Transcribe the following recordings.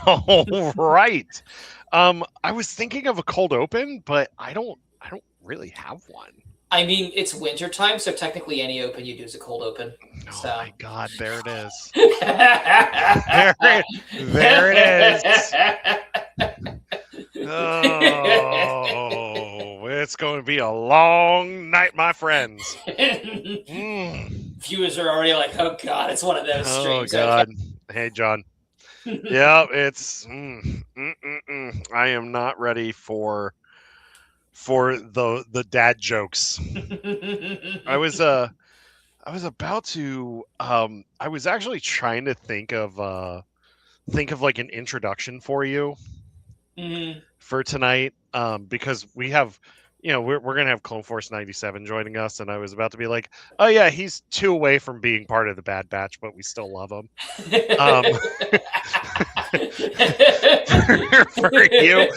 All right. I was thinking of a cold open, but I don't really have one. I mean, it's winter time, so technically any open you do is a cold open. Oh So. my God, there it is. There it is. Oh, it's going to be a long night, my friends. Mm. Viewers are already like, "Oh God, it's one of those Oh streams." Okay. God. Hey, John. Yeah, it's. I am not ready for the dad jokes. I was I was about to I was actually trying to think of like an introduction for you Mhm. for tonight, because we have, we're gonna have Clone Force 97 joining us, and I was about to be like, oh yeah, he's 2 away from being part of the Bad Batch, but we still love him. Um, for you,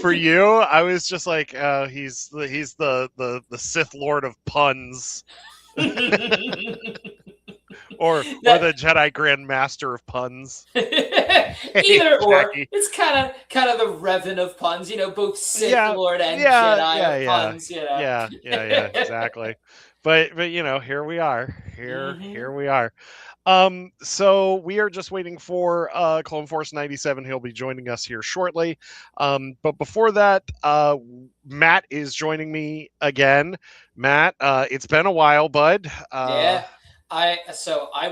for you, I was just like, he's the Sith Lord of puns, or That the Jedi Grand Master of puns. Hey, either or, Jackie. it's kind of the Revan of puns, both Sith Yeah, Lord and yeah, Jedi yeah, of yeah, puns. yeah, exactly. But here we are. Hmm. Here we are. So we are just waiting for Clone Force 97. He'll be joining us here shortly. But before that, Matt is joining me again. Matt, it's been a while, bud. Yeah. I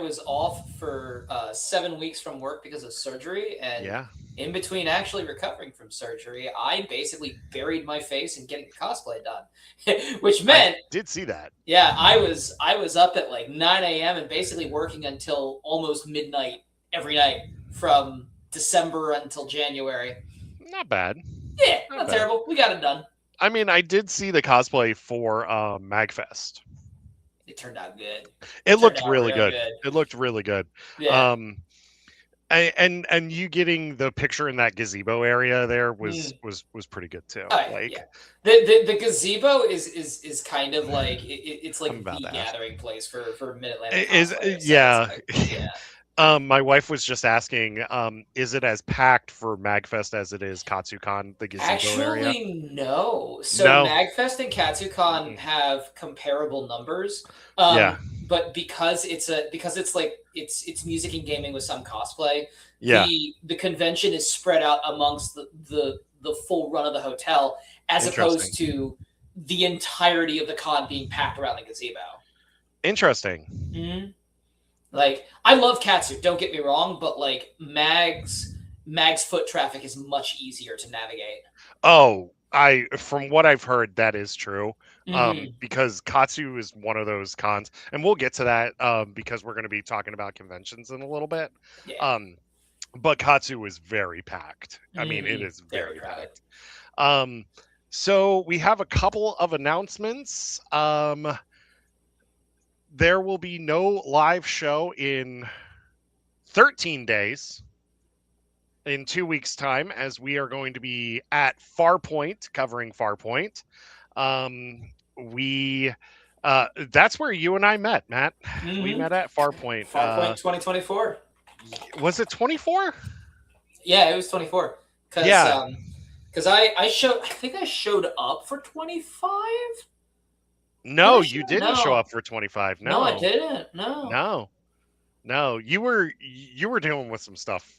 was off for 7 weeks from work because of surgery, and Yeah. in between actually recovering from surgery, I basically buried my face in getting a cosplay done, which I meant, did see that. yeah, I was up at like 9 a.m. and basically working until almost midnight every night from December until January. Not bad. Yeah, Not not bad. terrible. We got it done. I mean, I did see the cosplay for MagFest. It turned out good. It It turned looked out really real good. good. It looked really good. Yeah. Um, and you getting the picture in that gazebo area there Mm. was pretty good too. Oh yeah, Like, yeah. The gazebo is kind of like it's I'm like about the to ask. gathering place for Mid Atlantic Is cosplayers. So it's yeah. like, yeah. My wife was just asking, is it as packed for Magfest as it is Katsucon, the gazebo area? Actually, no. So No. Magfest and Katsucon Mm-mm. have comparable numbers. Yeah. But because it's like it's music and gaming with some cosplay, Yeah. the convention is spread out amongst the full run of the hotel, as Interesting. opposed to the entirety of the con being packed around the gazebo. Interesting. Hmm. Like, I love Katsu, don't get me wrong, but like Mag's foot traffic is much easier to navigate. Oh, I from what I've heard, that is true. Hmm. Because Katsu is one of those cons, and we'll get to that because we're going to be talking about conventions in a little bit. Yeah. Um, but Katsu is very packed. I mean, it Hmm. is Very very crowded. packed. Um, so we have a couple of announcements. There will be no live show in 13 days, in 2 weeks' time, as we are going to be at Farpoint covering Farpoint. We That's where you and I met, Matt. We Hmm. met at Farpoint. Farpoint 2024. Was it 24? Yeah, it was 24. Because Yeah. I think I showed up for 25. Did No, I you show? didn't show No, up for 25. no, I No. didn't. No. No. No, you were dealing with some stuff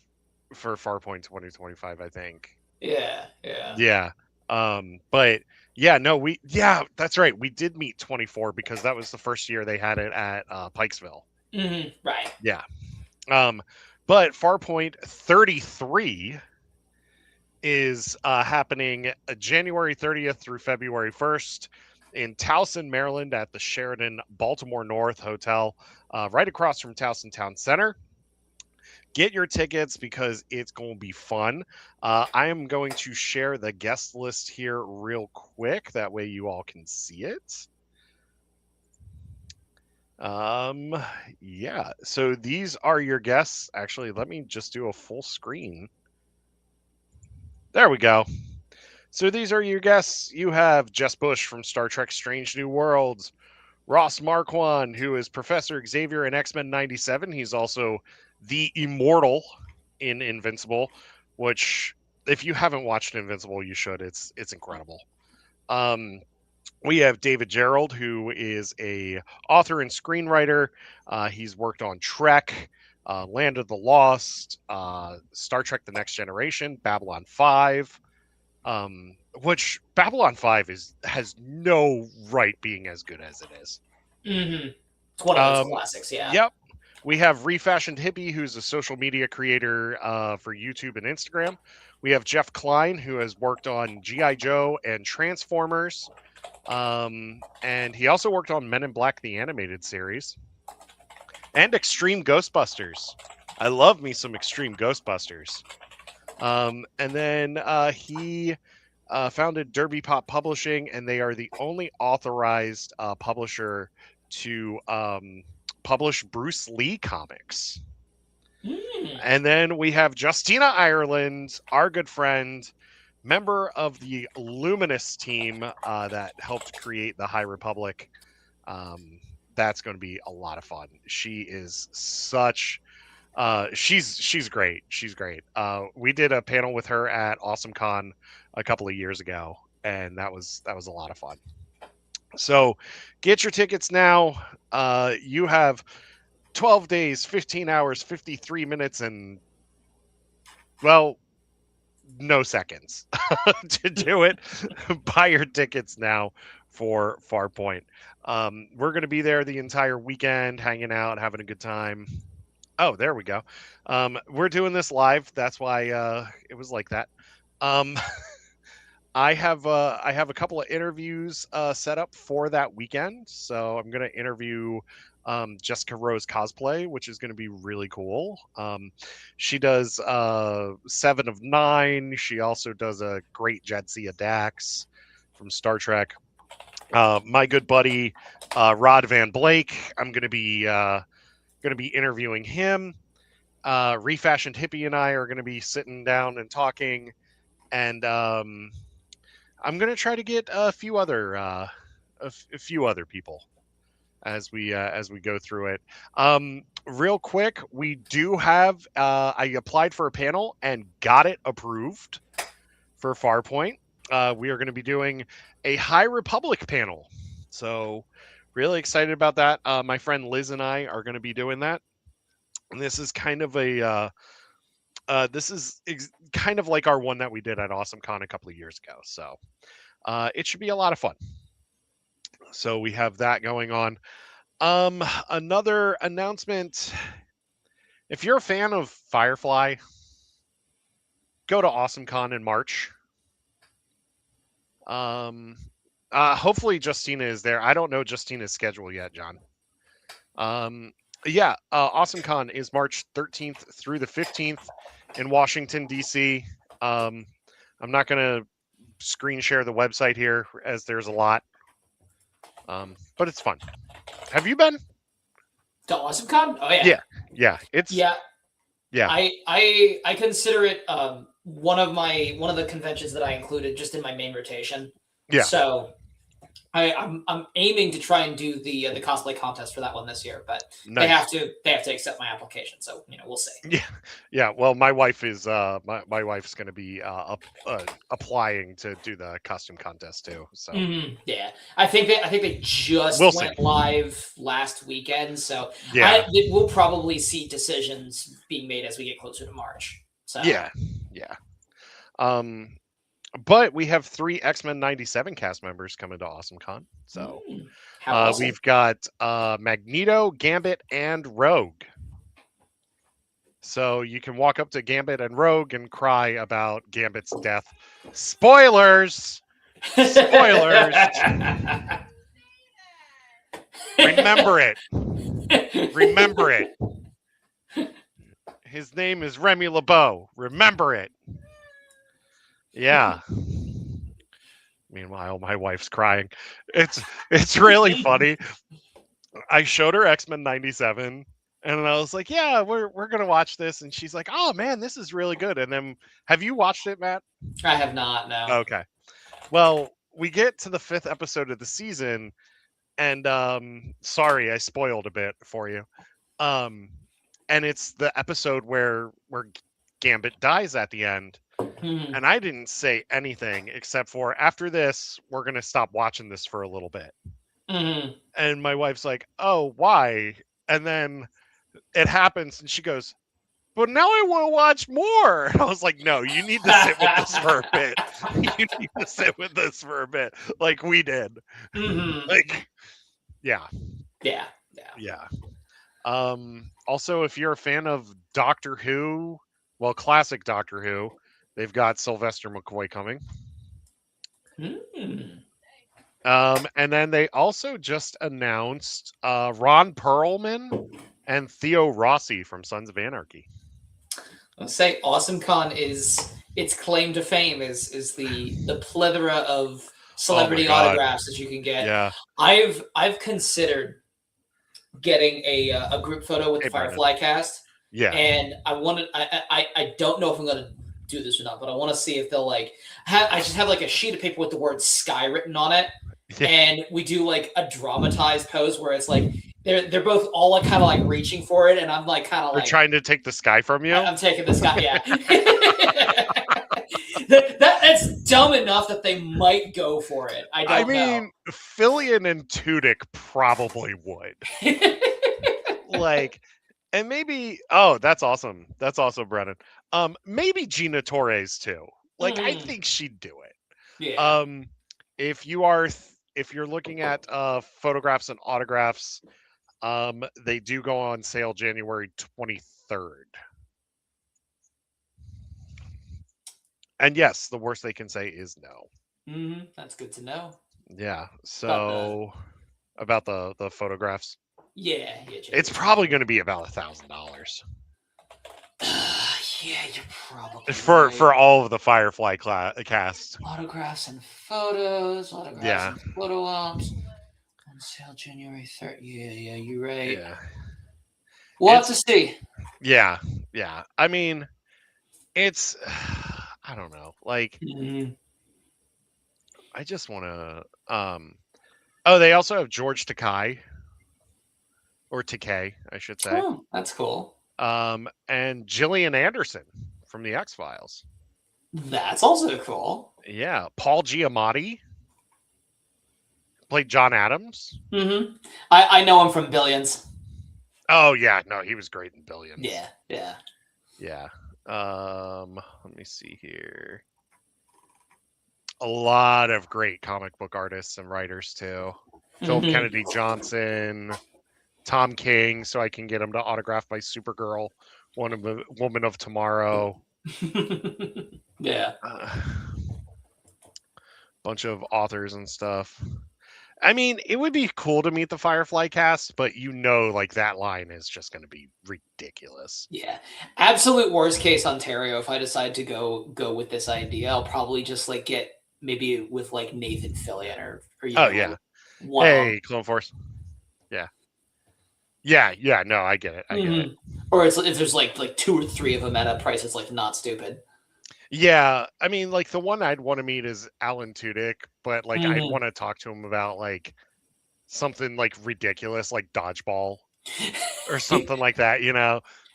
for Farpoint 2025, I think. Yeah, yeah. Yeah. But yeah, no, that's right. We did meet 24 because that was the first year they had it at Pikesville. Hmm. Right. Yeah. Um, but Farpoint 33 is happening January 30th through February 1st in Towson, Maryland at the Sheridan Baltimore North Hotel, right across from Towson Town Center. Get your tickets because it's going to be fun. I am going to share the guest list here real quick. That way you all can see it. Yeah. So these are your guests. Actually, let me just do a full screen. There we go. So these are your guests. You have Jess Bush from Star Trek Strange New Worlds, Ross Marquand, who is Professor Xavier in X-Men 97. He's also the Immortal in Invincible, which if you haven't watched Invincible, you should. It's incredible. Um, we have David Gerald, who is a author and screenwriter. He's worked on Trek, Land of the Lost, Star Trek: The Next Generation, Babylon 5. Which Babylon 5 has no right being as good as it is. Mm-hmm. It's one of those classics, yeah. Yep. We have Refashioned Hippie, who's a social media creator for YouTube and Instagram. We have Jeff Klein, who has worked on G.I. Joe and Transformers. And he also worked on Men in Black, the animated series. And Extreme Ghostbusters. I love me some Extreme Ghostbusters. And then he founded Derby Pop Publishing, and they are the only authorized publisher to publish Bruce Lee comics. And then we have Justina Ireland, our good friend, member of the Luminous team that helped create the High Republic. That's going to be a lot of fun. She is such she's great. She's great. We did a panel with her at AwesomeCon a couple of years ago, and that was a lot of fun. So get your tickets now. You have 12 days, 15 hours, 53 minutes, and well, no seconds to do it. Buy your tickets now for Farpoint. We're going to be there the entire weekend, hanging out, having a good time. Oh, there we go. We're doing this live. That's why it was like that. I have a couple of interviews set up for that weekend. So I'm going to interview Jessica Rose Cosplay, which is going to be really cool. She does 7 of 9. She also does a great Jadzia Dax from Star Trek. My good buddy Rod Van Blake. I'm going to be interviewing him. Refashioned Hippie and I are going to be sitting down and talking, and I'm going to try to get a few other people as we go through it. Real quick, we do have I applied for a panel and got it approved for Farpoint. We are going to be doing a High Republic panel, so really excited about that. My friend Liz and I are going to be doing that. And this is kind of kind of like our one that we did at AwesomeCon a couple of years ago. So it should be a lot of fun. So we have that going on. Another announcement. If you're a fan of Firefly, go to AwesomeCon in March. Hopefully Justina is there. I don't know Justina's schedule yet, John. Yeah, AwesomeCon is March 13th through the 15th in Washington, D.C. I'm not going to screen share the website here as there's a lot, but it's fun. Have you been to AwesomeCon? Oh yeah, yeah. It's yeah. Yeah. I consider it one of the conventions that I included just in my main rotation. Yeah. So I'm aiming to try and do the cosplay contest for that one this year, but Nice. they have to accept my application. So we'll see. Yeah. Well, my wife is my wife's going to be applying to do the costume contest too. So yeah, I think they just went live last weekend. So yeah, we'll probably see decisions being made as we get closer to March. So yeah. But we have 3 X-Men 97 cast members coming to AwesomeCon. So awesome. We've got Magneto, Gambit, and Rogue. So you can walk up to Gambit and Rogue and cry about Gambit's death. Spoilers! Spoilers! Remember it. Remember it. His name is Remy LeBeau. Remember it. Yeah. Meanwhile, my wife's crying. It's really funny. I showed her X-Men 97, and I was like, "Yeah, we're gonna watch this." And she's like, "Oh man, this is really good." And then, have you watched it, Matt? I have not. No. Okay. Well, we get to the 5th episode of the season, and sorry, I spoiled a bit for you. And it's the episode where Gambit dies at the end. Mhm. And I didn't say anything except for, after this, we're going to stop watching this for a little bit. Mhm. And my wife's like, oh, why? And then it happens and she goes, but now I want to watch more. And I was like, no, you need to sit with this for a bit. You need to sit with this for a bit, like we did. Mhm. Like, yeah, Yeah. Yeah. yeah. Also, if you're a fan of Doctor Who, well, classic Doctor Who, they've got Sylvester McCoy coming. Mm. And then they also just announced Ron Perlman and Theo Rossi from Sons of Anarchy. I'll say AwesomeCon is its claim to fame is the plethora of Oh my celebrity god. autographs that you can get. Yeah. I've considered getting a group photo with Hey, the Brennan. Firefly cast, Yeah. and I don't know if I'm gonna do this or not, but I want to see if they'll like I just have like a sheet of paper with the word Sky written on it, Yeah. and we do like a dramatized pose where it's like they're both all like kind of like reaching for it, and I'm like kind of They're like trying to take the sky from you. I'm taking this guy. Yeah. That's dumb enough that they might go for it. I don't mean, Fillion and Tudyk probably would. Like, and maybe, oh, that's awesome. That's awesome, Brennan. Maybe Gina Torres too. Like, I Mhm. think she'd do it. Yeah. If you are if you're looking at photographs and autographs, they do go on sale January 23rd. And yes, the worst they can say is no. That's good to know. Yeah. But the So about the photographs, yeah, it's probably going to be about $1,000 yeah, you're probably for right. all of the Firefly cast. Autographs and photos, autographs Yeah. and photo ops on sale January 3rd. Yeah, you're right. Yeah. We'll have to see. Yeah. Yeah. I mean, it's I don't know. Like, Mhm. I just want to oh, they also have George Takei, or Takei, I should say. Oh, that's cool. And Gillian Anderson from the X-Files. That's also cool. Yeah, Paul Giamatti played John Adams. I know him from Billions. Oh yeah, no, he was great in Billions. Yeah. Yeah. Let me see here. A lot of great comic book artists and writers too. Philip Kennedy Johnson, Tom King, so I can get him to autograph my Supergirl, Woman of Tomorrow. Yeah. Bunch of authors and stuff. I mean, it would be cool to meet the Firefly cast, but like that line is just going to be ridiculous. Yeah. Absolute worst case Ontario, if I decide to go with this idea, I'll probably just like get maybe with like Nathan Fillion or Oh yeah. one Hey, Clone Force. Yeah. Yeah, no, I get it. I get it. Or if there's like 2 or 3 of them at a price that's like not stupid. Yeah, I mean, like the one I'd want to meet is Alan Tudyk, but like I'd want to talk to him about like something like ridiculous, like dodgeball or something like that.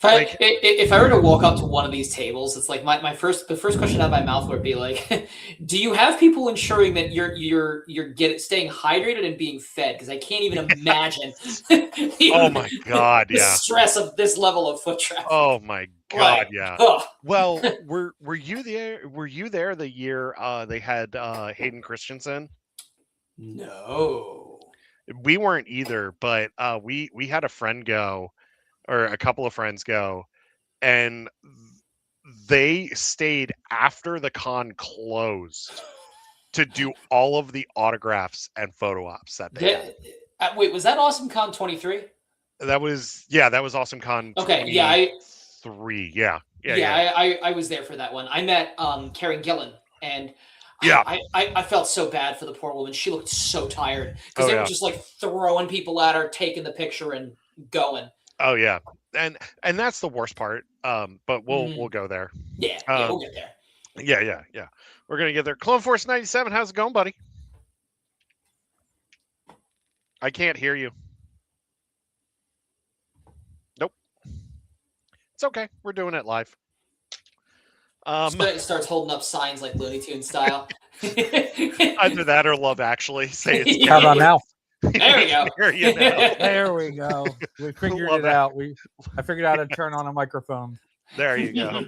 If I were to walk up to one of these tables, it's like the first question out of my mouth would be like, "Do you have people ensuring that you're staying hydrated and being fed?" Because I can't even imagine. Oh my god, the stress of this level of foot traffic. Oh my god, like, yeah. Ugh. Well, were you there? Were you there the year they had Hayden Christensen? No. We weren't either, but we had a friend go, or a couple of friends go, and they stayed after the con closed to do all of the autographs and photo ops that they had. Wait, was that AwesomeCon 23? That was Awesome Con 23. Yeah. I was there for that one. I met Karen Gillan, and yeah, I felt so bad for the poor woman. She looked so tired because Oh, they yeah. were just like throwing people at her, taking the picture, and going. Oh yeah, and that's the worst part. But we'll go there. Yeah, we'll get there. Yeah. We're gonna get there. Clone Force 97, how's it going, buddy? I can't hear you. Nope. It's okay. We're doing it live. Starts holding up signs like Looney Tunes style. Either that or Love Actually. Say it's How about now? There we go. There you know. There we go. We figured Love it out. I figured out how to turn on a microphone. There you go.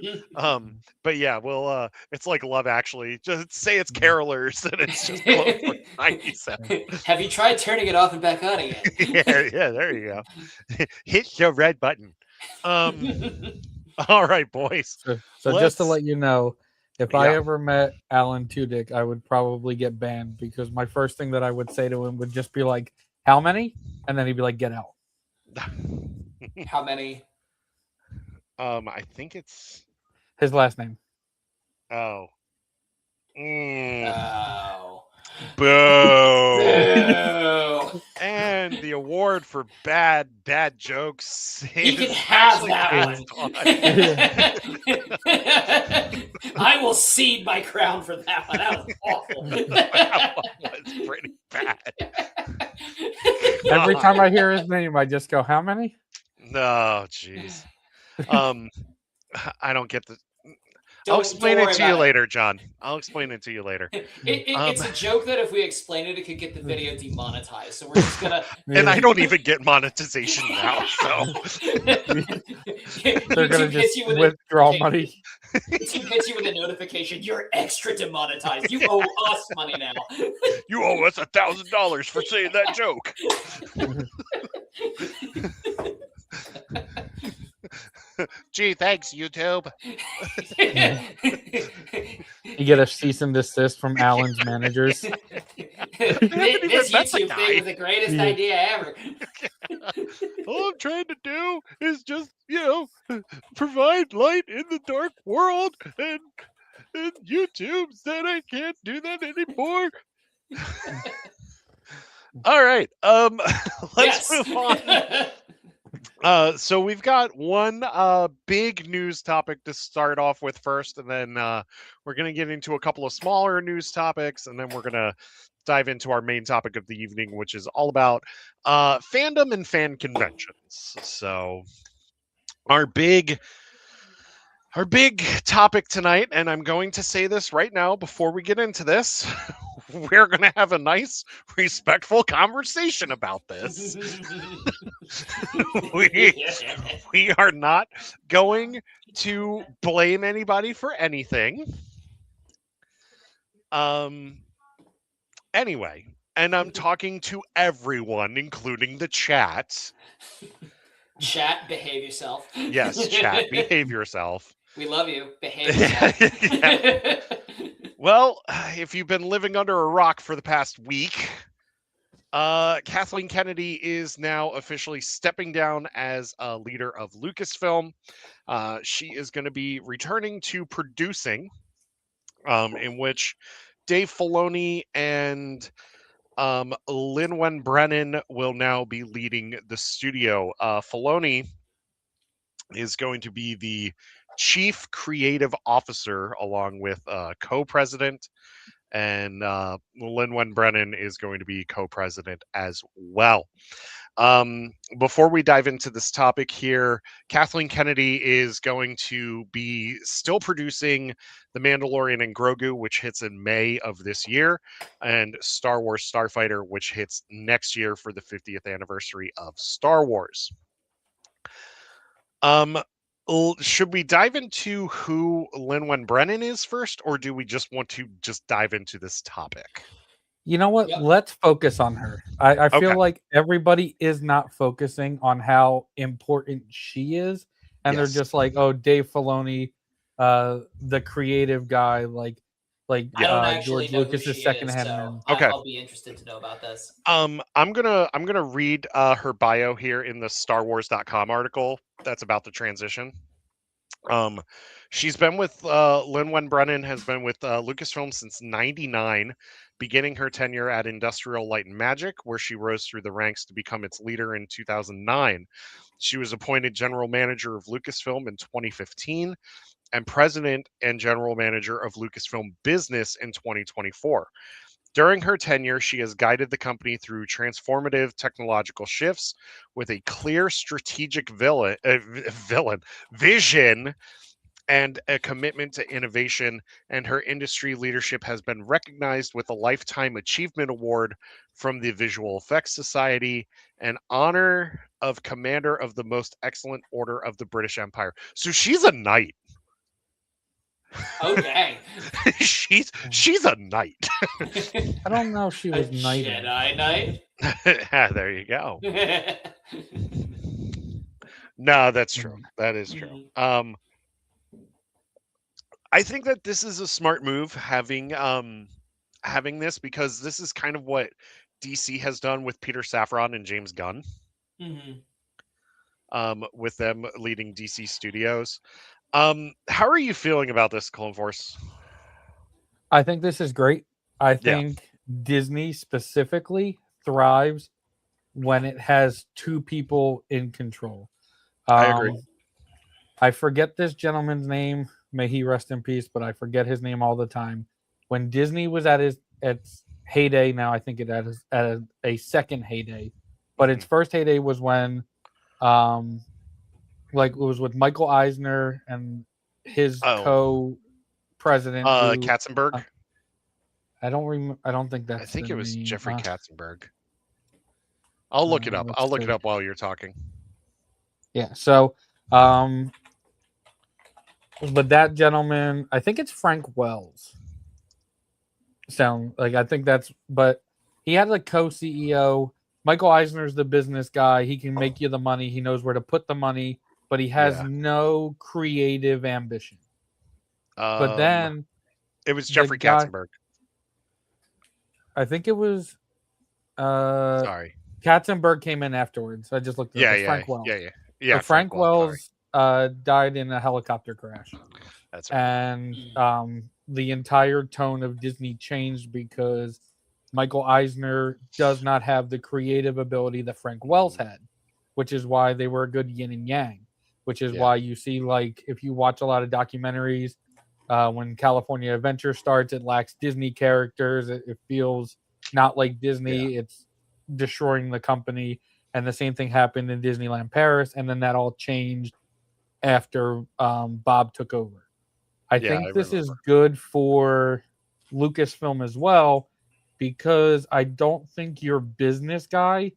But yeah, well, it's like Love Actually. Just say it's Carolers, and it's just close for 97. Have you tried turning it off and back on again? Yeah, there you go. Hit the red button. All right, boys. So just to let you know, if I Yeah. ever met Alan Tudyk, I would probably get banned because my first thing that I would say to him would just be like, "How many?" And then he'd be like, "Get out." How many? I think it's His last name. oh. Oh. Boo. Boo. And the award for bad jokes. He can is have actually that passed one. I will cede my crown for that one. That was awful. That was pretty bad. Every time I hear his name, I just go, "How many?" No, jeez. I don't get the. I'll Don't explain worry it to you about it. later, John. I'll explain it to you later. It's a joke that if we explain it, it could get the video demonetized. So we're just gonna. And I don't even get monetization now, so They're gonna YouTube hits just you with withdraw money. YouTube hits you with a notification. You're extra demonetized. You owe us money now. you owe us $1,000 for saying that joke. Gee, thanks, YouTube. You get a cease and desist from Alan's managers. This met the YouTube guy. thing is the greatest Yeah. idea ever. All I'm trying to do is just, provide light in the dark world, and YouTube said I can't do that anymore. All right, let's move on. So we've got one big news topic to start off with first, and then we're going to get into a couple of smaller news topics, and then we're going to dive into our main topic of the evening, which is all about fandom and fan conventions. So our big topic tonight, and I'm going to say this right now before we get into this, we're going to have a nice, respectful conversation about this. We are not going to blame anybody for anything. Anyway, and I'm talking to everyone, including the chat. Chat, behave yourself. Yes, chat, behave yourself. We love you. Behave yourself. Yeah. Well, if you've been living under a rock for the past week, Kathleen Kennedy is now officially stepping down as a leader of Lucasfilm. She is going to be returning to producing, in which Dave Filoni and Lin-Wen Brennan will now be leading the studio. Filoni is going to be the chief creative officer along with co-president, and Lin-Wen Brennan is going to be co-president as well. Before we dive into this topic here, Kathleen Kennedy is going to be still producing The Mandalorian and Grogu, which hits in May of this year, and Star Wars Starfighter, which hits next year for the 50th anniversary of Star Wars. Should we dive into who Lin-Wen Brennan is first, or do we just want to just dive into this topic? You know what? Yep. Let's focus on her. I feel Okay. like everybody is not focusing on how important she is. And Yes. they're just like, oh, Dave Filoni, the creative guy, like I don't actually George know who Lucas's she second is, hand so man. Okay. I'll be interested to know about this. I'm gonna read her bio here in the StarWars.com article that's about the transition. She's been with Lin-Wen Brennan has been with Lucasfilm since '99, beginning her tenure at Industrial Light and Magic, where she rose through the ranks to become its leader in 2009. She was appointed general manager of Lucasfilm in 2015 and president and general manager of Lucasfilm Business in 2024. During her tenure, she has guided the company through transformative technological shifts with a clear strategic vision and a commitment to innovation, and her industry leadership has been recognized with a Lifetime Achievement Award from the Visual Effects Society, and honor of Commander of the Most Excellent Order of the British Empire. So she's a knight. Oh dang! she's a knight. I don't know if she A was knighted. Jedi Knight. There you go. No, that's true. That is true. I think that this is a smart move, having this, because this is kind of what DC has done with Peter Safran and James Gunn, with them leading DC Studios. How are you feeling about this, Clone Force? I think this is great. I think Disney specifically thrives when it has two people in control. I agree. I forget this gentleman's name. May he rest in peace, but I forget his name all the time. When Disney was at its heyday, now I think it is at a second heyday, but its first heyday was when, like, it was with Michael Eisner and his co-president, Katzenberg. I don't think that's. I think it was name. Jeffrey Katzenberg. I'll look it up. I'll look it up while you're talking. Yeah. So, but that gentleman, I think it's Frank Wells. I think that's, but he had a co-CEO. Michael Eisner's the business guy. He can make you the money. He knows where to put the money, but he has no creative ambition. But then it was Jeffrey Katzenberg. I think it was. Sorry, Katzenberg came in afterwards. I just looked at it. Frank Wells. Yeah. But Frank Wells died in a helicopter crash. That's right. And the entire tone of Disney changed because Michael Eisner does not have the creative ability that Frank Wells had, which is why they were a good yin and yang, which is why you see, like, if you watch a lot of documentaries, when California Adventure starts, it lacks Disney characters. It feels not like Disney. It's destroying the company. And the same thing happened in Disneyland Paris. And then that all changed after Bob took over. I think this is good for Lucasfilm as well, because I don't think your business guy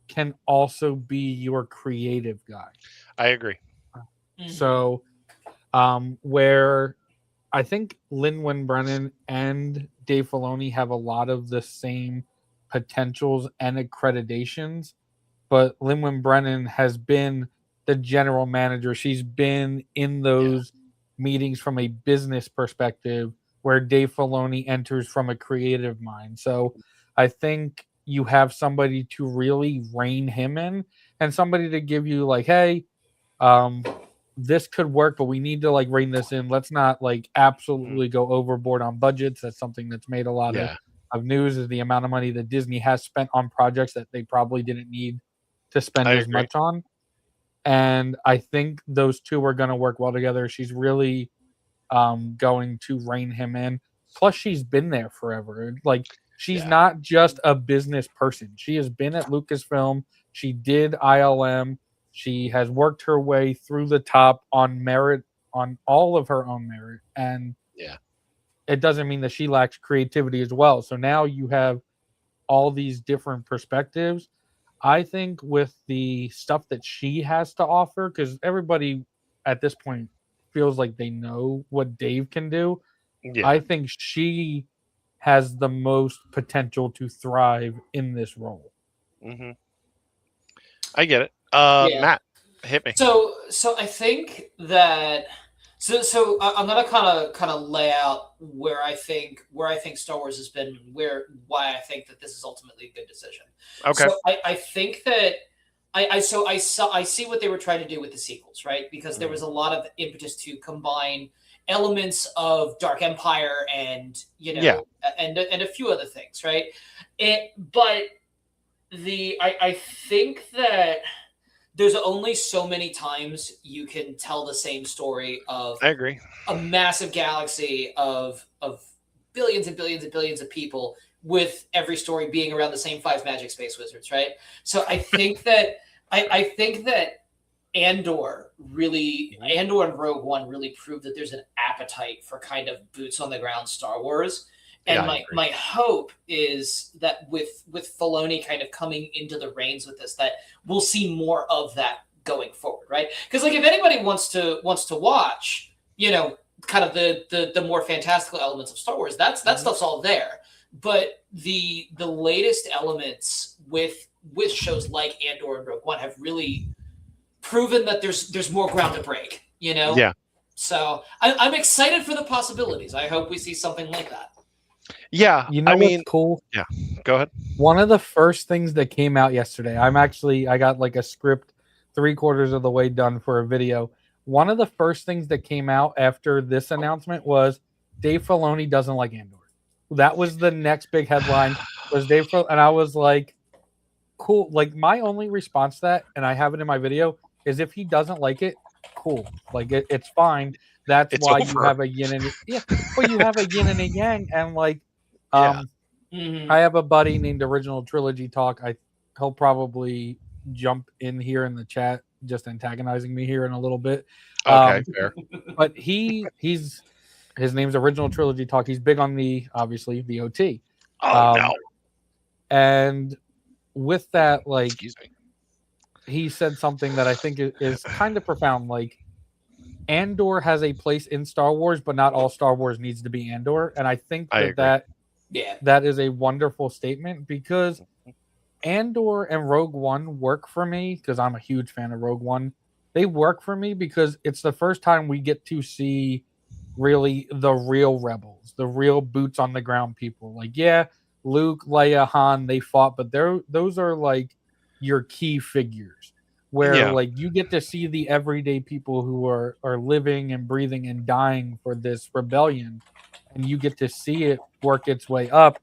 can also be your creative guy. I agree. So, where I think Lin-Manuel Brennan and Dave Filoni have a lot of the same potentials and accreditations, but Lin-Manuel Brennan has been the general manager. She's been in those meetings from a business perspective, where Dave Filoni enters from a creative mind. So I think you have somebody to really rein him in, and somebody to give you, like, hey, this could work, but we need to, like, rein this in. Let's not, like, absolutely go overboard on budgets. That's something that's made a lot of news, is the amount of money that Disney has spent on projects that they probably didn't need to spend as much on. And I think those two are going to work well together. She's really going to rein him in. Plus, she's been there forever. Like, she's not just a business person. She has been at Lucasfilm. She did ILM. She has worked her way through the top on merit, on all of her own merit. And it doesn't mean that she lacks creativity as well. So now you have all these different perspectives. I think with the stuff that she has to offer, because everybody at this point feels like they know what Dave can do. I think she has the most potential to thrive in this role. I get it. Matt, hit me. So I think that so I'm gonna kind of lay out where I think Star Wars has been, why I think that this is ultimately a good decision. Okay. So I think that I see what they were trying to do with the sequels, right? Because there was a lot of impetus to combine elements of Dark Empire and and a few other things, right? But I think that there's only so many times you can tell the same story of I agree. A massive galaxy of billions and billions and billions of people, with every story being around the same 5 magic space wizards, right? So I think that I think that Andor and Rogue One really proved that there's an appetite for kind of boots on the ground Star Wars. And my hope is that with Filoni kind of coming into the reins with this, that we'll see more of that going forward, right? Because like if anybody wants to watch, kind of the more fantastical elements of Star Wars, that stuff's all there. But the latest elements with shows like Andor and Rogue One have really proven that there's more ground to break, Yeah. So I'm excited for the possibilities. I hope we see something like that. Yeah, what's cool? Yeah, go ahead. One of the first things that came out yesterday, I got like a script 3/4 of the way done for a video. One of the first things that came out after this announcement was Dave Filoni doesn't like Andor. That was the next big headline. Was Dave Filoni, and I was like, cool. Like my only response to that, and I have it in my video, is if he doesn't like it, cool. Like it's fine. That's why you have a yin and but you have a yin and a yang, and like, I have a buddy named Original Trilogy Talk. He'll probably jump in here in the chat, just antagonizing me here in a little bit. Okay, fair. But his name's Original Trilogy Talk. He's big on obviously VOT. Oh no. And with that, like, excuse me, he said something that I think is kind of profound. Like, Andor has a place in Star Wars, but not all Star Wars needs to be Andor. And I think that is a wonderful statement, because Andor and Rogue One work for me, because I'm a huge fan of Rogue One. They work for me because it's the first time we get to see really the real rebels, the real boots on the ground people. Like, yeah, Luke, Leia, Han, they fought, but those are like your key figures, where like you get to see the everyday people who are living and breathing and dying for this rebellion, and you get to see it work its way up.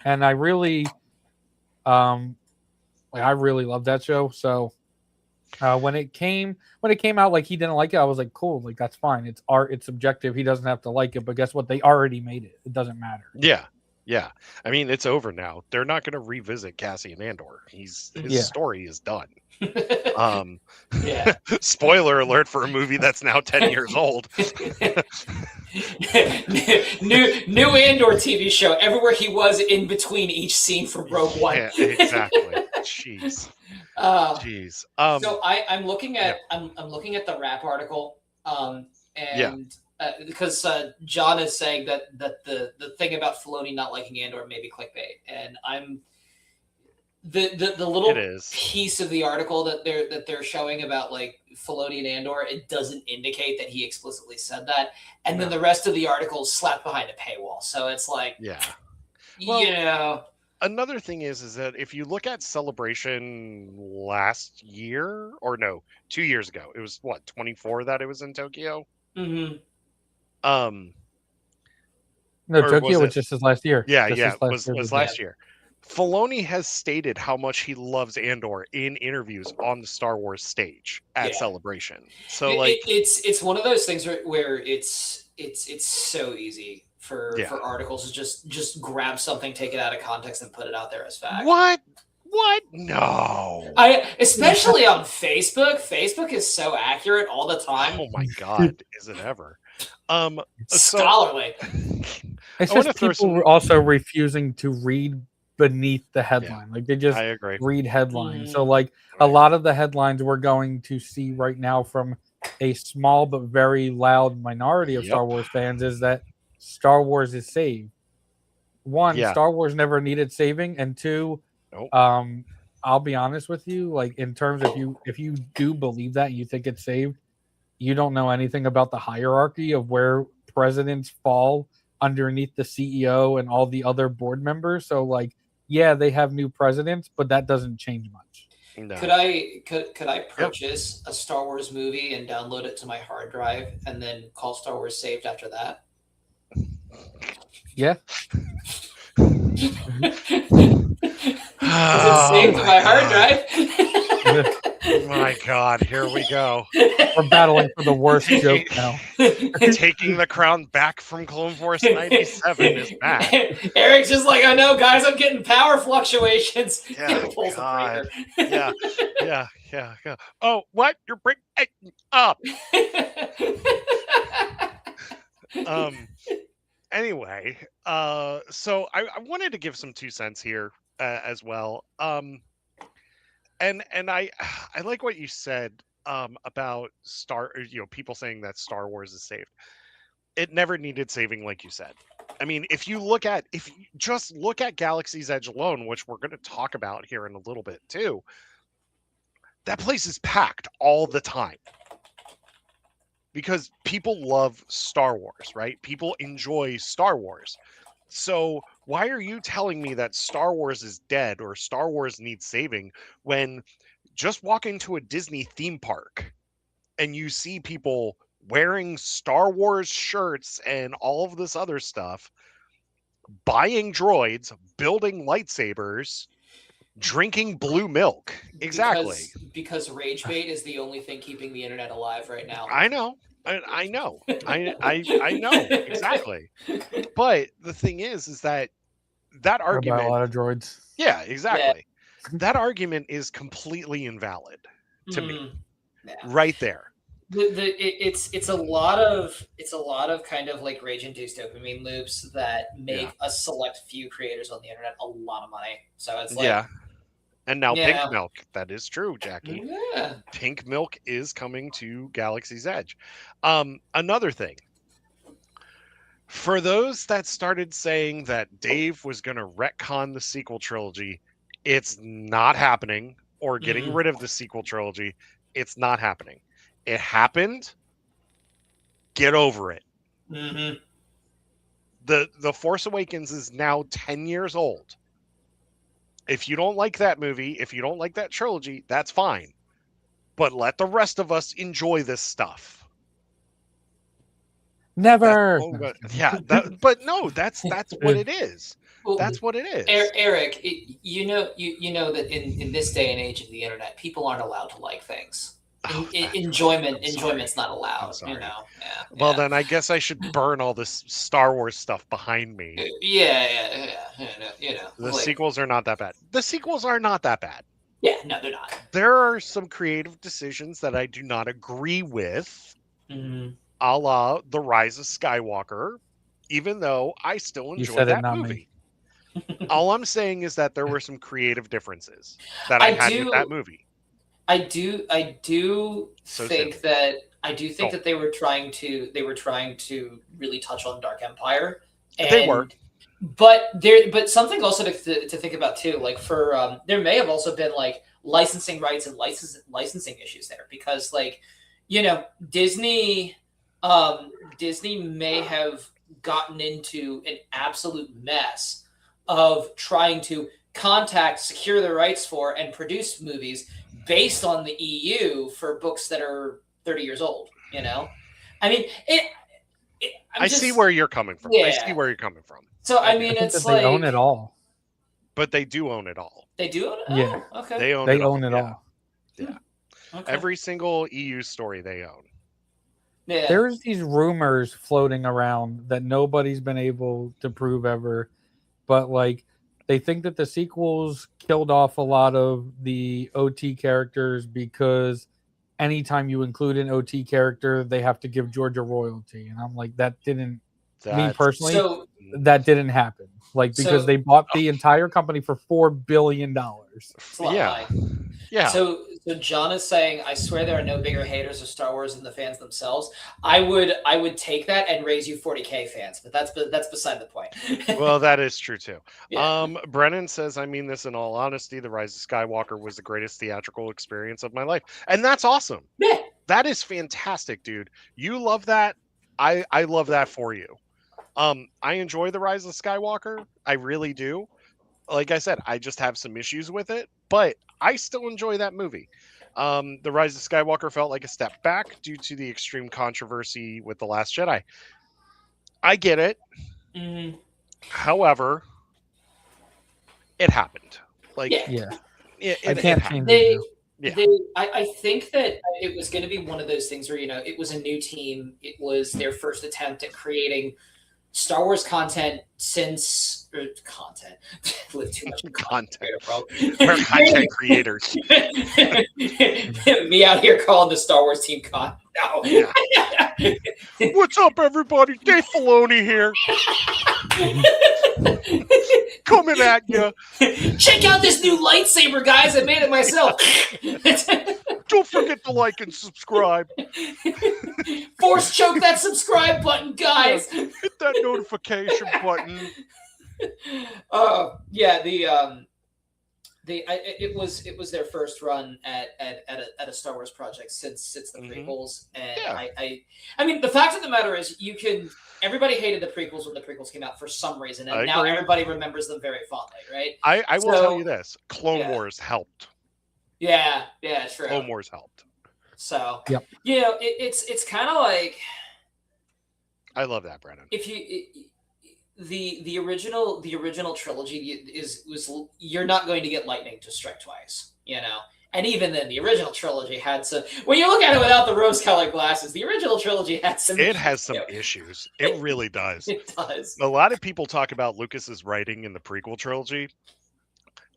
And I really love that show. So when it came out, like he didn't like it, I was like, cool, like that's fine. It's art, it's subjective. He doesn't have to like it, but guess what? They already made it. It doesn't matter. Yeah. I mean, it's over now. They're not going to revisit Cassian Andor. His story is done. Spoiler alert for a movie that's now 10 years old. new Andor TV show. Everywhere he was in between each scene from Rogue One. Yeah, exactly. Jeez. Jeez. So I'm looking at I'm looking at the rap article, because John is saying that the thing about Filoni not liking Andor may be clickbait, and I'm the little piece of the article that they're showing about like Filoni and Andor, it doesn't indicate that he explicitly said that, and then the rest of the article is slapped behind a paywall. So it's like, Another thing is that if you look at Celebration last year, or no, 2 years ago, it was 24 that it was in Tokyo. Mm-hmm. No, Tokyo was just his last year. Was last year. Filoni has stated how much he loves Andor in interviews on the Star Wars stage at Celebration. So it's one of those things where it's so easy for articles to just grab something, take it out of context, and put it out there as fact. What? No. Especially on Facebook. Facebook is so accurate all the time. Oh my God, is it ever? Scholarly. It's just people were also refusing to read beneath the headline. Like they just read headlines. So like a lot of the headlines we're going to see right now from a small but very loud minority of Star Wars fans is that Star Wars is saved. One, Star Wars never needed saving, and two, I'll be honest with you, like in terms of if you do believe that and you think it's saved, you don't know anything about the hierarchy of where presidents fall underneath the CEO and all the other board members. So like, yeah, they have new presidents, but that doesn't change much. No. Could I purchase a Star Wars movie and download it to my hard drive and then call Star Wars saved after that? Yeah. Is it saved to my hard drive? My God, here we go. We're battling for the worst joke now. Taking the crown back from Clone Force 97 is bad. Eric's just like, oh no, guys, I'm getting power fluctuations. Yeah, He pulls the God. breaker. Yeah. Oh, what? You're breaking up. Anyway, so I wanted to give some 2 cents here as well. And I I like what you said about people saying that Star Wars is saved. It never needed saving, like you said. I mean, if you just look at Galaxy's Edge alone, which we're going to talk about here in a little bit too, that place is packed all the time. Because people love Star Wars, right? People enjoy Star Wars. So why are you telling me that Star Wars is dead or Star Wars needs saving when just walk into a Disney theme park and you see people wearing Star Wars shirts and all of this other stuff, buying droids, building lightsabers, drinking blue milk? Exactly. Because rage bait is the only thing keeping the internet alive right now. I know. I know. I know exactly. But the thing is that argument, a lot of droids. Yeah, exactly. Yeah. That argument is completely invalid to me. Yeah. Right there. It's a lot of kind of like rage-induced dopamine loops that make a select few creators on the internet a lot of money. So it's like And now Pink Milk. That is true, Jackie. Yeah. Pink Milk is coming to Galaxy's Edge. Another thing. For those that started saying that Dave was going to retcon the sequel trilogy, it's not happening. Or getting rid of the sequel trilogy, it's not happening. It happened. Get over it. Mm-hmm. The Force Awakens is now 10 years old. If you don't like that movie, if you don't like that trilogy, that's fine. But let the rest of us enjoy this stuff. Never. But no, that's what it is. Well, that's what it is. Eric, you know that in this day and age of the internet, people aren't allowed to like things. Enjoyment's not allowed. You know. Well, then I guess I should burn all this Star Wars stuff behind me. Yeah. You know. The sequels are not that bad. The sequels are not that bad. Yeah, no, they're not. There are some creative decisions that I do not agree with, a la The Rise of Skywalker, even though I still enjoy that movie. All I'm saying is that there were some creative differences that I had with that movie. I do think that they were trying to really touch on Dark Empire. And, they were. But something also to think about too, like for there may have also been like licensing rights and licensing issues there, because like, you know, Disney may have gotten into an absolute mess of trying to secure the rights for and produce movies based on the EU for books that are 30 years old, you know? I mean, I see where you're coming from. Yeah. I see where you're coming from. So, I mean, it's like... They own it all. But they do own it all. They do own it? Yeah. Oh, okay. They own it all. Yeah. Okay. Every single EU story they own. Yeah. There's these rumors floating around that nobody's been able to prove ever, but like they think that the sequels killed off a lot of the OT characters because anytime you include an OT character, they have to give Georgia royalty. And I'm like, that didn't happen. Like, because they bought the entire company for $4 billion. Yeah. So John is saying, I swear there are no bigger haters of Star Wars than the fans themselves. I would take that and raise you 40K fans, but that's beside the point. Well, that is true too. Yeah. Brennan says, I mean this in all honesty, The Rise of Skywalker was the greatest theatrical experience of my life. And that's awesome. Yeah. That is fantastic, dude. You love that. I love that for you. I enjoy The Rise of Skywalker. I really do. Like I said, I just have some issues with it, but I still enjoy that movie. The Rise of Skywalker felt like a step back due to the extreme controversy with The Last Jedi. I get it. Mm-hmm. However, it happened. Like, I it can't happened. change it. Yeah. I think that it was going to be one of those things where, it was a new team. It was their first attempt at creating Star Wars content since content. Live too much Content. Content. We're content creators. Me out here calling the Star Wars team con. No. Yeah. What's up, everybody? Dave Filoni here. Coming at you. Check out this new lightsaber, guys. I made it myself. Don't forget to like and subscribe. Force choke that subscribe button, guys. Yeah, hit that notification button. It was their first run at a Star Wars project since the prequels, and I mean, the fact of the matter is, everybody hated the prequels when the prequels came out for some reason, and now everybody remembers them very fondly, right? I will tell you this: Clone Wars helped. Yeah, true. Clone Wars helped. So yep. It's kind of like, I love that, Brennan. If the original trilogy was you're not going to get lightning to strike twice, and even then the original trilogy had some, when you look at it without the rose-colored glasses, the original trilogy had some issues. It really does. It does. A lot of people talk about Lucas's writing in the prequel trilogy.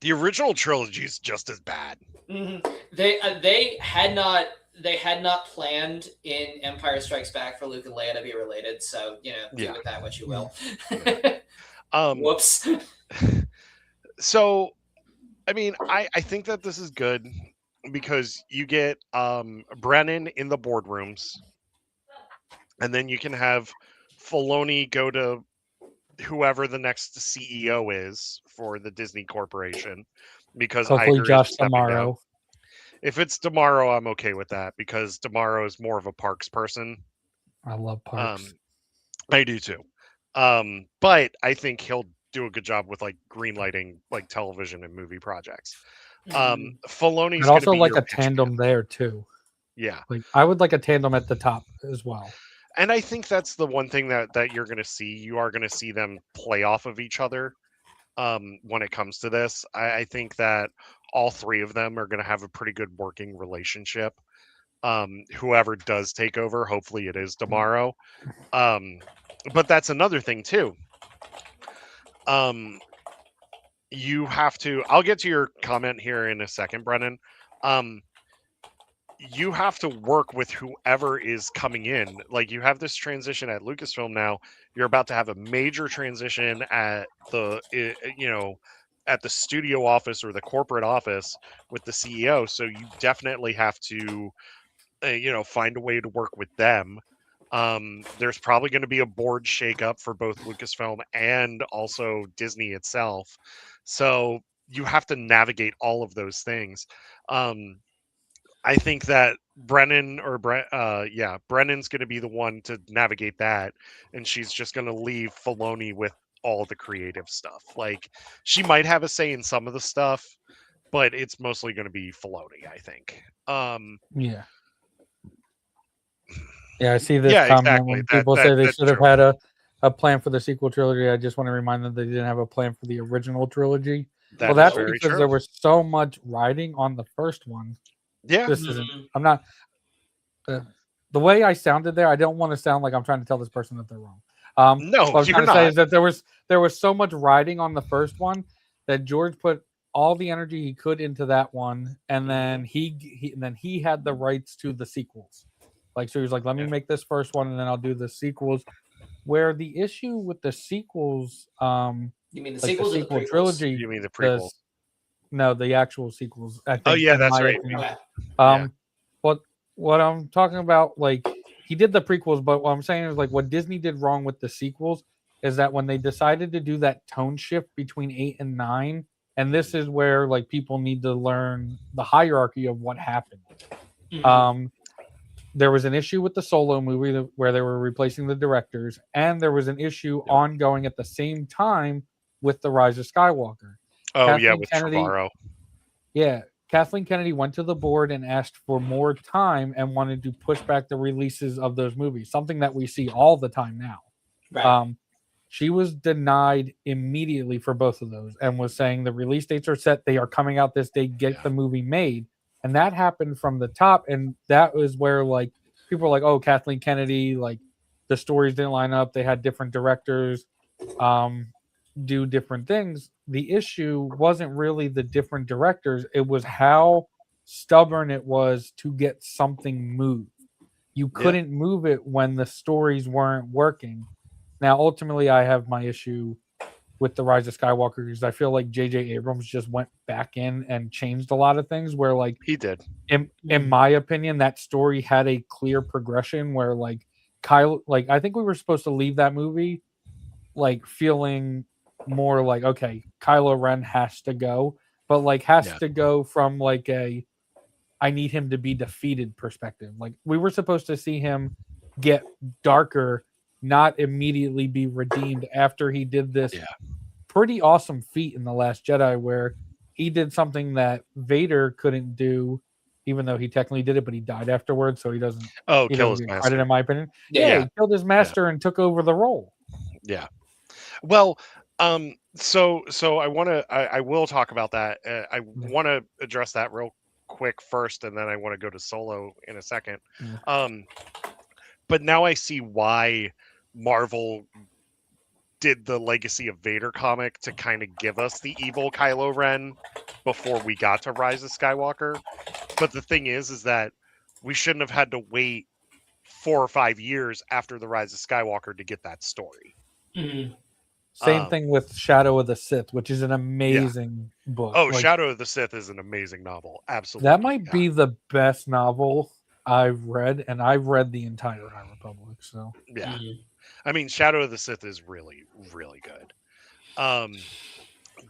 The original trilogy is just as bad. Mm-hmm. They had not planned in Empire Strikes Back for Luke and Leia to be related, so do with that what you will. Whoops. So, I mean, I think that this is good because you get Brennan in the boardrooms, and then you can have Filoni go to whoever the next CEO is for the Disney Corporation, because hopefully Josh tomorrow. If it's tomorrow, I'm okay with that because tomorrow is more of a parks person. I love parks. I do too. But I think he'll do a good job with like greenlighting like television and movie projects. Filoni's also like a tandem there too. Yeah. Like I would like a tandem at the top as well. And I think that's the one thing that you're going to see. You are going to see them play off of each other when it comes to this. I think that all three of them are going to have a pretty good working relationship. Whoever does take over, hopefully it is tomorrow. But that's another thing too. You have to, I'll get to your comment here in a second, Brennan. You have to work with whoever is coming in. Like you have this transition at Lucasfilm now. You're about to have a major transition at the, at the studio office or the corporate office with the CEO. So you definitely have to, find a way to work with them. There's probably going to be a board shakeup for both Lucasfilm and also Disney itself. So you have to navigate all of those things. I think that Brennan's going to be the one to navigate that, and she's just going to leave Filoni with all the creative stuff. Like she might have a say in some of the stuff, but it's mostly going to be Filoni, I think. Yeah, I see this comment exactly. when people say they should have had a plan for the sequel trilogy. I just want to remind them they didn't have a plan for the original trilogy. That's because there was so much writing on the first one. Yeah, this isn't. I'm not. The way I sounded there, I don't want to sound like I'm trying to tell this person that they're wrong. No, what I'm trying to say is that there was so much writing on the first one that George put all the energy he could into that one, and then he had the rights to the sequels. Like so, he was like, "Let me make this first one, and then I'll do the sequels." Where the issue with the sequels, you mean the sequels, the sequel trilogy? You mean the prequel? No, the actual sequels. I think, that's right. What I'm talking about, like he did the prequels, but what I'm saying is like what Disney did wrong with the sequels is that when they decided to do that tone shift between 8 and 9, and this is where like people need to learn the hierarchy of what happened. There was an issue with the Solo movie where they were replacing the directors, and there was an issue ongoing at the same time with The Rise of Skywalker. With Trevorrow. Yeah, Kathleen Kennedy went to the board and asked for more time and wanted to push back the releases of those movies, something that we see all the time now. Right. She was denied immediately for both of those and was saying the release dates are set. They are coming out this day. Get the movie made. and that happened from the top, and that was where like people were like, oh, Kathleen Kennedy, like the stories didn't line up, they had different directors do different things. The issue wasn't really the different directors, it was how stubborn it was to get something moved. You couldn't move it when the stories weren't working. Now ultimately I have my issue with the Rise of Skywalker because I feel like J.J. Abrams just went back in and changed a lot of things where like He did. in my opinion that story had a clear progression where like Kyle, like I think we were supposed to leave that movie like feeling more like okay, Kylo Ren has to go, but like has to go from like a I need him to be defeated perspective. Like we were supposed to see him get darker, not immediately be redeemed after he did this pretty awesome feat in The Last Jedi where he did something that Vader couldn't do, even though he technically did it, but he died afterwards, so he doesn't kill his get master. credit in my opinion. Yeah. He killed his master and took over the role. Yeah. Well, so I want to I will talk about that. I want to address that real quick first, and then I want to go to Solo in a second. But now I see why Marvel did the Legacy of Vader comic to kind of give us the evil Kylo Ren before we got to Rise of Skywalker. But the thing is that we shouldn't have had to wait 4 or 5 years after the Rise of Skywalker to get that story. Same thing with Shadow of the Sith, which is an amazing book. Oh, like, Shadow of the Sith is an amazing novel. Absolutely. That might be the best novel I've read, and I've read the entire High Republic. So yeah. I mean, Shadow of the Sith is really, really good.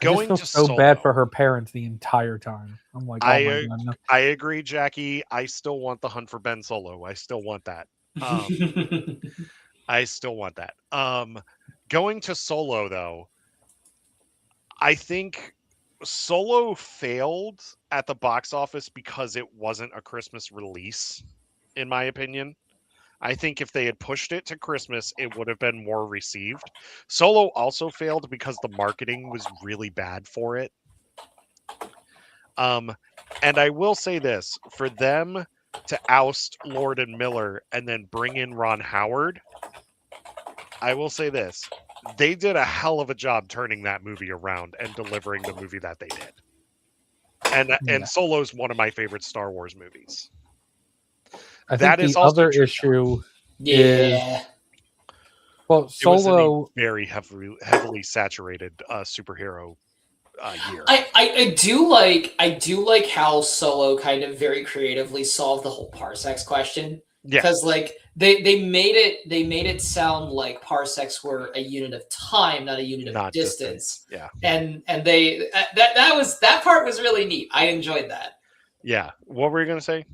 Going to so Solo, bad for her parents the entire time. I'm like, oh my God, no. I agree, Jackie. I still want the Hunt for Ben Solo. I still want that. I still want that. Going to Solo, though, I think Solo failed at the box office because it wasn't a Christmas release, in my opinion. I think if they had pushed it to Christmas, it would have been more received. Solo also failed because the marketing was really bad for it. And I will say this, for them to oust Lord and Miller and then bring in Ron Howard, I will say this, they did a hell of a job turning that movie around and delivering the movie that they did. And Solo's one of my favorite Star Wars movies. I think the other issue is well, Solo it was a very heavily saturated superhero year. I do like how Solo kind of very creatively solved the whole parsecs question. Because like they made it sound like parsecs were a unit of time, not a unit of distance. Yeah. And they that part was really neat. I enjoyed that. Yeah. What were you gonna say?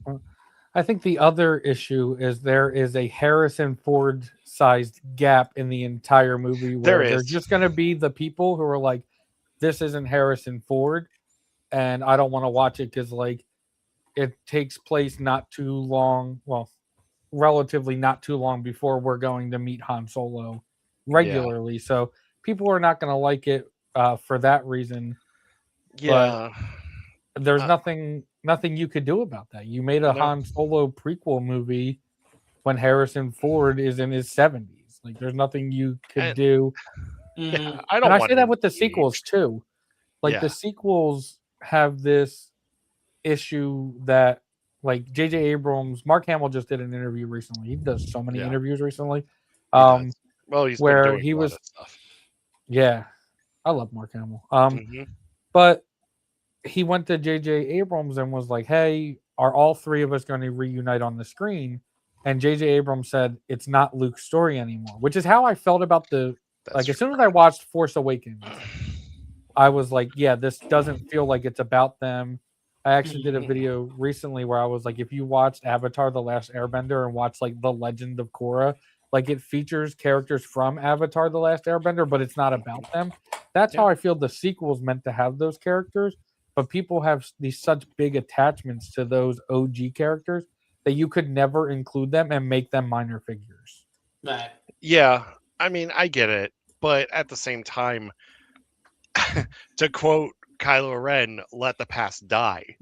I think the other issue is there is a Harrison Ford sized gap in the entire movie where there's just going to be the people who are like, this isn't Harrison Ford, and I don't want to watch it because like it takes place not too long, well, relatively not too long before we're going to meet Han Solo regularly. Yeah. So people are not going to like it for that reason. Yeah. But there's nothing you could do about that. You made a Han Solo prequel movie when Harrison Ford is in his 70s. Like, there's nothing you could do. Yeah, I say that with the sequels too. Like the sequels have this issue that, like J.J. Abrams, Mark Hamill just did an interview recently. He does so many interviews recently. Well, he's where been doing he a lot was. of stuff. Yeah, I love Mark Hamill. But he went to J.J. Abrams and was like, hey, are all three of us going to reunite on the screen? And J.J. Abrams said, it's not Luke's story anymore, which is how I felt about as soon as I watched Force Awakens, I was like, yeah, this doesn't feel like it's about them. I actually did a video recently where I was like, if you watched Avatar: The Last Airbender and watch like The Legend of Korra, like it features characters from Avatar: The Last Airbender, but it's not about them. That's how I feel the sequel's meant to have those characters. But people have these such big attachments to those OG characters that you could never include them and make them minor figures. Right. Yeah, I mean, I get it, but at the same time, to quote Kylo Ren let the past die.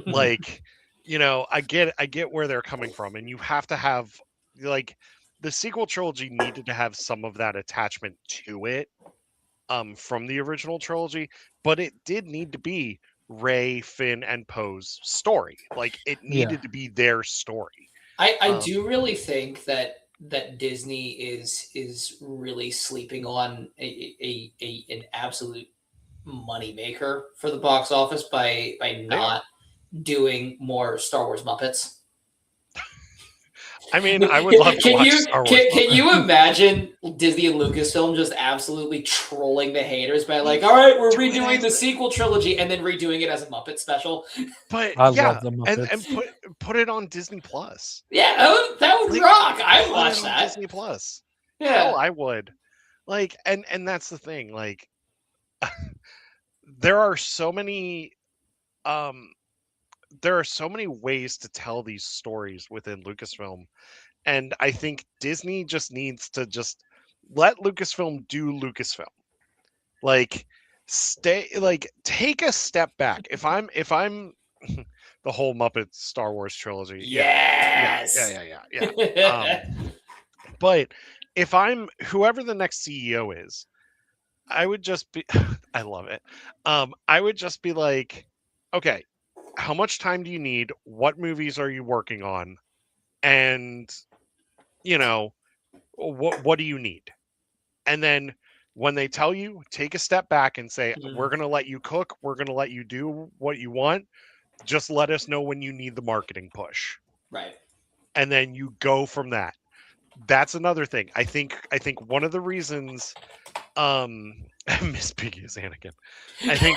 Like, I get where they're coming from, and you have to have, like, the sequel trilogy needed to have some of that attachment to it, from the original trilogy, but it did need to be Rey, Finn, and Poe's story. Like, it needed to be their story. I do really think that Disney is really sleeping on an absolute money maker for the box office by not doing more Star Wars Muppets. I mean, I would love to watch Star Wars. Can you imagine Disney and Lucasfilm just absolutely trolling the haters by like, all right, we're redoing the sequel trilogy and then redoing it as a Muppet special? But I love the Muppets. and put it on Disney Plus. Yeah, that would like, rock. I'd watch that. Disney Plus. Yeah, hell, I would. Like, and that's the thing. Like, there are so many ways to tell these stories within Lucasfilm, and I think Disney just needs to just let Lucasfilm do Lucasfilm. Like, take a step back. If I'm the whole Muppet Star Wars trilogy, yeah. But if I'm whoever the next CEO is, I would just be I love it. I would just be like, okay, how much time do you need? What movies are you working on? And what do you need? And then when they tell you, take a step back and say, we're going to let you cook. We're going to let you do what you want. Just let us know when you need the marketing push. Right. And then you go from that. That's another thing. I think one of the reasons Miss Piggy is Anakin. I think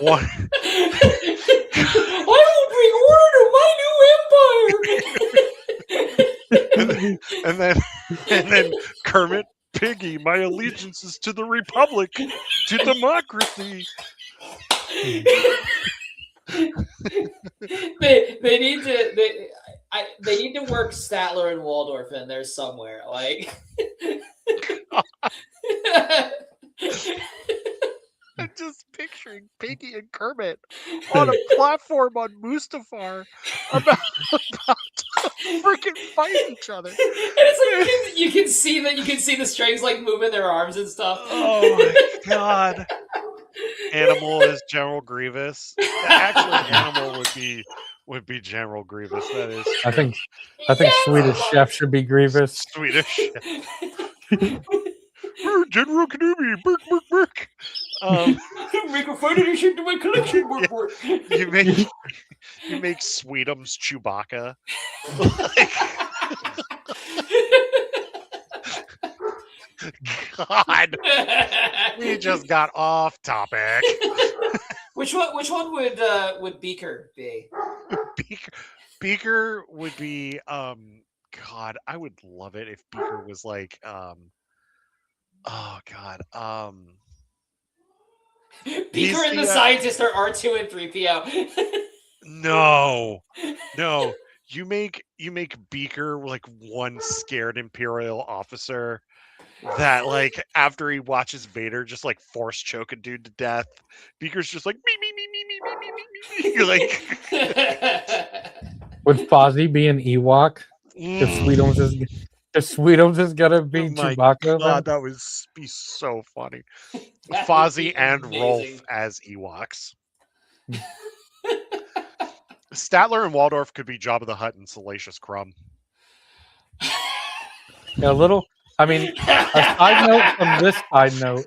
one I will bring order to my new empire. and then Kermit, Piggy, my allegiance is to the Republic, to democracy. They need to work Statler and Waldorf in there somewhere. Like, I'm just picturing Piggy and Kermit on a platform on Mustafar about to freaking fight each other. And it's like you can see the strings like moving their arms and stuff. Oh my god. Animal is General Grievous. Actually, Animal would be General Grievous. That is true. I think Swedish Chef should be Grievous. Swedish Chef. General Kenobi, Burk. Make a fun addition to my collection. You make Sweetums Chewbacca. God, we just got off topic. Which one would Beaker be? Beaker would be God, I would love it if Beaker was like oh god. Beaker and the Scientist are R2 and 3PO. No. You make Beaker like one scared Imperial officer that, like, after he watches Vader just like force choke a dude to death, Beaker's just like me. You're like, would Fozzie be an Ewok? If Sweetums is gonna be Chewbacca. God, that would be so funny. Fozzie and Rolf as Ewoks. Statler and Waldorf could be Jabba the Hutt and Salacious Crumb. Yeah, a little. I mean, a side note from this side note.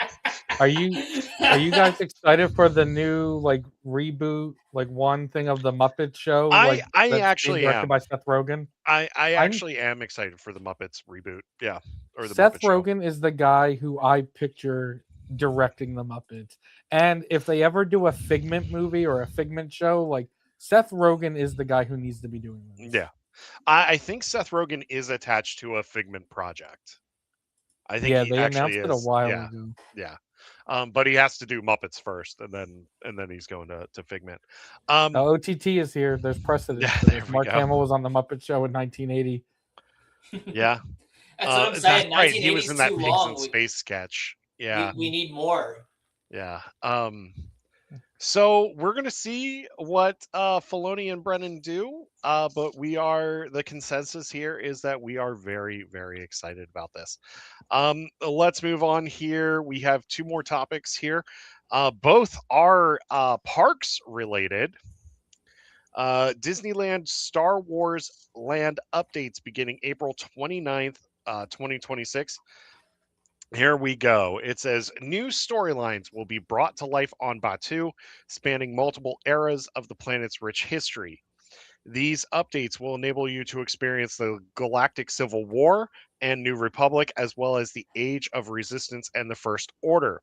Are you guys excited for the new like reboot, like one thing of the Muppet Show? I actually am. By Seth Rogen. I actually am excited for the Muppets reboot. Yeah, or the Seth Muppet Rogen Show. is the guy who I picture directing the Muppets. And if they ever do a Figment movie or a Figment show, like Seth Rogen is the guy who needs to be doing this. Yeah, I think Seth Rogen is attached to a Figment project. I think they announced it a while ago. Yeah. But he has to do Muppets first, and then he's going to Figment. OTT is here. There's precedent. Yeah, Mark Hamill was on the Muppet Show in 1980. Yeah, that's what I'm saying. That's right. He was in that Pigs in Space sketch. Yeah, we need more. Yeah. So we're gonna see what Filoni and Brennan do, but the consensus here is that we are very, very excited about this. Let's move on here. We have two more topics here. Both are parks related. Disneyland Star Wars Land updates beginning April 29th, 2026. Here we go. It says new storylines will be brought to life on Batuu, spanning multiple eras of the planet's rich history. These updates will enable you to experience the Galactic Civil War and New Republic, as well as the Age of Resistance and the First Order.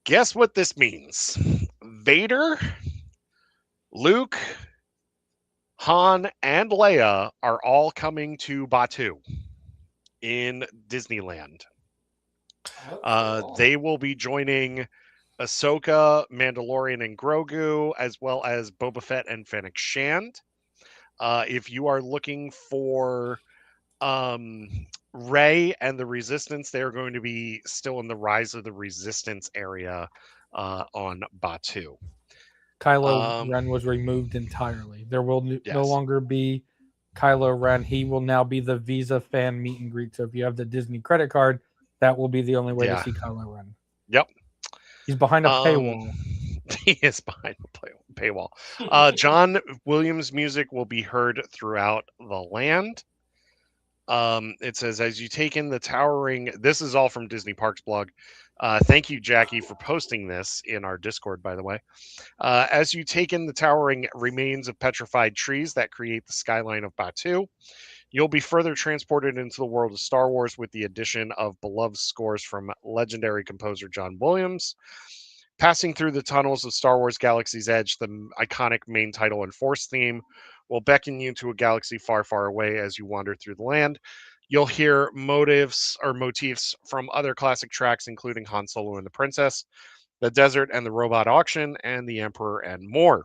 Guess what this means? Vader, Luke, Han, and Leia are all coming to Batuu in Disneyland. They will be joining Ahsoka, Mandalorian, and Grogu, as well as Boba Fett and Fennec Shand. If you are looking for Rey and the Resistance, they are going to be still in the Rise of the Resistance area on Batuu. Kylo Ren was removed entirely. There will no Yes. longer be Kylo Ren. He will now be the Visa fan meet and greet. So if you have the Disney credit card, that will be the only way to see Kylo Ren. Yep. He's behind a paywall. He is behind the paywall. John Williams' music will be heard throughout the land. It says, as you take in the towering... This is all from Disney Parks blog. Thank you, Jackie, for posting this in our Discord, by the way. As you take in the towering remains of petrified trees that create the skyline of Batuu, you'll be further transported into the world of Star Wars with the addition of beloved scores from legendary composer John Williams. Passing through the tunnels of Star Wars Galaxy's Edge, the iconic main title and Force theme will beckon you to a galaxy far, far away as you wander through the land. You'll hear motifs from other classic tracks, including Han Solo and the Princess, the Desert and the Robot Auction, and the Emperor, and more.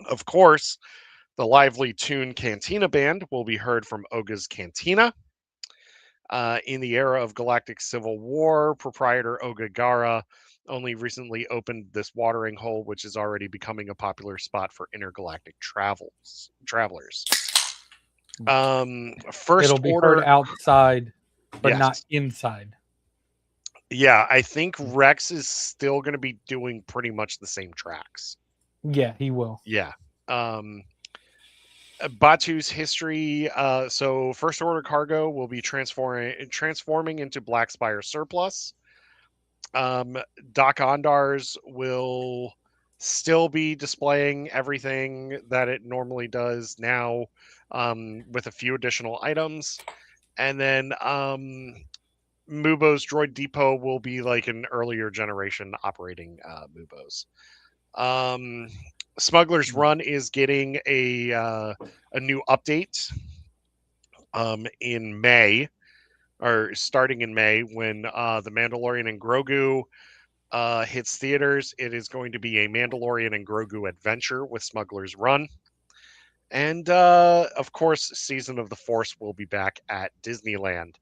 Of course, the lively tune Cantina Band will be heard from Oga's Cantina. In the era of Galactic Civil War, proprietor Oga Gara only recently opened this watering hole, which is already becoming a popular spot for intergalactic travelers. First It'll be Order heard outside, but Yes. not inside. Yeah, I think Rex is still going to be doing pretty much the same tracks. Yeah, he will. Yeah. Batu's history. So First Order cargo will be transforming into Black Spire surplus. Doc Ondars will still be displaying everything that it normally does now, with a few additional items. And then Mubo's Droid Depot will be like an earlier generation operating Mubos. Smuggler's Run is getting a new update in May, or starting in May, when The Mandalorian and Grogu hits theaters. It is going to be a Mandalorian and Grogu adventure with Smuggler's Run. And of course, Season of the Force will be back at Disneyland.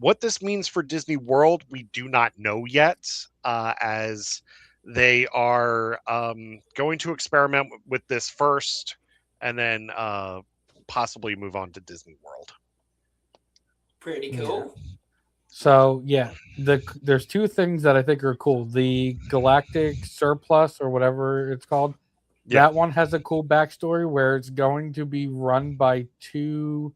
What this means for Disney World, we do not know yet, as they are going to experiment with this first, and then possibly move on to Disney World. Pretty cool. Yeah. So yeah, there's two things that I think are cool. The Galactic Surplus, or whatever it's called, that one has a cool backstory where it's going to be run by two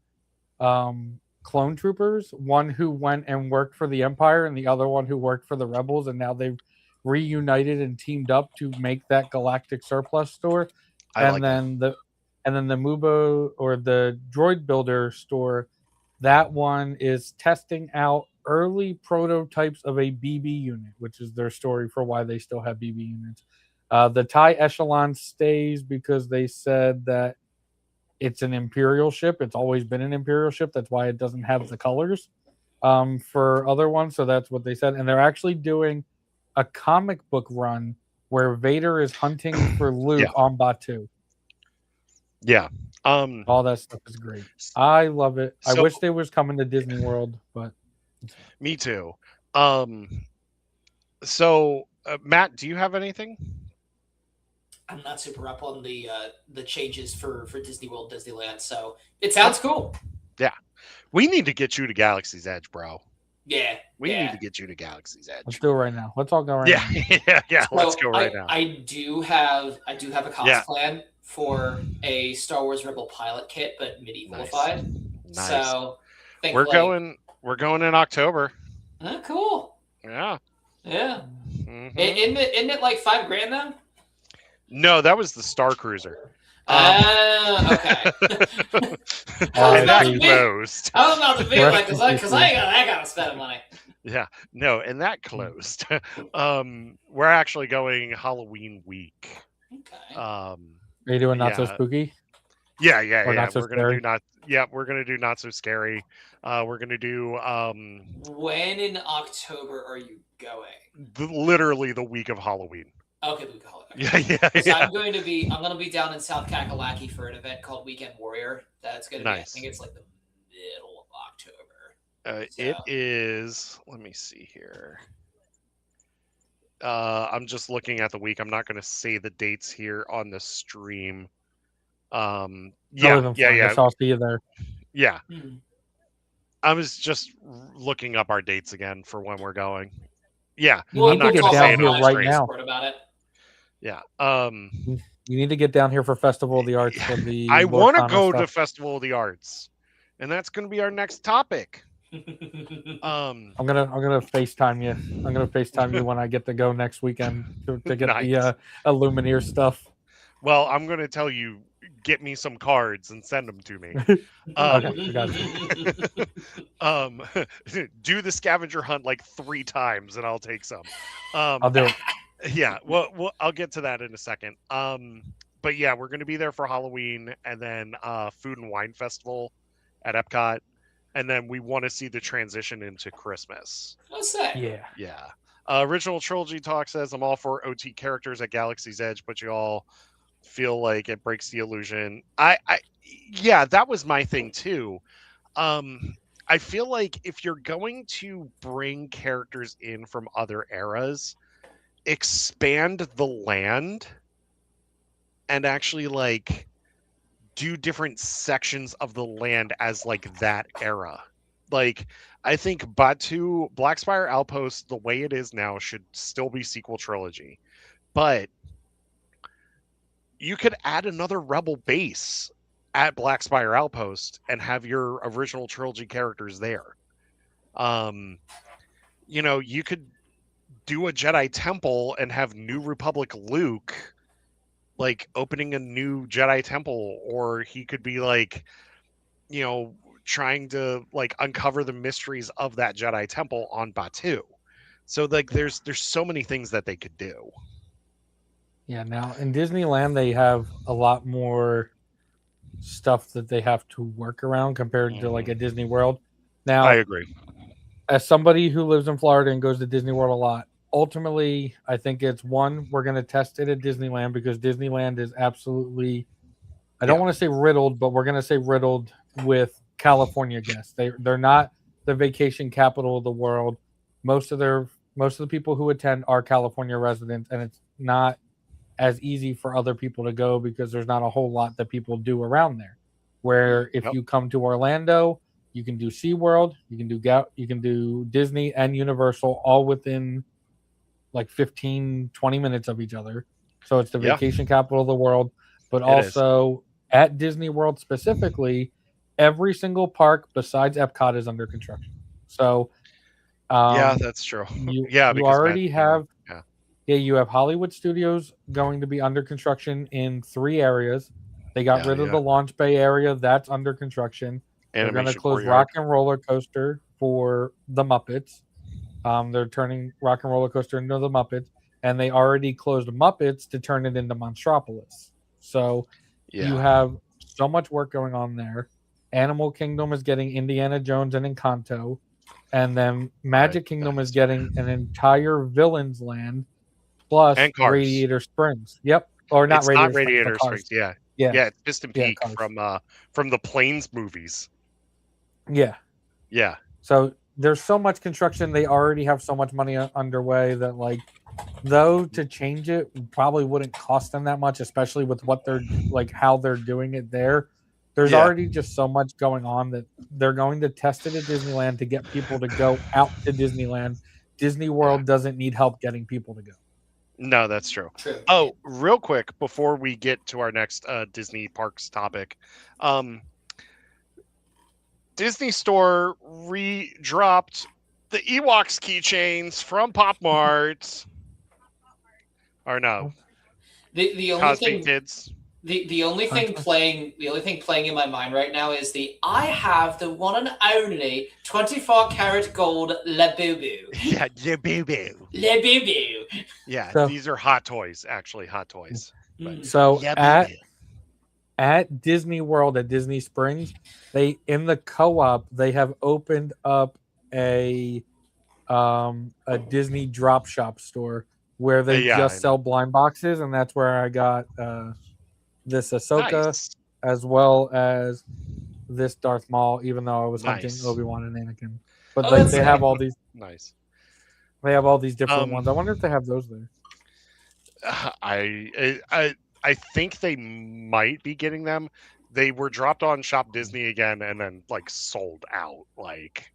clone troopers, one who went and worked for the Empire and the other one who worked for the Rebels, and now they've reunited and teamed up to make that Galactic Surplus store. And then the Mubo, or the Droid Builder store, that one is testing out early prototypes of a BB unit, which is their story for why they still have BB units. The TIE Echelon stays because they said that it's an Imperial ship. It's always been an Imperial ship. That's why it doesn't have the colors for other ones. So that's what they said. And they're actually doing a comic book run where Vader is hunting for Luke on Batuu. Yeah. All that stuff is great. I love it. I wish they was coming to Disney World, but me too. So Matt, do you have anything? I'm not super up on the changes for Disney World, Disneyland. So it sounds cool. Yeah, we need to get you to Galaxy's Edge, bro. Yeah, We need to get you to Galaxy's Edge. Let's do it right now. Let's all go right now. Yeah. So let's go right now. I do have a cost plan for a Star Wars Rebel pilot kit, but medievalified. Nice. So we're going in October. Oh, cool. Yeah. Yeah. Mm-hmm. Isn't it like $5,000 though? No, that was the Star Cruiser. Okay. That closed. I was about to be like, because I gotta spend money. Yeah, no, and that closed. We're actually going Halloween week. Okay. Are you doing not so spooky? Yeah. Not so we're gonna do not. Yeah, we're gonna do not so scary. We're gonna do. When in October are you going? Literally the week of Halloween. Okay, the week of Halloween. Yeah. So I'm gonna be down in South Kakalaki for an event called Weekend Warrior. That's gonna be. I think it's like the middle of October. It is. Let me see here. I'm just looking at the week. I'm not going to say the dates here on the stream. Yeah. I'll see you there. Yeah. I was just looking up our dates again for when we're going. Yeah. You need to get down here right now. About it. Yeah. You need to get down here for Festival of the Arts for the. I want to go to Festival of the Arts, and that's going to be our next topic. I'm gonna FaceTime you. I'm gonna FaceTime you when I get to go next weekend to get the Illumineer stuff. Well, I'm gonna tell you, get me some cards and send them to me. Okay, I got you. Do the scavenger hunt like 3 times, and I'll take some. I'll do it. Yeah, well, I'll get to that in a second. But yeah, we're gonna be there for Halloween, and then Food and Wine Festival at Epcot. And then we want to see the transition into Christmas. What's that? Yeah. Original Trilogy Talk says, I'm all for OT characters at Galaxy's Edge, but you all feel like it breaks the illusion. Yeah, that was my thing too. I feel like if you're going to bring characters in from other eras, expand the land and actually like do different sections of the land as like that era. Like I think Batu, Blackspire Outpost, the way it is now, should still be sequel trilogy, but you could add another rebel base at Blackspire Outpost and have your original trilogy characters there. You could do a Jedi temple and have New Republic Luke like opening a new Jedi temple, or he could be like, trying to like uncover the mysteries of that Jedi temple on Batu. So like there's so many things that they could do. Yeah, now in Disneyland they have a lot more stuff that they have to work around compared to like a Disney World. Now I agree. As somebody who lives in Florida and goes to Disney World a lot, ultimately, I think it's one, we're going to test it at Disneyland because Disneyland is absolutely, I don't want to say riddled, but we're going to say riddled with California guests. They're not the vacation capital of the world. Most of the people who attend are California residents, and it's not as easy for other people to go because there's not a whole lot that people do around there. Where if you come to Orlando, you can do SeaWorld, you can do Disney and Universal all within like 15, 20 minutes of each other. So it's the vacation capital of the world. But also at Disney World specifically, every single park besides Epcot is under construction. So that's true. You already have you have Hollywood Studios going to be under construction in 3 areas. They got rid of the Launch Bay area. That's under construction. They're going to close Rock and Roller Coaster for the Muppets. They're turning Rock and Roller Coaster into the Muppets, and they already closed Muppets to turn it into Monstropolis. So you have so much work going on there. Animal Kingdom is getting Indiana Jones and Encanto, and then Magic Kingdom is getting an entire Villains Land plus Radiator Springs. Yep, or not Radiator Springs. Yeah, it's Piston Peak from the Planes movies. Yeah. Yeah. So there's so much construction. They already have so much money underway that like, though to change it probably wouldn't cost them that much, especially with what they're like how they're doing it there. There's already just so much going on that they're going to test it at Disneyland to get people to go out to Disneyland. Disney World doesn't need help getting people to go. No, that's true. True. Oh, real quick before we get to our next Disney parks topic, Disney Store re-dropped the Ewoks keychains from Pop Mart. Or no, The only Cosby thing Kids. the only thing playing in my mind right now is I have the one and only 24-karat gold Labubu. Yeah, Labubu. Labubu. Yeah, So- these are hot toys, actually hot toys. But So Labubu. at Disney World at Disney Springs, they in the co-op they have opened up a Disney drop shop store where they Yeah, just I sell blind boxes, and that's where I got this Ahsoka Nice. as well as this Darth Maul, even though I was hunting Nice. Obi-Wan and Anakin. But Oh, like that's they have all these Nice. different ones. I wonder if they have those there. I think they might be getting them. They were dropped on Shop Disney again and then like sold out. Like,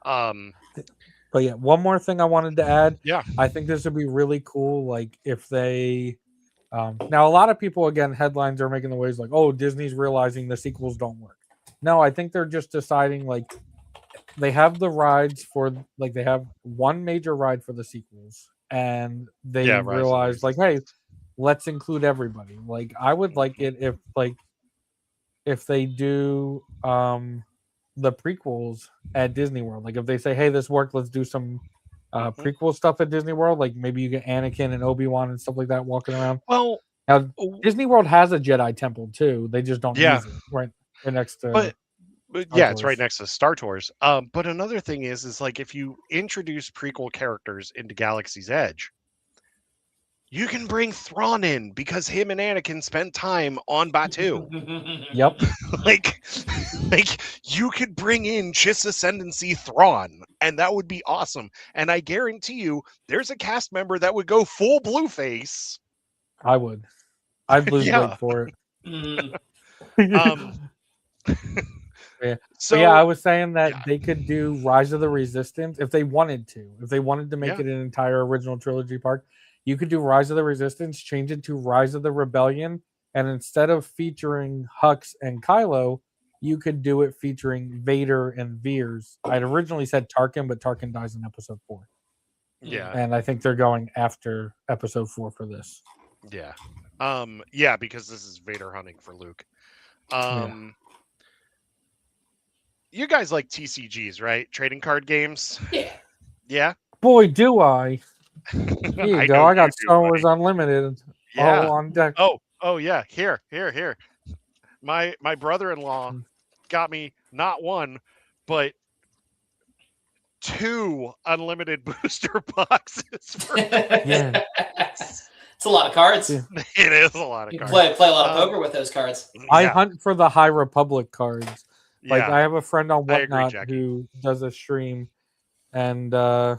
But yeah, one more thing I wanted to add. Yeah. I think this would be really cool. Like if they, now a lot of people again headlines are making the waves like, oh, Disney's realizing the sequels don't work. No, I think they're just deciding like they have the rides for like they have one major ride for the sequels, and they Yeah, Rise of the realized like, hey, Resistance. let's include everybody. Like I would like it if they do the prequels at Disney World. Like if they say, hey, this worked, let's do some prequel stuff at Disney World. Like maybe you get Anakin and Obi-Wan and stuff like that walking around. Well, Now Disney World has a Jedi temple too. They just don't Yeah. use it right next to but Star yeah, it's right Tours. next to Star Tours. But another thing is like if you introduce prequel characters into Galaxy's Edge, you can bring Thrawn in because him and Anakin spent time on Batuu. Yep. like you could bring in Chiss Ascendancy Thrawn, and that would be awesome. And I guarantee you, there's a cast member that would go full blueface. I would. I'd lose Yeah. weight for it. Mm. Yeah. So But yeah, I was saying that yeah. they could do Rise of the Resistance if they wanted to. If they wanted to make Yeah. it an entire original trilogy park, you could do Rise of the Resistance, change it to Rise of the Rebellion, and instead of featuring Hux and Kylo, you could do it featuring Vader and Veers. I'd originally said Tarkin, but Tarkin dies in episode 4. yeah, And I think they're going after episode 4 for this. yeah, yeah, because this is Vader hunting for Luke. You guys like TCGs, right? Trading card games. Yeah. Yeah. Boy, do I. Here you go. know I got you do, Star Wars buddy. Unlimited Yeah. all on deck. Oh yeah. Here. My brother-in-law got me not one, but 2 unlimited booster boxes. For Yeah. It's a lot of cards. Yeah. It is a lot of You can cards. play a lot of poker with those cards. I Yeah, hunt for the High Republic cards. Like yeah. I have a friend on I agree, Whatnot Jackie. who does a stream, and I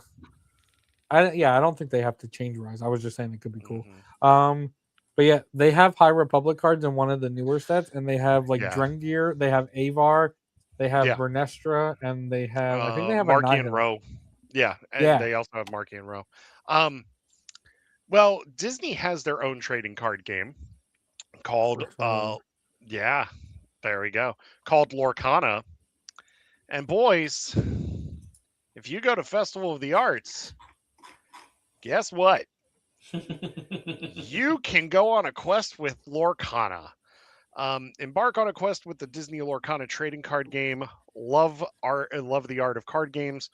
don't think they have to change Rise. I was just saying it could be cool. Mhm. But yeah, they have High Republic cards in one of the newer sets, and they have like Yeah. Drengir, they have Avar, they have Yeah. Bernestra, and they have I think they have a Marky and Nihil. Row. Yeah, and Yeah. they also have Marky and Row. Well, Disney has their own trading card game called yeah, there we go. Called Lorcana. And boys, if you go to Festival of the Arts, guess what? You can go on a quest with Lorcana. Embark on a quest with the Disney Lorcana trading card game. Love the art of card games.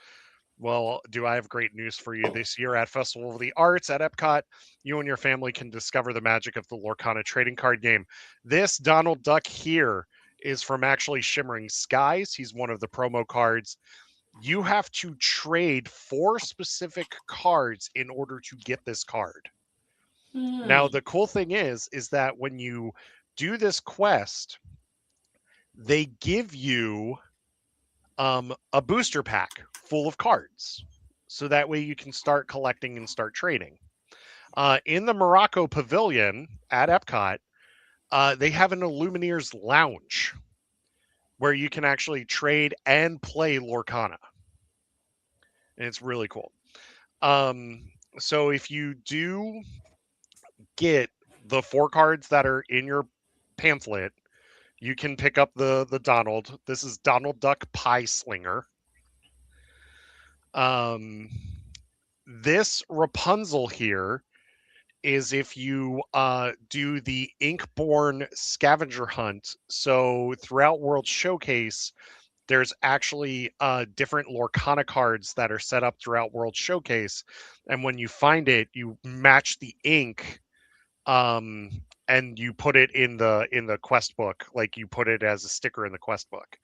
Well, do I have great news for you this year at Festival of the Arts at Epcot? You and your family can discover the magic of the Lorcana trading card game. This Donald Duck here is from actually Shimmering Skies. He's one of the promo cards. You have to trade 4 specific cards in order to get this card. Now, the cool thing is that when you do this quest, they give you a booster pack full of cards. So that way you can start collecting and start trading. In the Morocco Pavilion at Epcot, they have an Illumineers Lounge where you can actually trade and play Lorcana. And it's really cool. So if you do get the 4 cards that are in your pamphlet, you can pick up the Donald. This is Donald Duck Pie Slinger. This Rapunzel here is if you do the Inkborn scavenger hunt. So throughout World Showcase, there's actually different Lorcana cards that are set up throughout World Showcase, and when you find it, you match the ink, and you put it in the quest book, like you put it as a sticker in the quest book.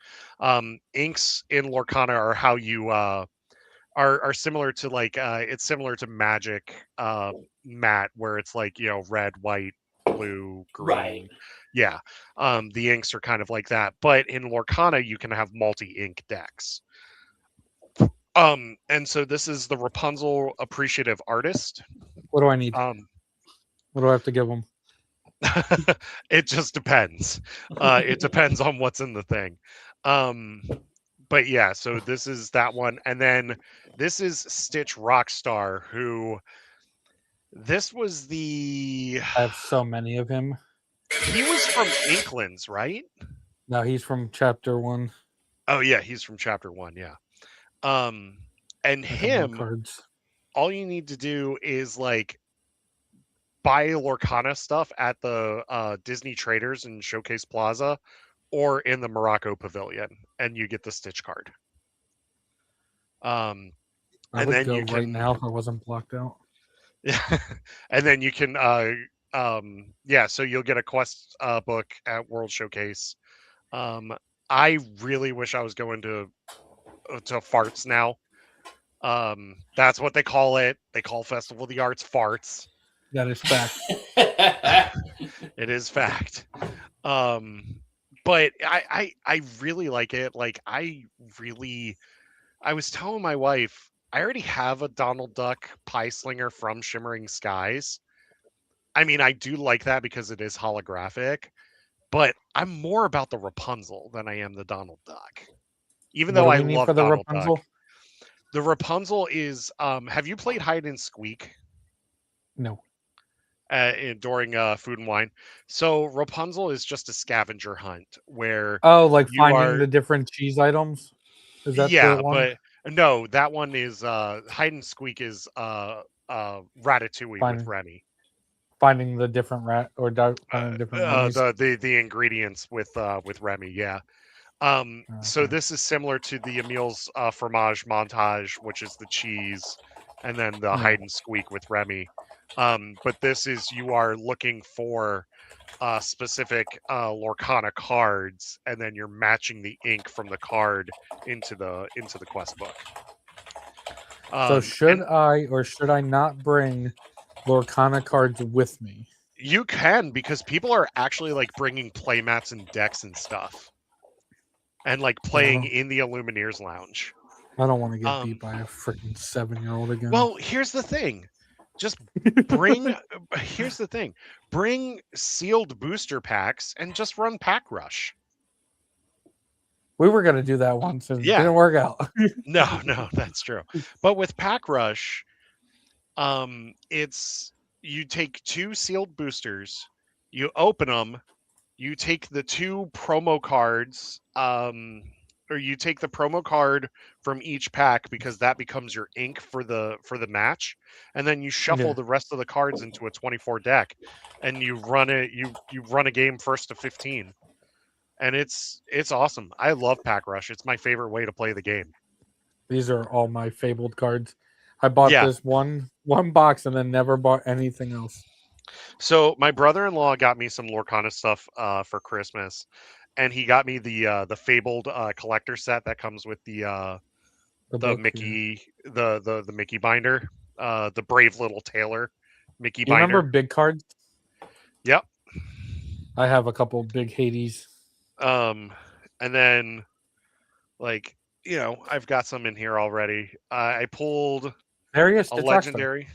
Inks in Lorcana are how you are similar to like it's similar to Magic matte, where it's like, you know, red, white, blue, green. Right. Yeah. The inks are kind of like that, but in Lorcana you can have multi-ink decks. And so this is the Rapunzel Appreciative Artist. What do I need? What do I have to give them? It just depends. It depends on what's in the thing. But yeah, so this is that one. And then this is Stitch Rockstar, who this was the I have so many of him. He was from Inklands, right? No, he's from chapter 1. Oh yeah, he's from chapter 1, yeah. And him, cards. all you need to do is like buy Lorcana stuff at the Disney Traders in Showcase Plaza or in the Morocco Pavilion, and you get the Stitch card. I and would then go you can right now if I wasn't blocked out. Yeah, and then you can yeah, so you'll get a quest book at World Showcase. I really wish I was going to Farts now. That's what they call it. They call Festival of the Arts Farts. That is fact. It is fact. But I really like it. Like I was telling my wife, I already have a Donald Duck Pie Slinger from Shimmering Skies. I mean, I do like that because it is holographic, but I'm more about the Rapunzel than I am the Donald Duck. Even though I love for the Donald Rapunzel? Duck. The Rapunzel is have you played Hide and Squeak? No. During Food and Wine. So Rapunzel is just a scavenger hunt where like you finding the different cheese items. Is that yeah, the one? but no, that one is Hide and Squeak is Ratatouille with Remy. Finding the different finding different mummies. The ingredients with Remy, yeah. So this is similar to the Emile's fromage montage, which is the cheese, and then the Hide and Squeak with Remy. But this is you are looking for specific Lorcana cards, and then you're matching the ink from the card into the quest book. So should I or should I not bring Lorcana cards with me? You can, because people are actually like bringing playmats and decks and stuff, and like playing in the Illumineers Lounge. I don't want to get beat by a freaking 7-year-old again. Well, here's the thing. Just bring. Here's the thing. Bring sealed booster packs and just run Pack Rush. We were going to do that once and it didn't work out. No, that's true. But with Pack Rush, it's you take 2 sealed boosters, you open them, you take the 2 promo cards, or you take the promo card from each pack because that becomes your ink for the match, and then you shuffle the rest of the cards into a 24 deck, and you run it. You run a game 1st to 15, and it's awesome. I love Pack Rush. It's my favorite way to play the game. These are all my fabled cards. I bought this one box and then never bought anything else. So my brother-in-law got me some Lorcana stuff for Christmas. And he got me the fabled collector set that comes with the book, Mickey the Mickey binder, the Brave Little Tailor Mickey binder. Remember big cards? Yep. I have a couple big Hades. And then like I've got some in here already. I pulled Various a Stitch Rockstar. legendary.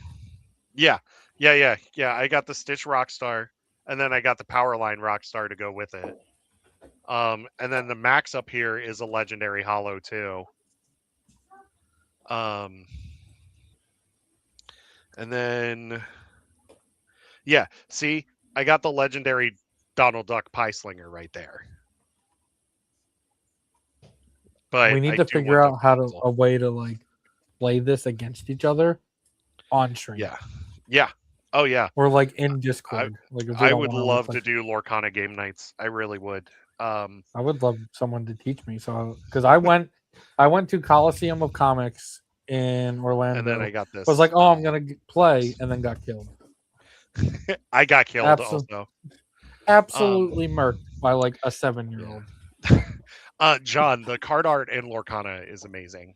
Yeah. I got the Stitch Rockstar, and then I got the Powerline Rockstar to go with it. And then the max up here is a legendary holo too. And then see, I got the legendary Donald Duck Pie Slinger right there. But We need I to do figure want out how to Rapunzel. a way to like play this against each other on stream. Yeah. Oh yeah. Or like in Discord. Like if we I don't would wanna love play. to do Lorcana game nights. I really would. I would love someone to teach me. So because I went to Coliseum of Comics in Orlando. And then I got this. Was like, oh, I'm gonna play, and then got killed. I got killed also. Absolutely murked by like a 7-year-old. John, the card art in Lorcana is amazing.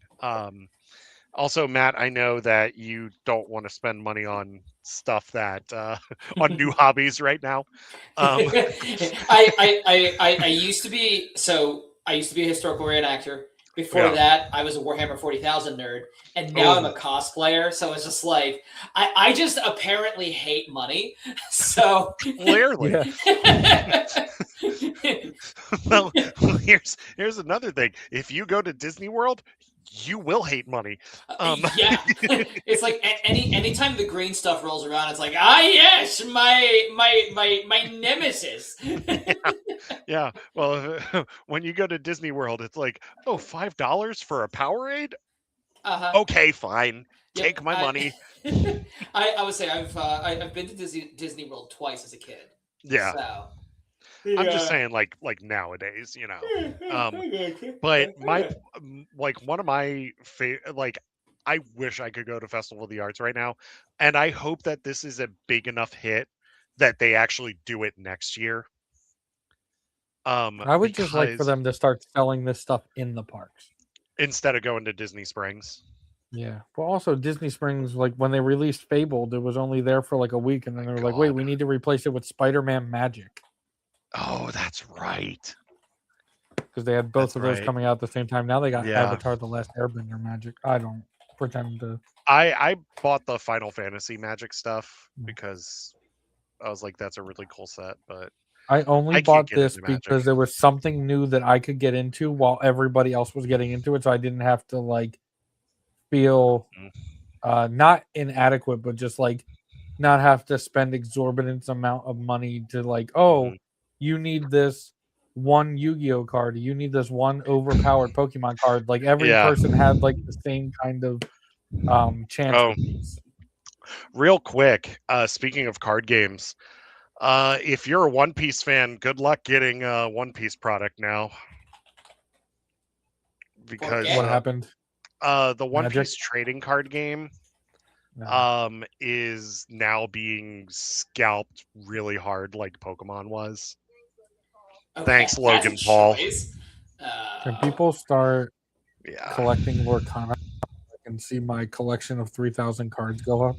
Also, Matt, I know that you don't want to spend money on stuff that on new hobbies right now. I used to be I used to be a historical reenactor. Before that, I was a Warhammer 40,000 nerd, and now I'm a cosplayer. So it's just like I just apparently hate money. So clearly, well, here's another thing. If you go to Disney World, you will hate money. Yeah, it's like anytime the green stuff rolls around, it's like, yes, my nemesis. Yeah. Well, when you go to Disney World, it's like, oh, $5 for a Powerade? Okay, fine. Take my money. I would say I've been to Disney World twice as a kid. Yeah. So. I'm just saying, like nowadays, But one of my favorite, I wish I could go to Festival of the Arts right now, and I hope that this is a big enough hit that they actually do it next year. I would just like for them to start selling this stuff in the parks instead of going to Disney Springs. Yeah, but also Disney Springs, like when they released Fabled, it was only there for like a week, and then they were like, "Wait, we need to replace it with Spider-Man Magic." Oh, that's right. Because they had both of those coming out at the same time. Now they got Avatar: The Last Airbender Magic. I don't pretend to. I bought the Final Fantasy Magic stuff because I was like, that's a really cool set, but I only bought this because there was something new that I could get into while everybody else was getting into it, so I didn't have to like feel not inadequate, but just like not have to spend exorbitant amount of money to like, you need this one Yu-Gi-Oh card, you need this one overpowered Pokemon card. Like every person had like the same kind of chance. Real quick, speaking of card games, if you're a One Piece fan, good luck getting a One Piece product now. Because what happened? The One Piece trading card game is now being scalped really hard like Pokemon was. Thanks, Logan Paul. Can people start collecting Lorcana? I can see my collection of 3,000 cards go up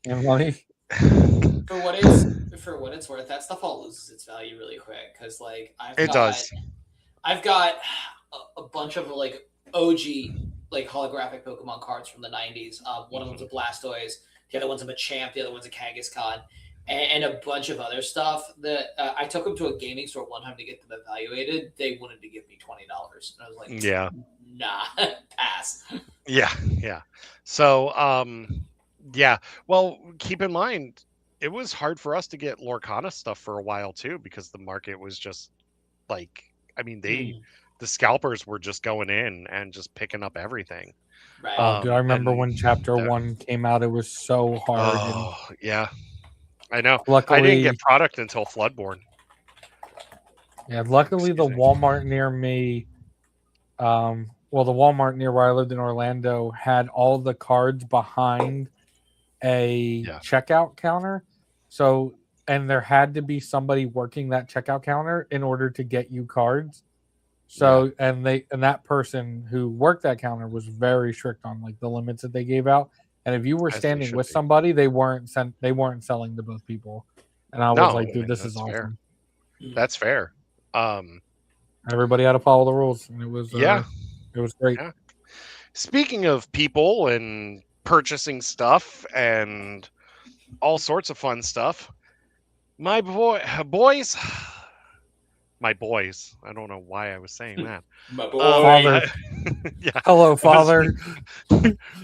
in money. For what it's worth, that stuff all loses its value really quick because like I've got a bunch of like OG like holographic Pokemon cards from the 90s. One of them's a Blastoise, the other one's a Machamp, the other one's a Kangaskhan, and a bunch of other stuff that I took them to a gaming store one time to get them evaluated. They wanted to give me $20, and I was like, nah, pass. Yeah. So, well, keep in mind, it was hard for us to get Lorcana stuff for a while too, because the market was just like, I mean, the scalpers were just going in and just picking up everything. Right. Dude, I remember when Chapter 1 came out, it was so hard. Yeah. I know. Luckily, I didn't get product until Floodborne. Yeah, luckily the Walmart near me, the Walmart near where I lived in Orlando had all the cards behind a checkout counter. So, and there had to be somebody working that checkout counter in order to get you cards. So, and that person who worked that counter was very strict on like the limits that they gave out. And if you were standing with somebody, they weren't selling to both people. And I was like, dude, this is awesome. Fair. That's fair. Everybody had to follow the rules, and it was It was great. Yeah. Speaking of people and purchasing stuff and all sorts of fun stuff, my boys. I don't know why I was saying that. My boy. Father. Yeah. Hello, Father.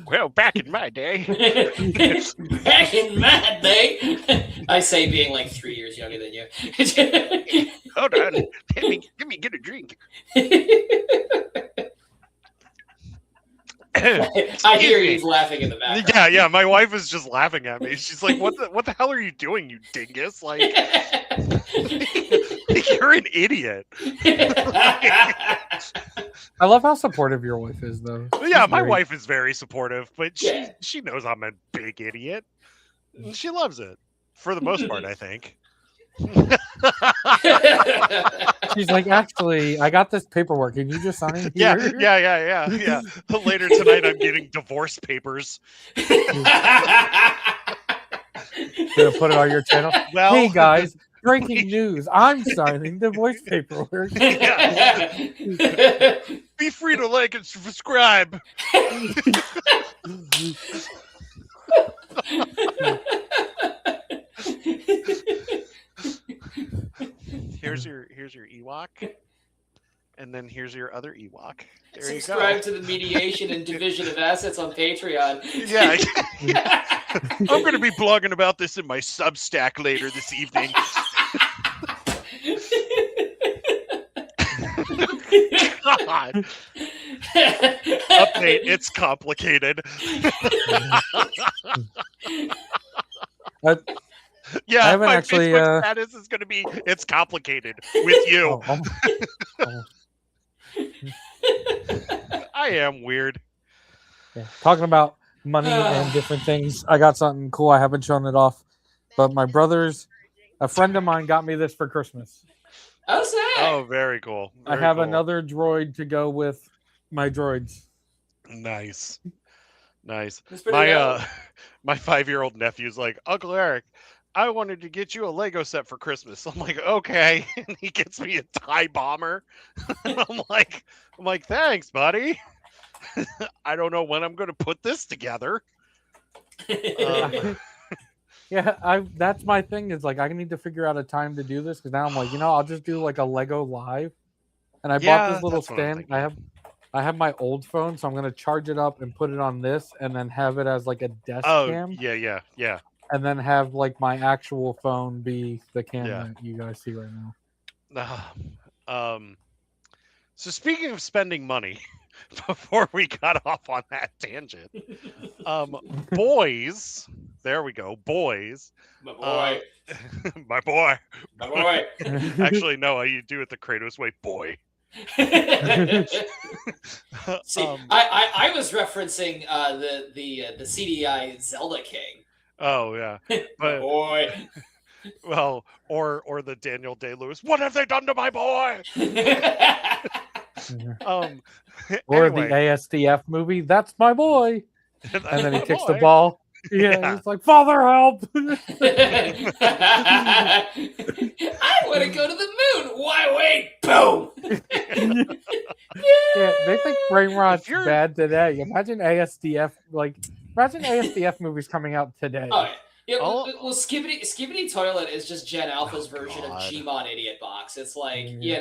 Well, back in my day. Back in my day. I say being like 3 years younger than you. Hold on. Let me get a drink. I hear you laughing in the background. Yeah. My wife is just laughing at me. She's like, "What the hell are you doing, you dingus? Like, you're an idiot." I love how supportive your wife is, though. Yeah, She's my great. wife is very supportive, but she knows I'm a big idiot. And she loves it for the most part, I think. She's like, actually, I got this paperwork. Can you just sign it Yeah. here? Later tonight, I'm getting divorce papers. Gonna put it on your channel. Well, Hey guys, breaking news! I'm signing divorce paperwork. be free to like and subscribe. Here's your Ewok, and then here's your other Ewok. There Subscribe you to the mediation and division of assets on Patreon. Yeah. I'm going to be blogging about this in my Substack later this evening. God. Update, it's complicated. Yeah, I haven't my actually, Facebook status is going to be, it's complicated with you. I am weird. Yeah. Talking about money and different things, I got something cool. I haven't shown it off, but my a friend of mine got me this for Christmas. Oh, sick. Oh, very cool. I have another droid to go with my droids. Nice. My 5-year-old nephew's like, Uncle Eric, I wanted to get you a Lego set for Christmas. I'm like, okay. And he gets me a TIE bomber. I'm like, thanks, buddy. I don't know when I'm going to put this together. Yeah, that's my thing. Is like I need to figure out a time to do this because now I'm like, I'll just do like a Lego Live. And I bought this little stand. I have my old phone, so I'm gonna charge it up and put it on this, and then have it as like a desk cam. Yeah. And then have like my actual phone be the cam that you guys see right now. So speaking of spending money, before we got off on that tangent, boys. There we go, boys. My boy. My boy. My boy. Actually, no, you do it the Kratos way, boy. See, I was referencing the CDI Zelda King. Oh yeah, but boy. Well, or the Daniel Day-Lewis. What have they done to my boy? Or anyway. the ASDF movie. That's my boy. And then he kicks the boy. ball. Yeah, he's like, Father, help! I want to go to the moon. Why wait? Boom! Yeah, they think brain rot's bad today. Imagine ASDF movies coming out today. Oh, yeah. Well, Skibbity Toilet is just Gen Alpha's version of Gmon Idiot Box. It's like, nothing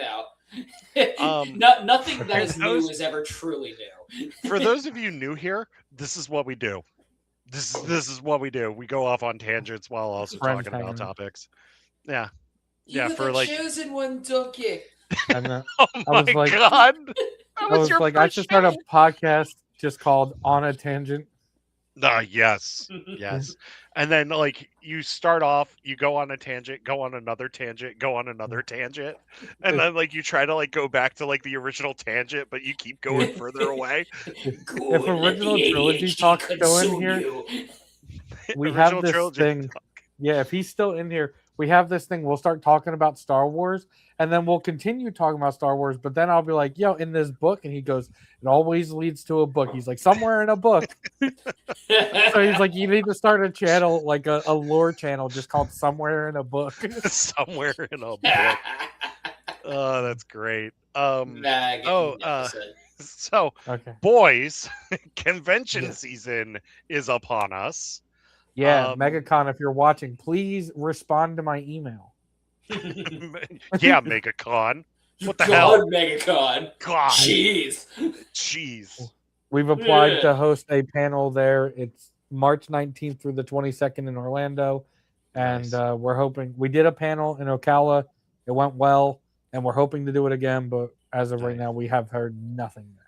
that is new is ever truly new. For those of you new here, this is what we do. This is what we do. We go off on tangents while also talking about topics. Yeah. You're the chosen one, Donkey. And oh my God. I should start a podcast just called On a Tangent. Yes. And then like you start off, you go on a tangent, go on another tangent, go on another tangent, and then like you try to like go back to like the original tangent, but you keep going further away. If original trilogy talk's still in here, we have this thing. Yeah, if he's still in here, we have this thing. We'll start talking about Star Wars, and then we'll continue talking about Star Wars. But then I'll be like, "Yo, in this book," and he goes, "It always leads to a book." He's like, "Somewhere in a book." So he's like, "You need to start a channel, like a lore channel, just called Somewhere in a Book." Somewhere in a book. Oh, that's great. So, Okay. boys, convention Yeah. season is upon us. Yeah, MegaCon, if you're watching, please respond to my email. Yeah, MegaCon. What the God, hell? MegaCon. God. Jeez. We've applied Yeah. to host a panel there. It's March 19th through the 22nd in Orlando. And Nice. we're hoping, we did a panel in Ocala. It went well, and we're hoping to do it again. But as of right Nice. now, we have heard nothing back.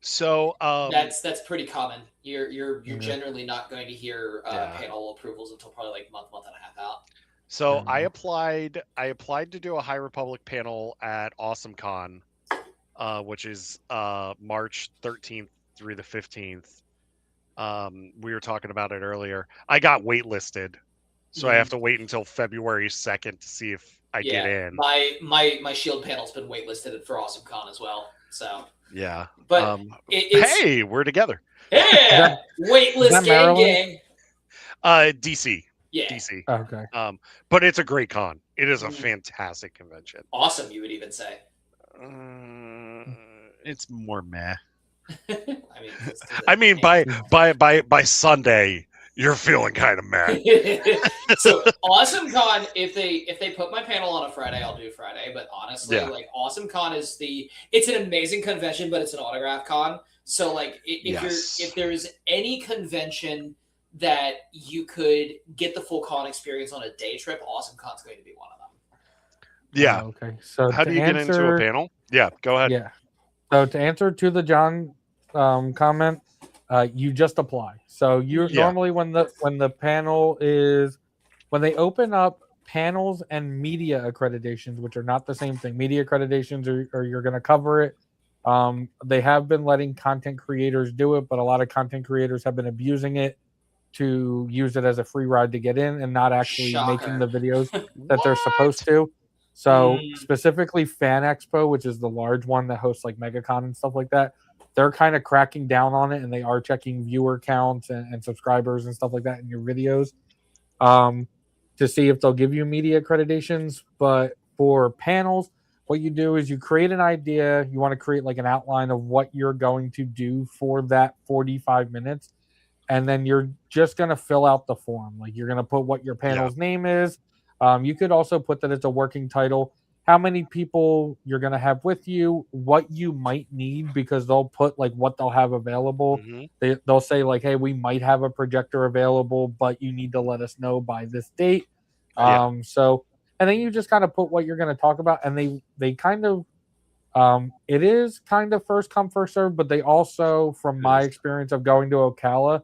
So, That's pretty common. You're Yeah. generally not going to hear Yeah. panel approvals until probably like month and a half out. So I Yeah. applied to do a High Republic panel at AwesomeCon, which is March 13th through the 15th. We were talking about it earlier. I got waitlisted, so I have to wait until February 2nd to see if I get in. My Shield panel's been waitlisted for AwesomeCon as well. So Yeah, but it's hey, we're together. yeah, waitlist gang. DC. Yeah. DC. Okay. But it's a great con. It is a fantastic convention. Awesome, you would even say. It's more meh. I mean, by Sunday, you're feeling kind of mad. So AwesomeCon, if they put my panel on a Friday, I'll do Friday. But honestly, like AwesomeCon is it's an amazing convention, but it's an autograph con. So like if there's any convention that you could get the full con experience on a day trip, AwesomeCon's going to be one of them. Yeah. Okay. So how do you get into a panel? Yeah, go ahead. Yeah. So to answer to the John comment, you just apply. So you normally when the panel is when they open up panels and media accreditations, which are not the same thing. Media accreditations are you're going to cover it. They have been letting content creators do it, but a lot of content creators have been abusing it to use it as a free ride to get in and not actually making the videos that they're supposed to. So specifically Fan Expo, which is the large one that hosts like MegaCon and stuff like that, they're kind of cracking down on it, and they are checking viewer counts and subscribers and stuff like that in your videos to see if they'll give you media accreditations. But for panels, what you do is you create an idea. You want to create like an outline of what you're going to do for that 45 minutes. And then you're just going to fill out the form. Like you're going to put what your panel's name is. You could also put that it's a working title, how many people you're going to have with you, what you might need, because they'll put like what they'll have available. They'll say like, hey, we might have a projector available, but you need to let us know by this date. So, and then you just kind of put what you're going to talk about. And they kind of, it is kind of first come, first serve, but they also, from my experience of going to Ocala,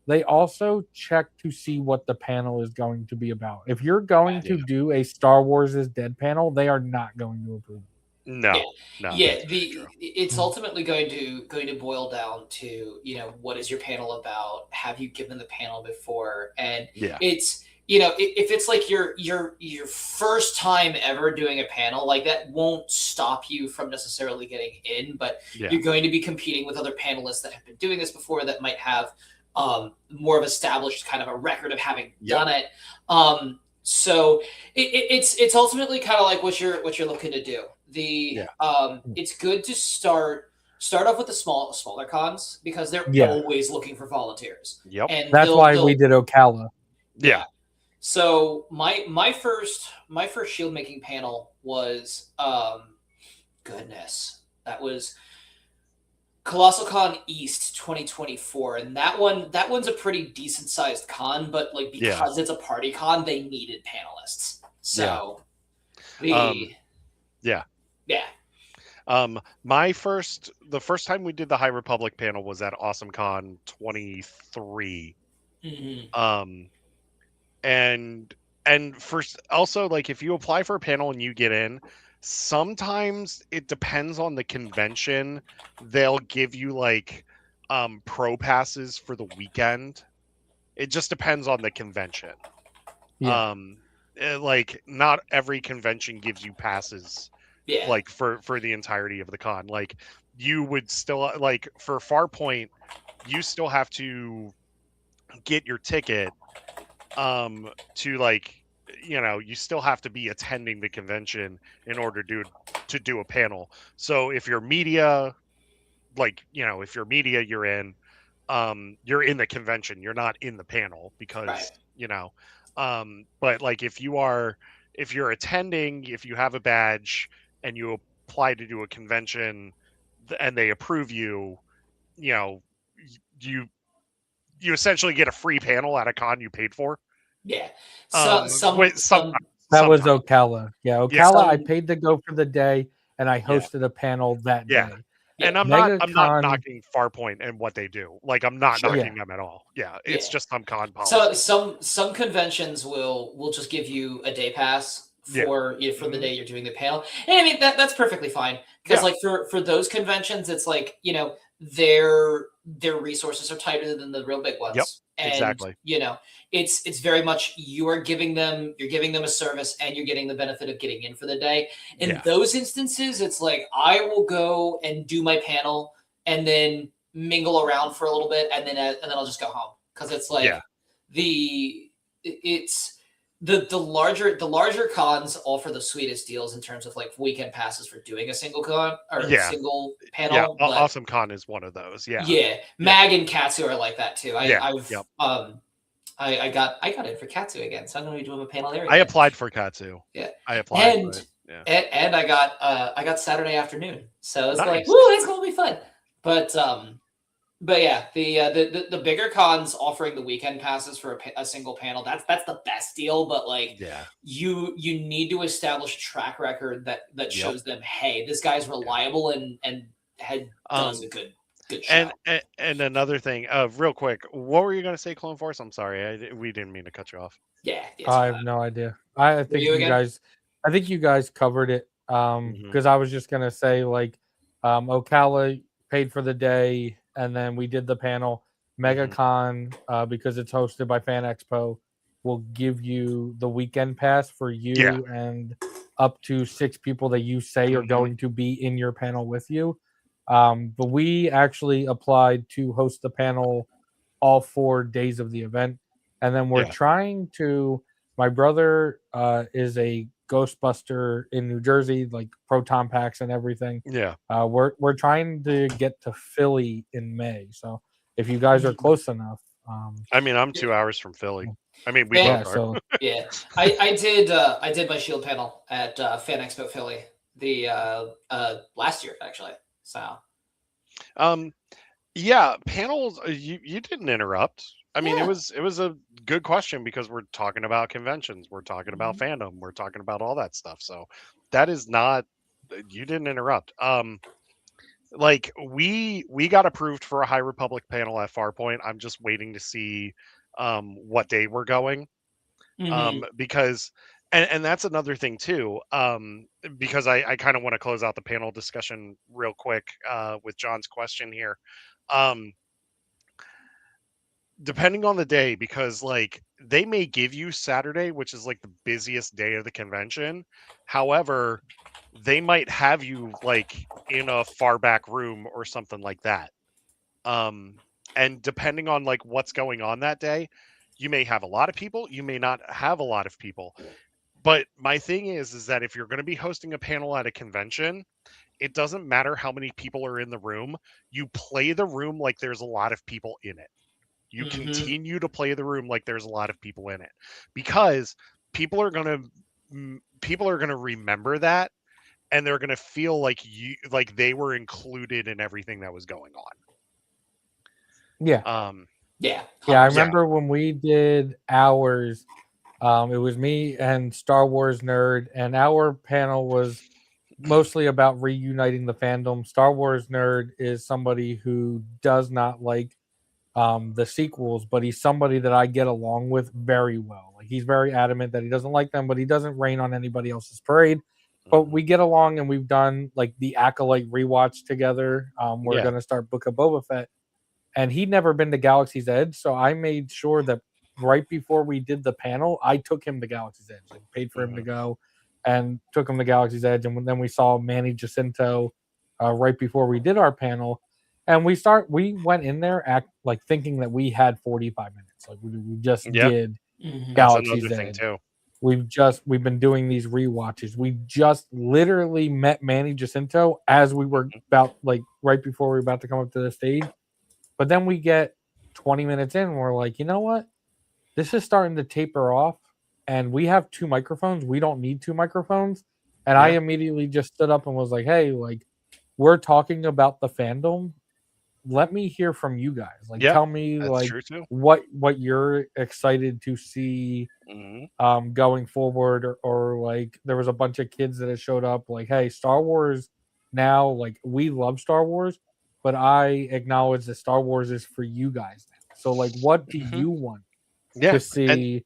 they also check to see what the panel is going to be about. If you're going to do a Star Wars is Dead panel, they are not going to approve it. No. It's ultimately going to boil down to, what is your panel about? Have you given the panel before? And it's, if it's like your first time ever doing a panel, like that won't stop you from necessarily getting in, but you're going to be competing with other panelists that have been doing this before that might have more of established kind of a record of having done it. So it's ultimately kind of like what you're looking to do. It's good to start off with the smaller cons because they're always looking for volunteers. And that's why we did Ocala. So my first shield making panel was that was Colossal Con East 2024, and that one's a pretty decent sized con, but like because it's a party con, they needed panelists. So the first time we did the High Republic panel was at AwesomeCon 23. And first also, like, if you apply for a panel and you get in, sometimes it depends on the convention. They'll give you like pro passes for the weekend. It just depends on the convention. Like not every convention gives you passes like for the entirety of the con. Like you would still, like for Farpoint, you still have to get your ticket to like, you still have to be attending the convention in order to do a panel. So if you're media, like, you know, if you're media, you're in the convention, you're not in the panel because, Right. you know, but like if you're attending, if you have a badge and you apply to do a convention and they approve you, you know, you essentially get a free panel at a con you paid for. Yeah. So That was sometimes. Ocala. Yeah, Yeah. Ocala. I paid to go for the day, and I hosted a panel that Yeah. day. And I'm not knocking Farpoint and what they do. Like I'm not knocking them at all. Yeah, it's just some con policy. So some conventions will just give you a day pass for the day you're doing the panel. And I mean that's perfectly fine because like for those conventions it's like, you know, their resources are tighter than the real big ones. Yep, and exactly. you know, it's very much you're giving them a service and you're getting the benefit of getting in for the day. In those instances, it's like I will go and do my panel and then mingle around for a little bit and then I'll just go home. Because it's like the larger cons offer the sweetest deals in terms of like weekend passes for doing a single con or a single panel. Yeah, Awesome Con is one of those. Yeah, Mag and Katsu are like that too. I got in for Katsu again, so I'm going to be doing a panel there. I applied for Katsu. Yeah, I applied. And I got Saturday afternoon, so it's like, woo, it's going to be fun. But yeah, the bigger cons offering the weekend passes for a single panel, that's the best deal. But like, you need to establish a track record that shows them, hey, this guy's reliable and does a good show. And another thing, real quick, what were you going to say, Clone Force? I'm sorry, we didn't mean to cut you off. Yeah, I have no idea. I think you guys covered it. Because I was just gonna say like, Ocala paid for the day. And then we did the panel. MegaCon, because it's hosted by Fan Expo, will give you the weekend pass for you and up to 6 people that you say are going to be in your panel with you. But we actually applied to host the panel all 4 days of the event. And then we're trying to, my brother is a Ghostbuster in New Jersey, like proton packs and everything. We're trying to get to Philly in May. So if you guys are close enough, I mean, I'm 2 hours from Philly. I mean, we both are. So I did my Shield panel at Fan Expo Philly the last year actually. So panels. You didn't interrupt. I mean, it was a good question because we're talking about conventions, we're talking about fandom, we're talking about all that stuff. So that is not, you didn't interrupt. Like we got approved for a High Republic panel at Farpoint. I'm just waiting to see what day we're going. Because and that's another thing too. Because I kind of want to close out the panel discussion real quick with John's question here. Depending on the day, because like they may give you Saturday, which is like the busiest day of the convention. However, they might have you like in a far back room or something like that. And depending on like what's going on that day, you may have a lot of people, you may not have a lot of people. But my thing is that if you're going to be hosting a panel at a convention, it doesn't matter how many people are in the room. You play the room like there's a lot of people in it. You continue to play the room like there's a lot of people in it, because people are going to remember that, and they're going to feel like they were included in everything that was going on. I remember when we did ours, it was me and Star Wars Nerd, and our panel was mostly about reuniting the fandom. Star Wars Nerd is somebody who does not like the sequels, but he's somebody that I get along with very well. Like he's very adamant that he doesn't like them, but he doesn't rain on anybody else's parade. But we get along, and we've done like the Acolyte rewatch together. We're going to start Book of Boba Fett, and he'd never been to Galaxy's Edge, so I made sure that right before we did the panel, I took him to Galaxy's Edge, like paid for him to go, and took him to Galaxy's Edge. And then we saw Manny Jacinto right before we did our panel. And we went in there thinking that we had 45 minutes. Like we just did Galaxy's Edge. Too. we've been doing these rewatches. We just literally met Manny Jacinto as we were about right before we were about to come up to the stage. But then we get 20 minutes in and we're like, you know what? This is starting to taper off and we have 2 microphones. We don't need 2 microphones. And I immediately just stood up and was like, hey, we're talking about the fandom. Let me hear from you guys. Tell me what you're excited to see going forward, or there was a bunch of kids that had showed up hey, Star Wars now, we love Star Wars, but I acknowledge that Star Wars is for you guys now. So what do you want to see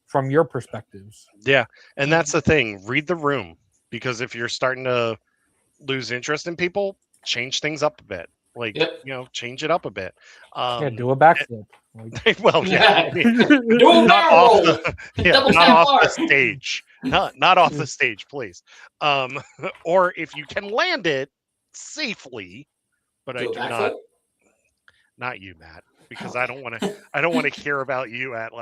from your perspectives? Yeah, and that's the thing. Read the room, because if you're starting to lose interest in people, change things up a bit. Change it up a bit. Do a backflip. Well, yeah, do a not barrel off not off the stage. Not off the stage, please. Or if you can land it safely, but I do not you, Matt, because I don't want to hear about you at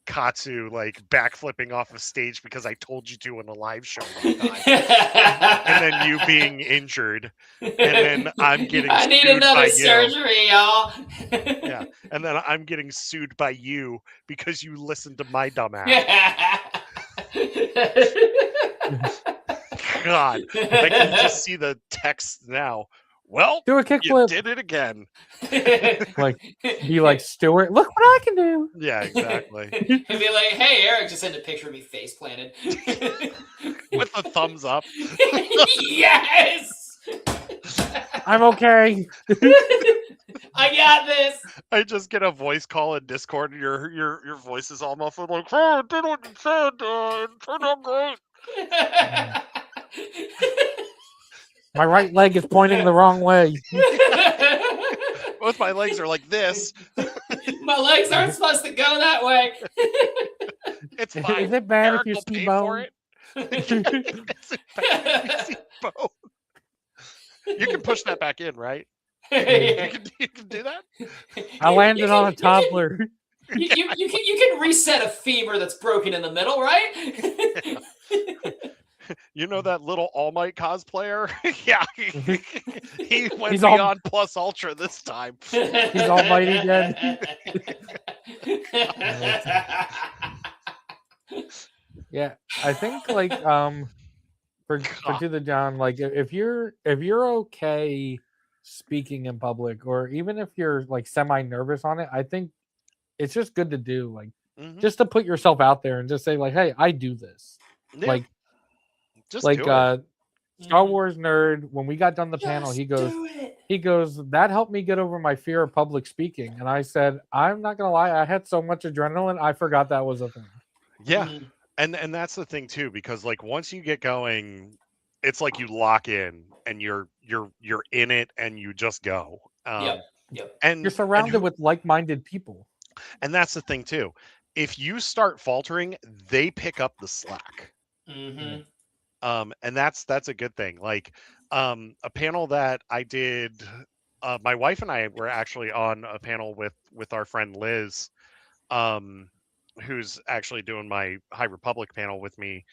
Katsu backflipping off of stage because I told you to in a live show one time. And then you being injured, and then I'm getting I need another surgery, y'all. Yeah, and then I'm getting sued by you because you listened to my dumb ass. God, I can just see the text now. Well, do a kickflip. You did it again. Be like, Stuart, look what I can do. Yeah, exactly. And be like, hey, Eric just sent a picture of me face planted. With the thumbs up. Yes! I'm okay. I got this. I just get a voice call in Discord and your voice is all muffled hey, I did what you said, it turned out great. My right leg is pointing the wrong way. Both my legs are like this. My legs aren't supposed to go that way. It's fine. Is it bad Eric if you will see pay bone? for it. Is it bad if you see bone? You can push that back in, right? You can do that? I landed on a toddler. You can reset a femur that's broken in the middle, right? You know that little All Might cosplayer? Yeah. He went He's beyond plus ultra this time. He's almighty again. Yeah, I think for to the John, if you're okay speaking in public, or even if you're semi nervous on it, I think it's just good to do just to put yourself out there and just say hey, I do this. Yeah. Just do it. Star Wars nerd, when we got done the panel, he goes, that helped me get over my fear of public speaking. And I said, I'm not gonna lie, I had so much adrenaline, I forgot that was a thing. Yeah. And that's the thing too, because once you get going, it's you lock in and you're in it and you just go. Yep. And you're surrounded with like-minded people. And that's the thing too. If you start faltering, they pick up the slack. And that's a good thing. A panel that I did, my wife and I were actually on a panel with our friend Liz, who's actually doing my High Republic panel with me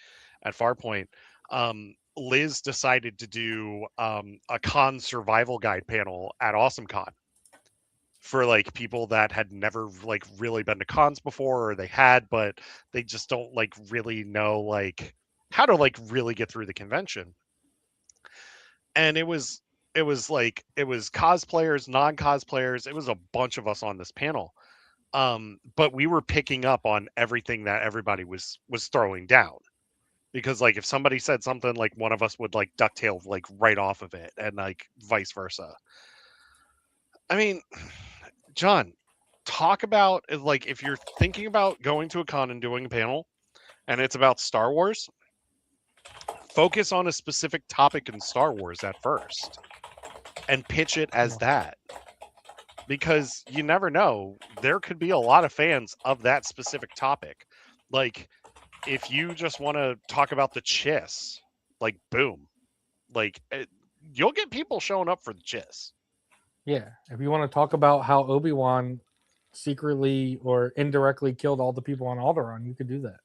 at Farpoint. Liz decided to do a con survival guide panel at AwesomeCon for people that had never really been to cons before, or they had, but they just don't really know how to really get through the convention. And it was cosplayers, non-cosplayers, it was a bunch of us on this panel. But we were picking up on everything that everybody was throwing down, because if somebody said something, one of us would ducktail right off of it, and vice versa. I mean, John, talk about if you're thinking about going to a con and doing a panel and it's about Star Wars, focus on a specific topic in Star Wars at first and pitch it as that, because you never know, there could be a lot of fans of that specific topic. If you just want to talk about the Chiss, boom, you'll get people showing up for the Chiss. Yeah, if you want to talk about how Obi-Wan secretly or indirectly killed all the people on Alderaan, you could do that.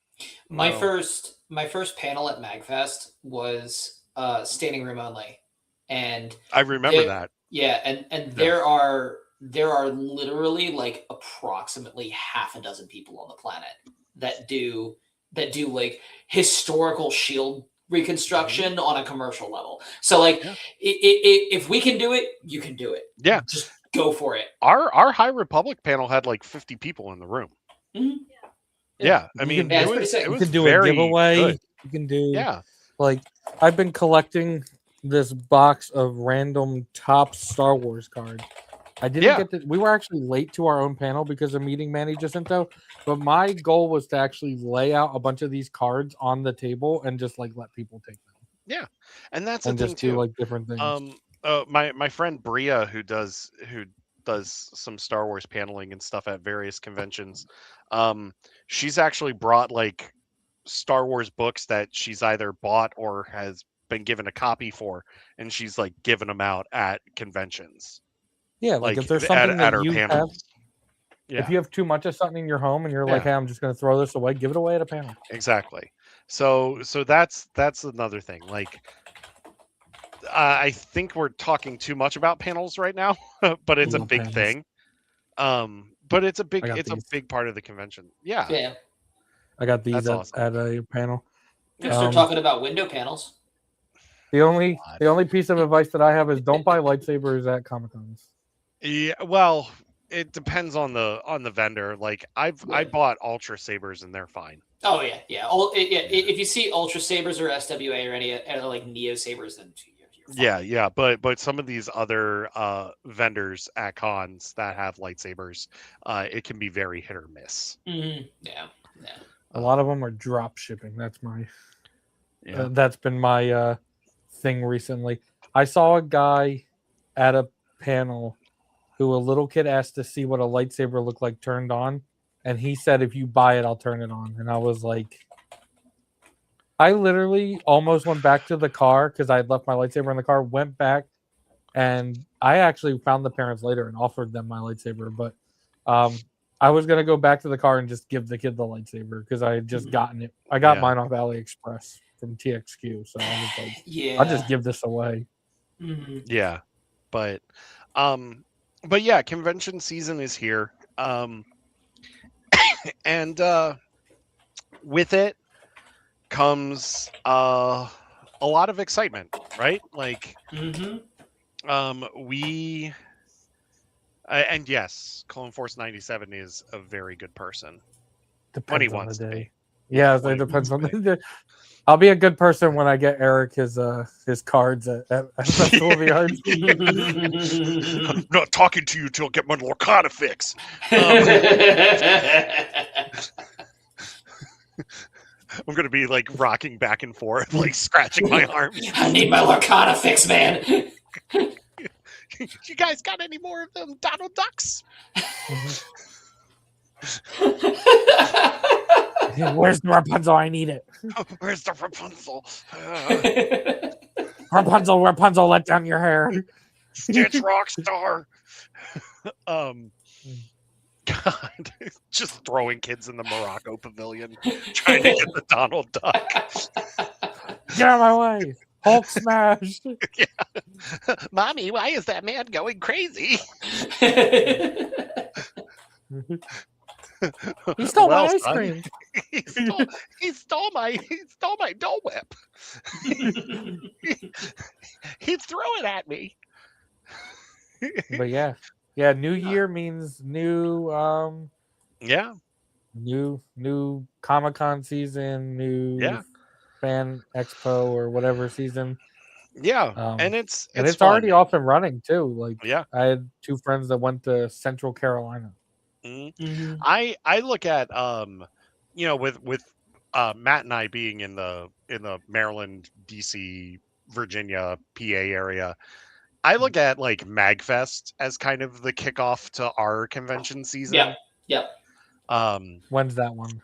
My Wow. first panel at MagFest was standing room only, and I remember there, that. yeah, and Yeah. there are literally like approximately half a dozen people on the planet that do like historical shield reconstruction on a commercial level. So like, Yeah. if we can do it, you can do it. Yeah. Just go for it. Our High Republic panel had like 50 people in the room. Mhm. Yeah, I You mean, can- Yeah, it it's pretty was sick. it You was can do a very giveaway. good. You can do Yeah. like I've been collecting this box of random top Star Wars cards. I didn't Yeah. get to. We were actually late to our own panel because of meeting Manny Jacinto. But my goal was to actually lay out a bunch of these cards on the table and just like let people take them Yeah. And that's the and thing just do too. like different things. My friend Bria, who does some Star Wars paneling and stuff at various conventions, she's actually brought like Star Wars books that she's either bought or has been given a copy for, and she's like given them out at conventions, Yeah, like if like there's at something that her you have, panels. if Yeah, you have too much of something in your home and you're like, yeah, hey, I'm just gonna throw this away, give it away at a panel. exactly. So that's another thing. Like, I think we're talking too much about panels right now, but it's a Love big panels. thing. But it's a I got it's a these. big part of the convention. Yeah, Yeah, I got these that's awesome. at a panel. we Yeah. start talking about window panels. The only God. piece of advice that I have is don't buy lightsabers at Comic Cons. Yeah, well, it depends on the vendor. Like I Right. bought Ultra Sabers and they're fine. Oh yeah. If you see Ultra Sabers or SWA or any like Neo Sabers, then you're fine. Yeah, but some of these other vendors at cons that have lightsabers, it can be very hit or miss. Mm-hmm. Yeah. A lot of them are drop shipping. That's my Yeah. that's been my thing recently. I saw a guy at a panel who a little kid asked to see what a lightsaber looked like turned on, and he said, "If you buy it, I'll turn it on." And I was like, I literally almost went back to the car because I had left my lightsaber in the car. Went back, and I actually found the parents later and offered them my lightsaber. But I was gonna go back to the car and just give the kid the lightsaber because I had just gotten it. I got Yeah. mine off AliExpress from TXQ, so I was like, Yeah. I'll just give this away. Mm-hmm. Yeah. But yeah, convention season is here. And with it comes a lot of excitement, right? Like Mm-hmm. we and yes, Clone Force 97 is a very good person when he Depends on the wants to day. be. Yeah, when it he depends on wants to the day. I'll be a good person when I get Eric his cards at Festival of the Arts. be. I'm not talking to you till I get my Lorcana fix. I'm gonna be like rocking back and forth, like scratching my arms. I need my Lorcana fix, man. You guys got any more of them Donald Ducks? Where's the Rapunzel? I need it. Where's the Rapunzel? Rapunzel, let down your hair. Stitch Rockstar. God, just throwing kids in the Morocco pavilion, trying to get the Donald Duck. Get out of my way. Hulk smash. Yeah. Mommy, why is that man going crazy? He stole Well, my ice son, cream. he stole my Dole Whip. He threw it at me. But yeah, new year means new Yeah, new Comic-Con season, new yeah, fan expo or whatever season. yeah. And it's it's fun. already off and running too. Like Yeah. I had two friends that went to Central Carolina. Mm-hmm. I look at with Matt and I being in the Maryland, DC, Virginia, PA area, I look at like MagFest as kind of the kickoff to our convention season. Yep. When's that one?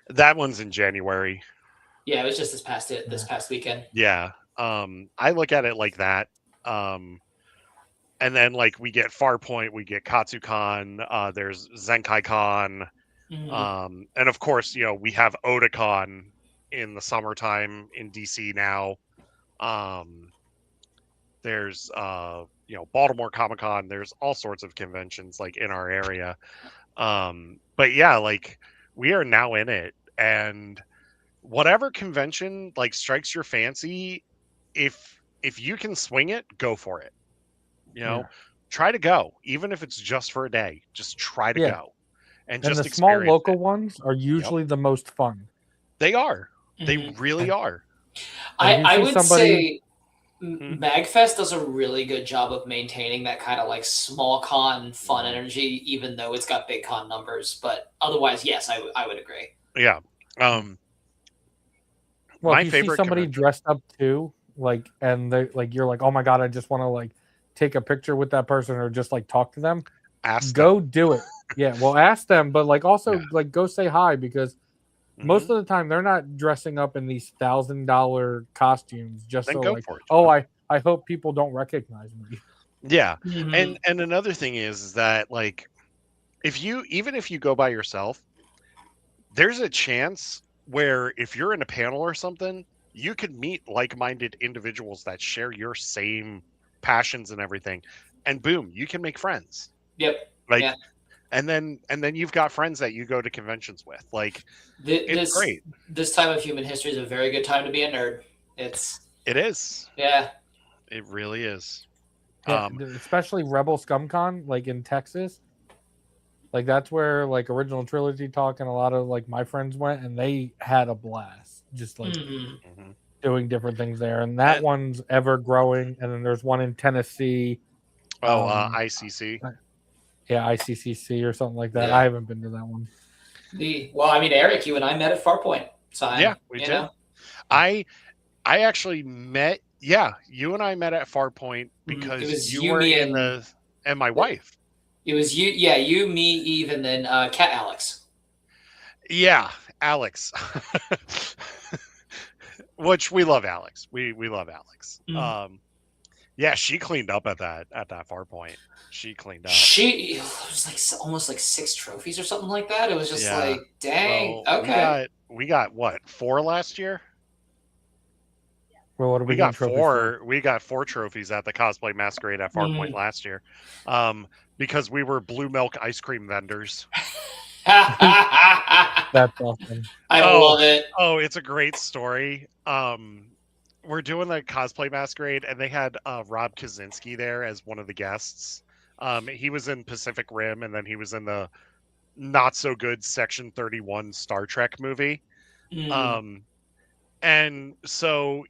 That one's in January. Yeah, it was just this past weekend. Yeah. I look at it like that. And then like we get Farpoint, we get KatsuCon, there's Zenkai Con, And of course, we have Otakon in the summertime in DC now. There's Baltimore Comic Con. There's all sorts of conventions like in our area. But yeah, like we are now in it, and whatever convention like strikes your fancy, if you can swing it, go for it. Try to go, even if it's just for a day. Just try to go, and just the small experience local it. ones are usually the most fun. They are. They really are. I would say MagFest does a really good job of maintaining that kind of like small con fun energy, even though it's got big con numbers. But otherwise, yes, I would agree. Yeah. Well, if you see somebody dressed up too, like, and they like, you're like, oh my god, I just want to like take a picture with that person or just like talk to them. Go do it. Yeah, well, ask them, but like also like go say hi, because most of the time they're not dressing up in these $1,000 costumes just so like, oh, I hope people don't recognize me. Yeah. And another thing is that like even if you go by yourself, there's a chance where if you're in a panel or something, you could meet like-minded individuals that share your same passions and everything, and boom, you can make friends. Yep. Like and then you've got friends that you go to conventions with. Like it's great. This time of human history is a very good time to be a nerd. It is. Yeah. It really is. Yeah, especially Rebel ScumCon, like in Texas. Like that's where like Original Trilogy Talk and a lot of like my friends went, and they had a blast just like doing different things there. And that one's ever growing. And then there's one in Tennessee. ICC. Yeah, ICCC or something like that. Yeah. I haven't been to that one. Well, I mean, Eric, you and I met at Farpoint. So we did. I actually met. Yeah, you and I met at Farpoint because you were and my wife. It was you, you, me, Eve, and then Cat Alex. Yeah, Alex. Which we love Alex. We love Alex. Yeah, she cleaned up at that Farpoint. She cleaned up. It was like almost like 6 trophies or something like that. It was just like, dang. Well, okay. We got what, 4 last year? Well, what we got 4. We got 4 trophies at the Cosplay Masquerade at Farpoint last year, because we were blue milk ice cream vendors. That's awesome. I love it. Oh, it's a great story. We're doing the Cosplay Masquerade, and they had Rob Kaczynski there as one of the guests. He was in Pacific Rim, and then he was in the not so good Section 31 Star Trek movie. And so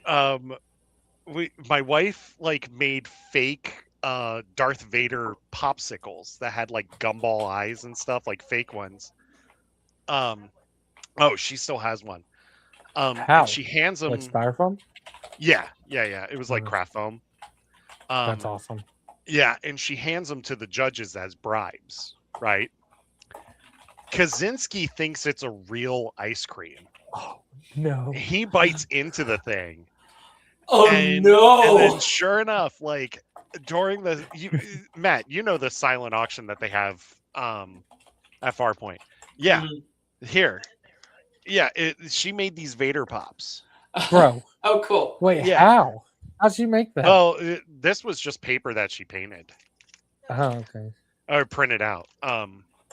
my wife like made fake Darth Vader popsicles that had like gumball eyes and stuff, like fake ones. Oh, she still has one. How? She hands them like styrofoam. Yeah. It was like craft foam. That's awesome. Yeah, and she hands them to the judges as bribes, right? Kaczynski thinks it's a real ice cream. Oh no! He bites into the thing. Oh no! And then, sure enough, like during Matt, you know the silent auction that they have at Farpoint. Yeah, here. Yeah, she made these Vader pops. Bro. Oh, cool. Wait, how? How'd she make that? Well, this was just paper that she painted. Oh, okay. Or printed out.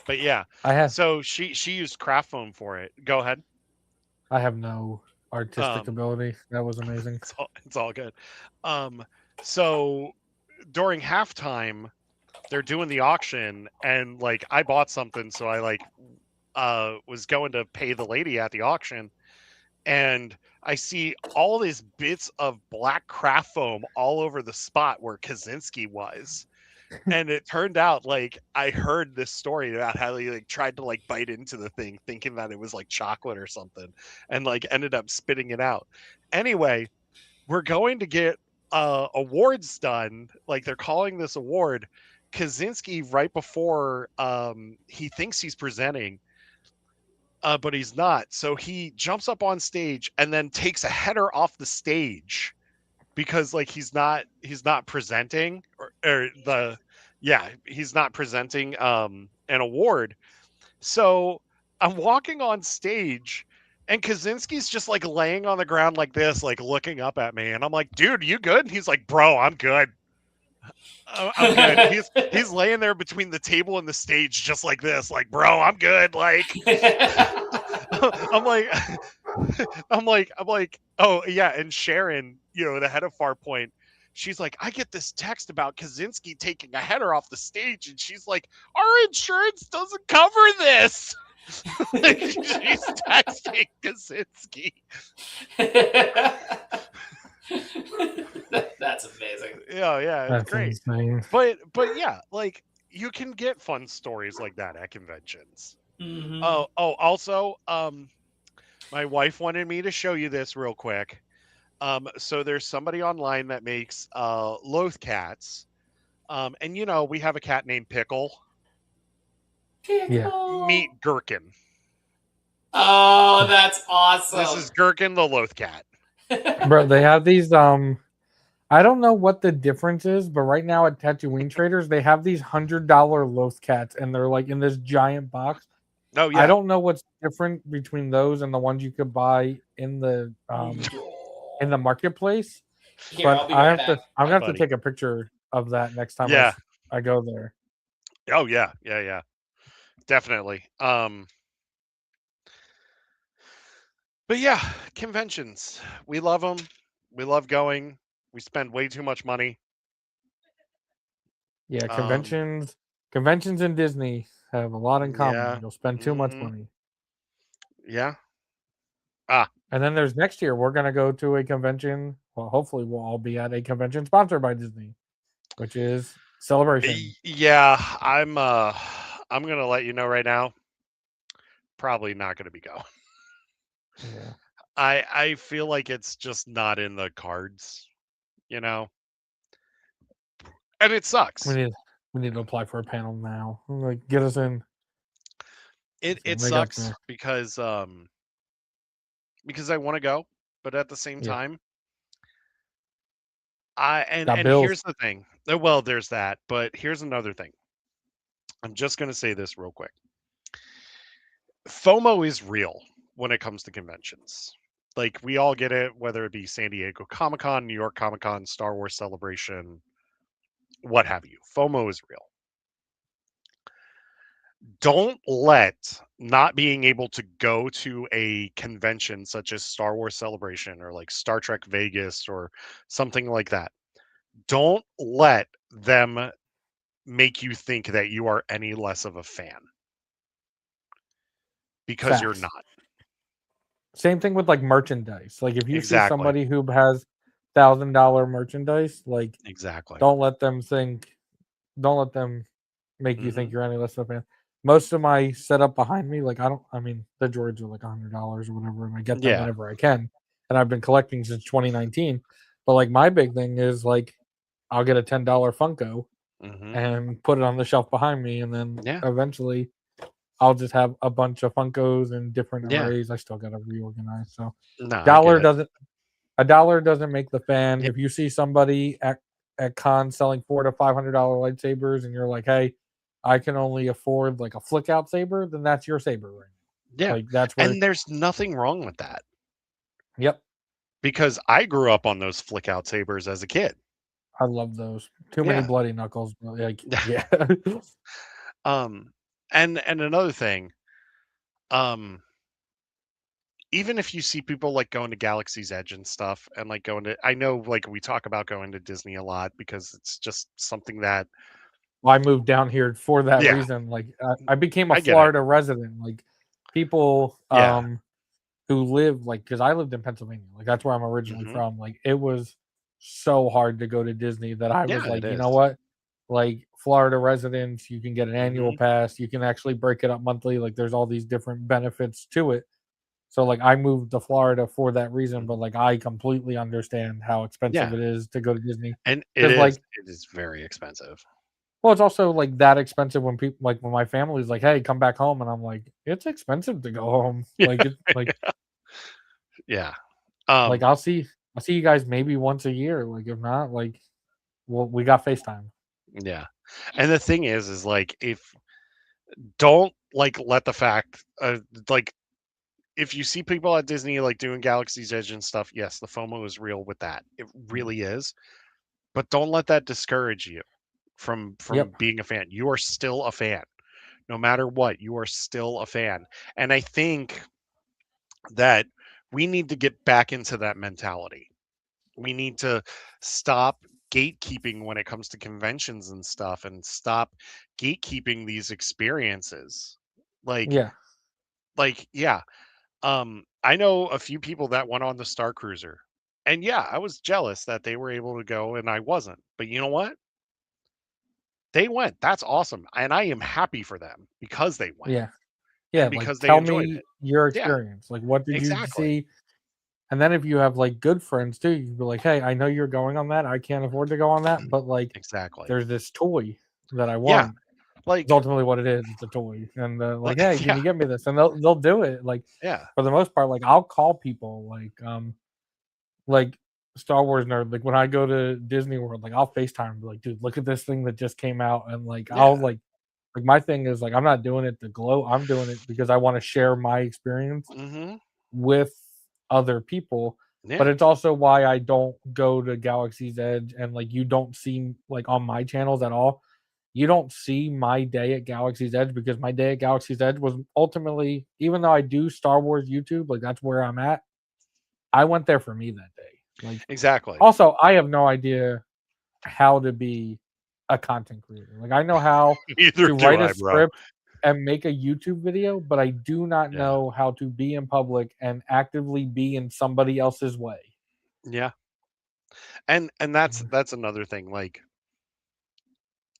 But yeah. So she used craft foam for it. Go ahead. I have no artistic ability. That was amazing. It's all good. So during halftime, they're doing the auction, and like I bought something, so I like was going to pay the lady at the auction, and I see all these bits of black craft foam all over the spot where Kaczynski was. And it turned out like I heard this story about how he like tried to like bite into the thing thinking that it was like chocolate or something, and like ended up spitting it out. Anyway, we're going to get awards done. Like they're calling this award. Kaczynski, right before he thinks he's presenting, but he's not. So he jumps up on stage and then takes a header off the stage because like he's not presenting or Yeah, he's not presenting an award. So I'm walking on stage, and Kaczynski's just like laying on the ground like this, like looking up at me, and I'm like, "Dude, you good?" And he's like, "Bro, I'm good. I'm good." He's laying there between the table and the stage, just like this, like, "Bro, I'm good." Like, I'm like, I'm like, oh yeah. And Sharon, the head of Farpoint, she's like, I get this text about Kaczynski taking a header off the stage, and she's like, our insurance doesn't cover this. She's texting Kaczynski. That's amazing. Yeah, it's That's great. insane. But yeah, like you can get fun stories like that at conventions. Mhm. Also, my wife wanted me to show you this real quick. So there's somebody online that makes loath cats. And we have a cat named Pickle. Yeah. Meet Gherkin. Oh, that's awesome. This is Gherkin the loath cat. Bro, they have these I don't know what the difference is, but right now at Tatooine Traders, they have these $100 loath cats, and they're like in this giant box. Oh yeah. I don't know what's different between those and the ones you could buy in the marketplace. Here, I'll But be right back. I'm gonna have to buddy. take a picture of that next time Yeah. I go there. Oh yeah. Definitely. But yeah, conventions. We love them. We love going. We spend way too much money. Yeah, conventions and Disney have a lot in common. Yeah. You'll spend too much Mhm. money. Yeah. Ah. And then there's next year we're gonna go to a convention. Well, hopefully we'll all be at a convention sponsored by Disney, which is Celebration. Yeah, I'm gonna let you know right now. Probably not gonna be going. Yeah. I feel like it's just not in the cards, and it sucks. We need to apply for a panel now. Like, get us in. It So it they got sucks the because I want to go, but at the same Yeah. time, and got bills. here's the thing. Well, there's that, but here's another thing. I'm just gonna say this real quick. FOMO is real when it comes to conventions. Like we all get it, whether it be San Diego Comic-Con, New York Comic-Con, Star Wars Celebration, what have you. FOMO is real. Don't let not being able to go to a convention such as Star Wars Celebration or like Star Trek Vegas or something like that. Don't let them make you think that you are any less of a fan because you're Facts. not. Same thing with like merchandise. Like if you see Exactly. somebody who has $1,000 merchandise, like Exactly. don't let them make you think you're any less of a fan. Most of my setup behind me, like I mean, the droids are like $100 or whatever, and I get them Yeah. whenever I can. And I've been collecting since 2019. But like my big thing is like I'll get a $10 Funko and put it on the shelf behind me, and then Yeah. eventually I'll just have a bunch of Funkos and different Yeah. arrays. I still gotta reorganize. So No, a dollar doesn't make the fan. Yeah. If you see somebody at con selling $400 to $500 lightsabers, and you're like, hey, I can only afford like a flick out saber, then that's your saber right now. Yeah. Like that's where And there's nothing wrong with that Yep. because I grew up on those flick out sabers as a kid. I love those. Too many Yeah. bloody knuckles. But like yeah. And another thing, even if you see people like going to Galaxy's Edge and stuff and like I know like we talk about going to Disney a lot because it's just something that I moved down here for that Yeah. reason. Like I became a I get it. Florida resident. Like people Yeah. who live like because I lived in Pennsylvania. Like that's where I'm originally Mhm. from. Like it was so hard to go to Disney that I Yeah, was like, it you know is. what? Like Florida residents, you can get an annual Mhm. pass. You can actually break it up monthly. Like there's all these different benefits to it. So like I moved to Florida for that reason, but like I completely understand how expensive Yeah. it is to go to Disney. And it Because is like it is very expensive. well, it's also like that expensive when people like when my family's like, "Hey, come back home," and I'm like, "It's expensive to go home." Like it's Yeah. like I'll see you guys maybe once a year. Like if not, like well, we got FaceTime. Yeah. And the thing is like if don't like let the fact like if you see people at Disney like doing Galaxy's Edge and stuff, yes, the FOMO is real with that. It really is. But don't let that discourage you from Yep. being a fan. You are still a fan. No matter what, you are still a fan. And I think that we need to get back into that mentality. We need to stop gatekeeping when it comes to conventions and stuff and stop gatekeeping these experiences. Like Yeah. yeah. I know a few people that went on the Star Cruiser. And yeah, I was jealous that they were able to go and I wasn't. But you know what? They went. That's awesome. And I am happy for them because they went Yeah. Yeah. and Like, because they tell enjoyed me it. your Yeah, experience. Like, what did you exactly. see? And then if you have like good friends too, you can be like, hey, I know you're going on that. I can't afford to go on that, but like, Exactly. there's this toy that I Yeah, want. It's like ultimately what it is. It's a toy, and like, like hey, can yeah, you get me this? And they'll do it. Like, yeah. for the most part, like I'll call people like Star Wars nerd. Like when I go to Disney World, like I'll FaceTime and be like, dude, look at this thing that just came out, and like I'll Yeah. like my thing is like I'm not doing it to glow. I'm doing it because I want to share my experience Mhm. with other people. But Yeah. it's also why I don't go to Galaxy's Edge, and like you don't see like on my channels at all. You don't see my day at Galaxy's Edge because my day at Galaxy's Edge was ultimately, even though I do Star Wars YouTube, like that's where I'm at. I went there for me that day. Like, Exactly. also, I have no idea how to be a content creator. Like, I know how Neither to do write a I, bro. script and make a YouTube video, but I do not Yeah. know how to be in public and actively be in somebody else's way. Yeah. And that's another thing like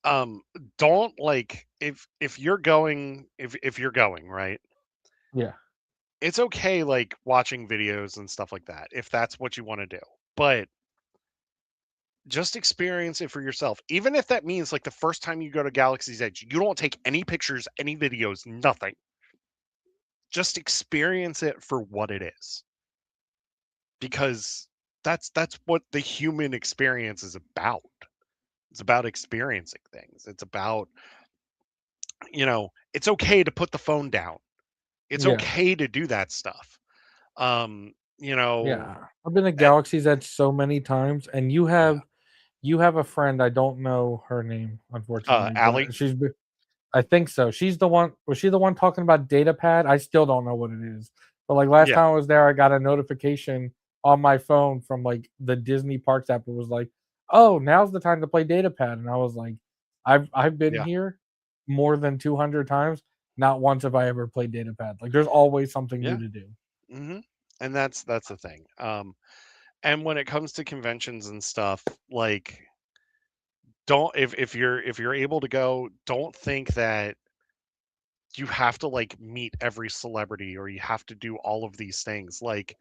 um don't like if you're going if you're going, right? Yeah. It's okay like watching videos and stuff like that if that's what you want to do. But just experience it for yourself. Even if that means like the first time you go to Galaxy's Edge, you don't take any pictures, any videos, nothing. Just experience it for what it is. Because that's what the human experience is about. It's about experiencing things. It's about, it's okay to put the phone down. It's Yeah. okay to do that stuff. Um, you know, Yeah. I've been to eh, Galaxy's Edge so many times, and yeah. you have a friend. I don't know her name, unfortunately, Allie, but I think so. She's the one. Was she the one talking about data pad? I still don't know what it is. But like last yeah, time I was there, I got a notification on my phone from like the Disney Parks app. It was like, "Oh, now's the time to play data pad." And I was like, I've been yeah, here more than 200 times. Not once have I ever played data pad. Like there's always something new yeah. to do. hmm And that's the thing. And when it comes to conventions and stuff, like don't if you're able to go, don't think that you have to like meet every celebrity or you have to do all of these things. Like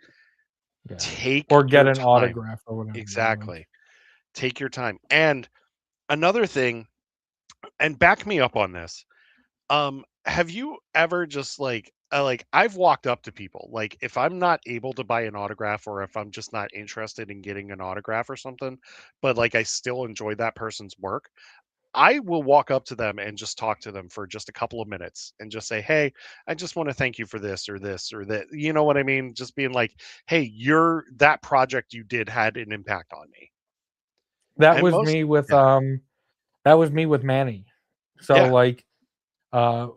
Yeah. take Or get your an time. autograph or whatever. Like, Exactly. Take your time. And another thing, and back me up on this. Have you ever just like I've walked up to people like if I'm not able to buy an autograph or if I'm just not interested in getting an autograph or something, but like I still enjoy that person's work, I will walk up to them and just talk to them for just a couple of minutes and just say, "Hey, I just want to thank you for this or that." You know what I mean? Just being like, "Hey, that project you did had an impact on me." that And was most me with yeah. that was me with Manny. So Yeah. like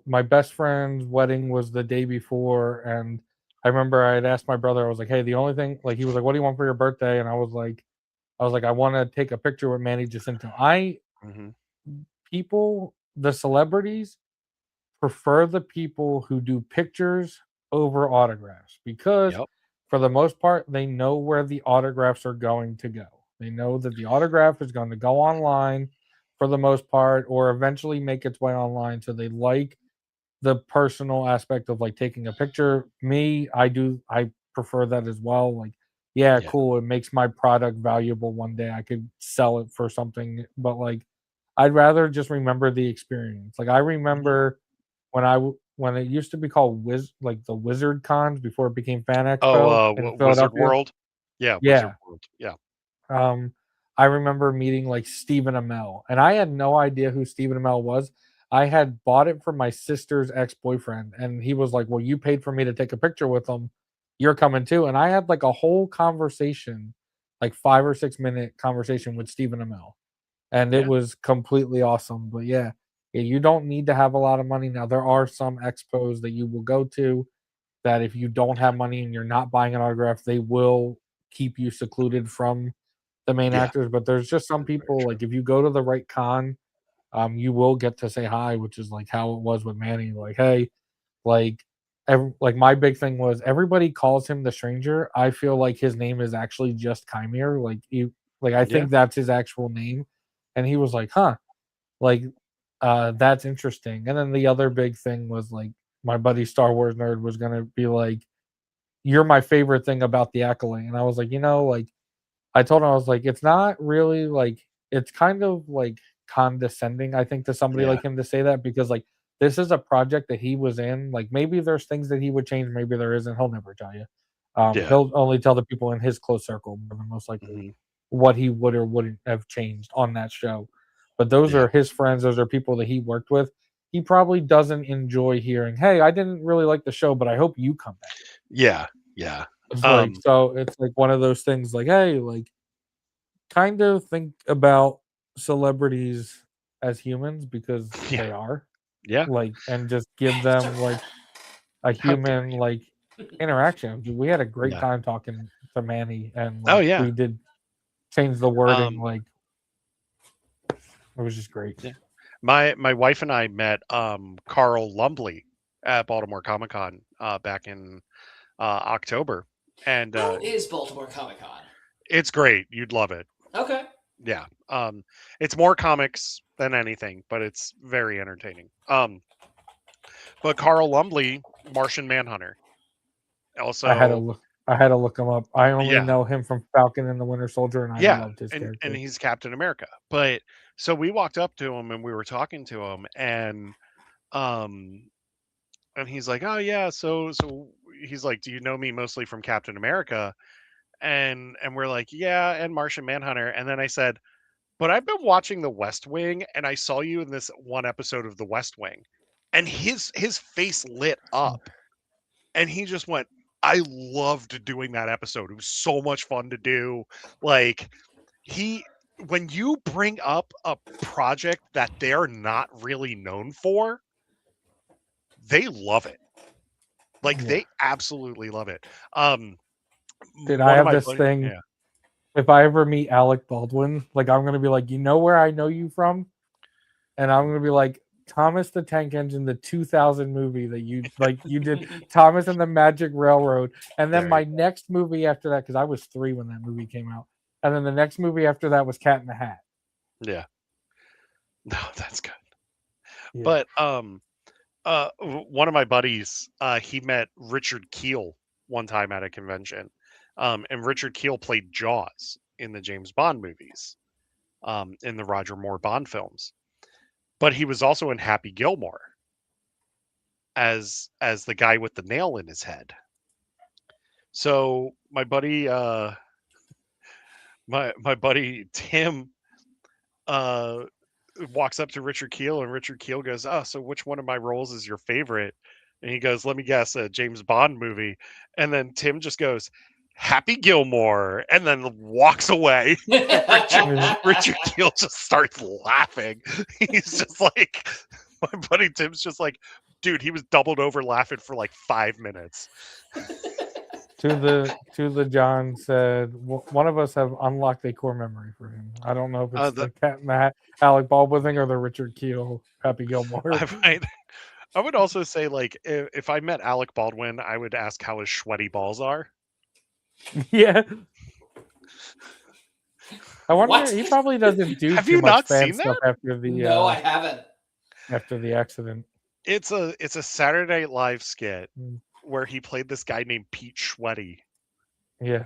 my best friend's wedding was the day before, and I remember I had asked my brother, I was like, hey, the only thing, like, he was like, what do you want for your birthday? And I was like, I want to take a picture with Manny Jacinto. Mhm. The celebrities prefer the people who do pictures over autographs because Yep. for the most part they know where the autographs are going to go. They know that the autograph is going to go online for the most part or eventually make its way online, so they like the personal aspect of like taking a picture. I prefer that as well. Like, yeah, Yeah. cool, it makes my product valuable one day. I could sell it for something, but like I'd rather just remember the experience. Like I Mhm. remember when it used to be called like the Wizard Cons before it became Fan Oh, Expo in Wizard Philadelphia. World? Yeah, Wizard Yeah. World. Yeah. Um I remember meeting like Stephen Amell, and I had no idea who Stephen Amell was. I had bought it from my sister's ex-boyfriend, and he was like, "Well, you paid for me to take a picture with him. You're coming too." And I had like a whole conversation, like 5 or 6 minute conversation with Stephen Amell, and it Yeah. was completely awesome. But yeah, you don't need to have a lot of money now. There are some expos that you will go to that if you don't have money and you're not buying an autograph, they will keep you secluded from the main Yeah. actors. But there's just some That's very people true. like if you go to the right con, you will get to say hi, which is like how it was with Manny. Like, hey, like, like my big thing was everybody calls him the Stranger. I feel like his name is actually just Chimere. Like I Yeah. think that's his actual name, and he was like, huh, like, that's interesting. And then the other big thing was like my buddy Star Wars nerd was gonna be like, you're my favorite thing about the Acolyte, and I was like, like I told him I was like, it's not really like it's kind of like condescending, I think, to somebody Yeah. like him to say that because like this is a project that he was in. Like maybe there's things that he would change, maybe there isn't. He'll never tell you. Yeah. He'll only tell the people in his close circle more than most likely Hmm. what he would or wouldn't have changed on that show. But those Yeah. are his friends, those are people that he worked with. He probably doesn't enjoy hearing, "Hey, I didn't really like the show, but I hope you come back." Yeah. Yeah. It's like so it's like one of those things like, hey, like kind of think about celebrities as humans because Yeah. they are Yeah. like and just give them like a How dare human you? like interaction. We had a great Yeah. time talking to Manny and Oh like yeah. we did change the wording, Um. like it was just great. Yeah. My wife and I met Carl Lumbly at Baltimore Comic Con back in October, and How is Baltimore Comic Con? it's great. You'd love it. Okay. Yeah. It's more comics than anything, but it's very entertaining. But Carl Lumbly, Martian Manhunter, I had to also, look I had to look him up. I only yeah, know him from Falcon and the Winter Soldier and I yeah, loved his and character. he's Captain America. But so we walked up to him and we were talking to him, um, and he's like, "Oh yeah, so he's like, do you know me mostly from Captain America?" And we're like, "Yeah, and Martian Manhunter." And then I said, "But I've been watching The West Wing, and I saw you in this one episode of The West Wing," and his face lit up, and he just went, "I loved doing that episode. It was so much fun to do." Like he, when you bring up a project that they're not really known for, they love it. Like Yeah. they absolutely love it. Um, Dude, I one of have my this buddies, thing. yeah, If I ever meet Alec Baldwin, like I'm gonna be like, you know where I know you from? And I'm gonna be like, Thomas the Tank Engine, the 2000 movie that you did Thomas and the Magic Railroad, and then there you my next movie after that because I was 3 when that movie came out, and then the next movie after that was Cat in the Hat. yeah. No, that's good. Yeah, But one of my buddies, he met Richard Kiel one time at a convention, and Richard Kiel played Jaws in the James Bond movies, in the Roger Moore Bond films. But he was also in Happy Gilmore as the guy with the nail in his head. So my buddy Tim uh walks up to Richard Kiel, and Richard Kiel goes, "Oh, so which one of my roles is your favorite?" And he goes, "Let me guess, a James Bond movie." And then Tim just goes, "Happy Gilmore," and then walks away. And Richard Kiel just starts laughing. He's just like, my buddy Tim's just like, dude, he was doubled over laughing for like 5 minutes. to the John said one of us have unlocked a core memory for him. I don't know if it's The the Cat in the Hat Alec Baldwin thing or the Richard Keel Happy Gilmore. I would also say, like, if I met Alec Baldwin, I would ask how his sweaty balls are. Yeah. I wonder What? he probably doesn't do Have too you much not fan seen stuff that? No, I haven't. after the accident. It's a Saturday Night Live skit Mm. where he played this guy named Pete Schwetty. Yeah.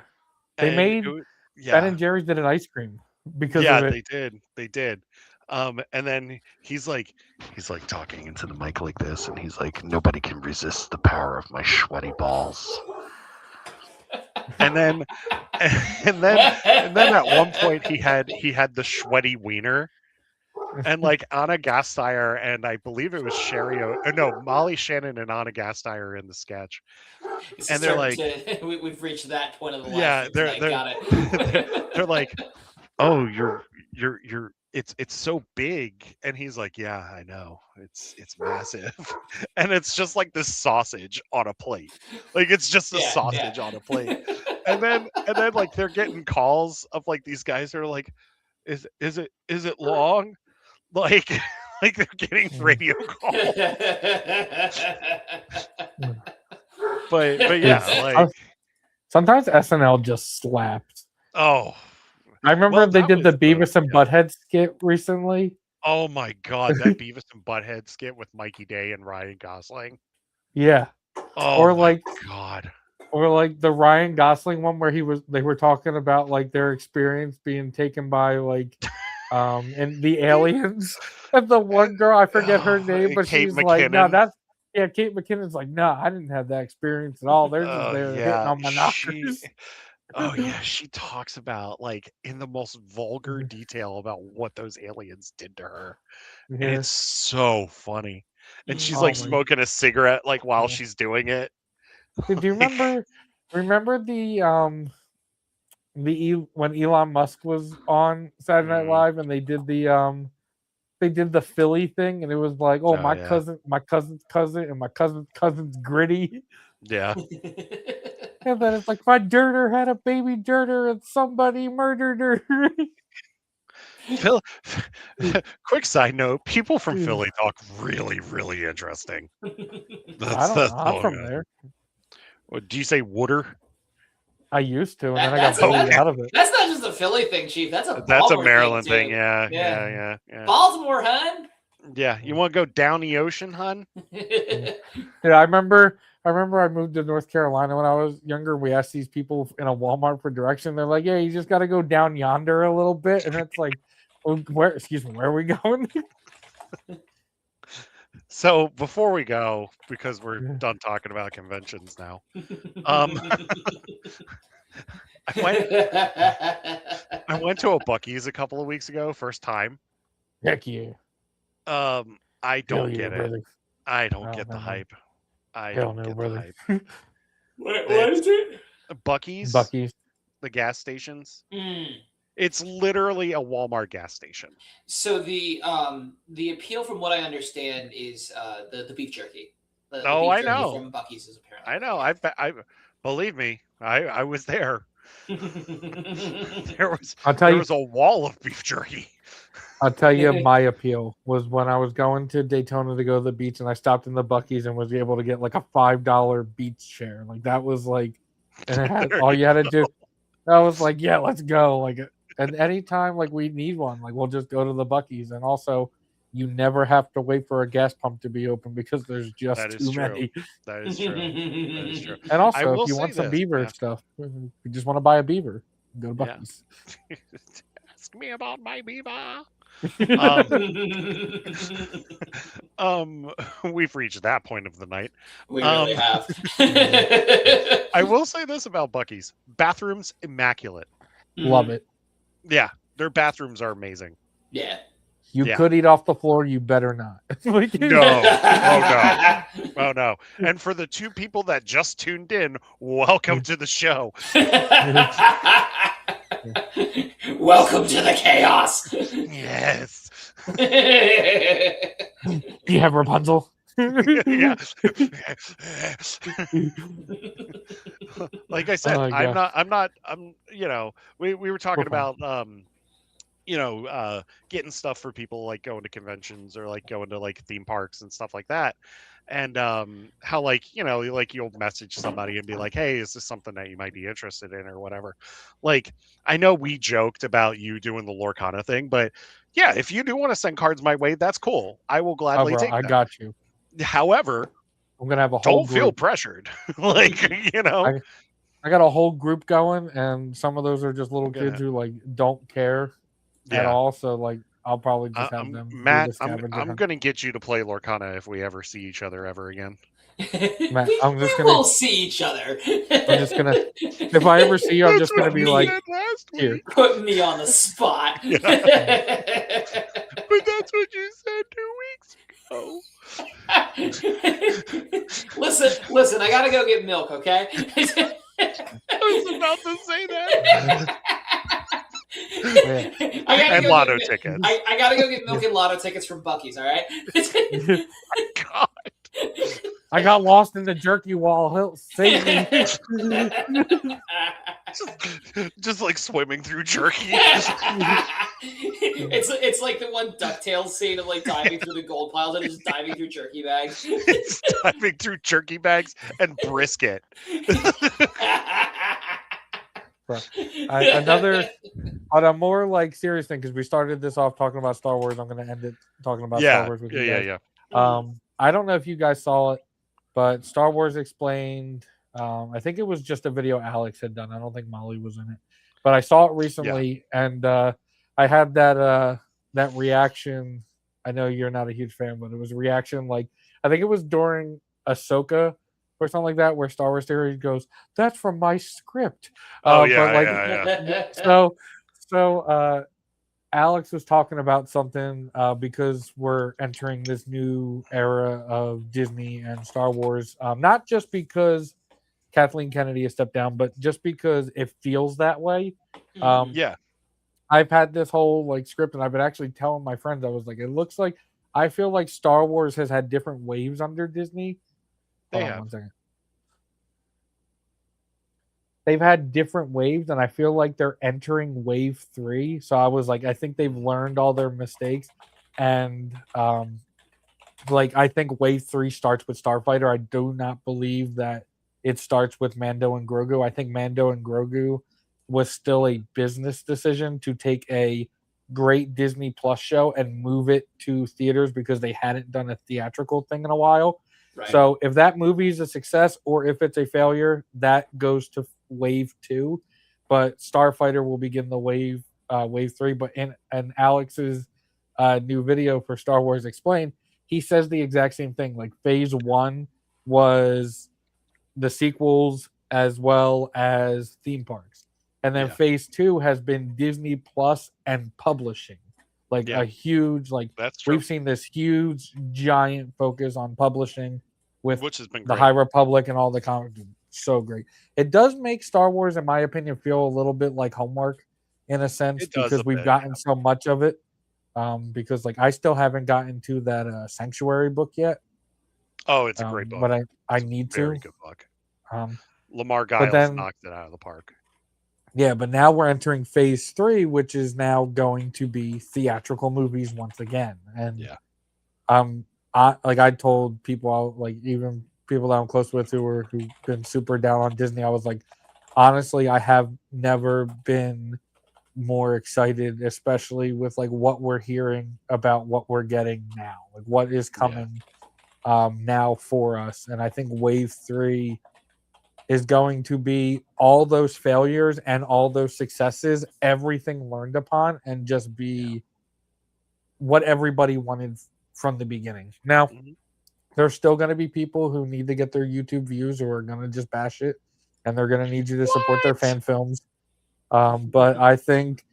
They And made Ben yeah, and Jerry's did an ice cream because yeah, of it. they did. And then he's like talking into the mic like this, and he's like, "Nobody can resist the power of my sweaty balls." And then and then at one point he had the sweaty wiener, and like Anna Gasteyer and I believe it was Molly Shannon and Anna Gasteyer in the sketch, and they're like, we've reached that point of the live yeah, stream tonight. Got they're it. like, oh, you're it's so big, and he's like, yeah, I know, it's massive, and it's just like this sausage on a plate, like it's just a sausage on a plate, and then like they're getting calls of like these guys who are like, is it long, like like they're getting radio calls, but yeah, like sometimes SNL just slaps. oh. I remember they did the Beavis and Butthead skit recently. Oh my god, that Beavis and Butthead skit with Mikey Day and Ryan Gosling. Yeah. Oh or my like god. Or like the Ryan Gosling one where they were talking about like their experience being taken by like and the aliens. And the one girl, I forget her name, but Kate she's McKinnon. like, no, Kate McKinnon's like, no, I didn't have that experience at all. They're just there hitting on my knockers. Oh yeah, she talks about like in the most vulgar detail about what those aliens did to her. Yeah. And it's so funny. And she's like smoking a cigarette like while she's doing it. Do you remember the when Elon Musk was on Saturday Night Live and they did the Philly thing, and it was like, oh, my cousin's cousin, and my cousin's Gritty. Yeah. And then it's like, my dirter had a baby dirter and somebody murdered her. Phil, quick side note, people from Philly talk really, really interesting. I'm from there. Do you say Wooder? I used to, and then I got bullied out of it. That's not just a Philly thing, Chief. That's a Maryland thing. Yeah. Baltimore, hun. Yeah, you want to go down the ocean, hun? Yeah, I remember I moved to North Carolina when I was younger. We asked these people in a Walmart for direction. They're like, yeah, you just got to go down yonder a little bit. And it's like, where are we going? So before we go, because we're done talking about conventions now, I went to a Buc-ee's a couple of weeks ago, first time. Heck yeah. I don't get it. Brother. I don't get the hype. I don't get the hype. What is it? Buc-ee's, the gas stations. It's literally a Walmart gas station. So the appeal, from what I understand, is the beef jerky. The beef I jerky know. From Buc-ee's is apparently. I know. I believe me. I was there. There was a wall of beef jerky. I'll tell you, my appeal was when I was going to Daytona to go to the beach, and I stopped in the Buc-ee's and was able to get like a $5 beach chair. Like that was like, and it had all you had to do. I was like, yeah, let's go. Like, and anytime like we need one, like we'll just go to the Buc-ee's. And also, you never have to wait for a gas pump to be open because there's just too many. That is true. That is true. And also, if you want some beaver stuff, you just want to buy a beaver, go to Buc-ee's. Ask me about my beaver. We've reached that point of the night. We really have. I will say this about Buc-ee's: bathrooms immaculate. Love it. Yeah, their bathrooms are amazing. Yeah. You could eat off the floor. You better not. No. Oh no. And for the two people that just tuned in, welcome to the show. Welcome to the chaos. Yes. Do you have Rapunzel? Yeah. Like I said, we were talking about getting stuff for people like going to conventions or like going to like theme parks and stuff like that. And how like you'll message somebody and be like, hey, is this something that you might be interested in or whatever. Like, I know we joked about you doing the Lorcana thing, but yeah, if you do want to send cards my way, that's cool. I will gladly take them. I got you. However, I'm gonna have a whole don't feel pressured. Like, I got a whole group going, and some of those are just little kids who like don't care at all. So like, I'll probably just have them. Matt, I'm going to get you to play Lorcana if we ever see each other ever again. Matt, I'm just we gonna. will see each other. I'm just gonna. If I ever see you, I'm That's just gonna what be you like, said last here. week. Put me on the spot. Yeah. But that's what you said 2 weeks ago. listen, I gotta go get milk, okay? I was about to say that. I gotta And go lotto get, tickets. I gotta go get milk and lotto tickets from Bucky's, all right? God. I got lost in the jerky wall. He'll save me. Just like swimming through jerky. it's like the one DuckTales scene of like diving through the gold piles and just diving through jerky bags. It's diving through jerky bags and brisket. Another, on a more like serious thing, because we started this off talking about Star Wars. I'm going to end it talking about Star Wars with you guys. I don't know if you guys saw it, but Star Wars Explained. I think it was just a video Alex had done. I don't think Molly was in it, but I saw it recently, and I had that reaction. I know you're not a huge fan, but it was a reaction like I think it was during Ahsoka or something like that, where Star Wars Theory goes, "That's from my script." So Alex was talking about something because we're entering this new era of Disney and Star Wars, not just because Kathleen Kennedy has stepped down, but just because it feels that way. I've had this whole like script, and I've been actually telling my friends, I was like, it looks like I feel like Star Wars has had different waves under Disney. Hold on 1 second. They've had different waves, and I feel like they're entering wave 3. So I was like, I think they've learned all their mistakes, and like I think wave 3 starts with Starfighter. I do not believe that it starts with Mando and Grogu. I think Mando and Grogu was still a business decision to take a great Disney Plus show and move it to theaters because they hadn't done a theatrical thing in a while. Right. So if that movie is a success or if it's a failure, that goes to wave 2. But Starfighter will begin the wave 3. But in Alex's new video for Star Wars Explained, he says the exact same thing. Like phase 1 was the sequels as well as theme parks. And then phase 2 has been Disney Plus and publishing. Like a huge, like we've seen this huge, giant focus on publishing with which has been the High Republic and all the comics. So great. It does make Star Wars, in my opinion, feel a little bit like homework in a sense because we've gotten so much of it. Because like I still haven't gotten to that Sanctuary book yet. Oh, it's a great book. But I need to. Very good book. Lamar Giles knocked it out of the park. Yeah, but now we're entering phase 3, which is now going to be theatrical movies once again. And I told people, like even people that I'm close with who've been super down on Disney, I was like, honestly, I have never been more excited, especially with like what we're hearing about what we're getting now, like what is coming now for us. And I think wave 3 is going to be all those failures and all those successes, everything learned upon, and just be what everybody wanted from the beginning. Now, there's still going to be people who need to get their YouTube views who are going to just bash it, and they're going to need you to support their fan films. But I think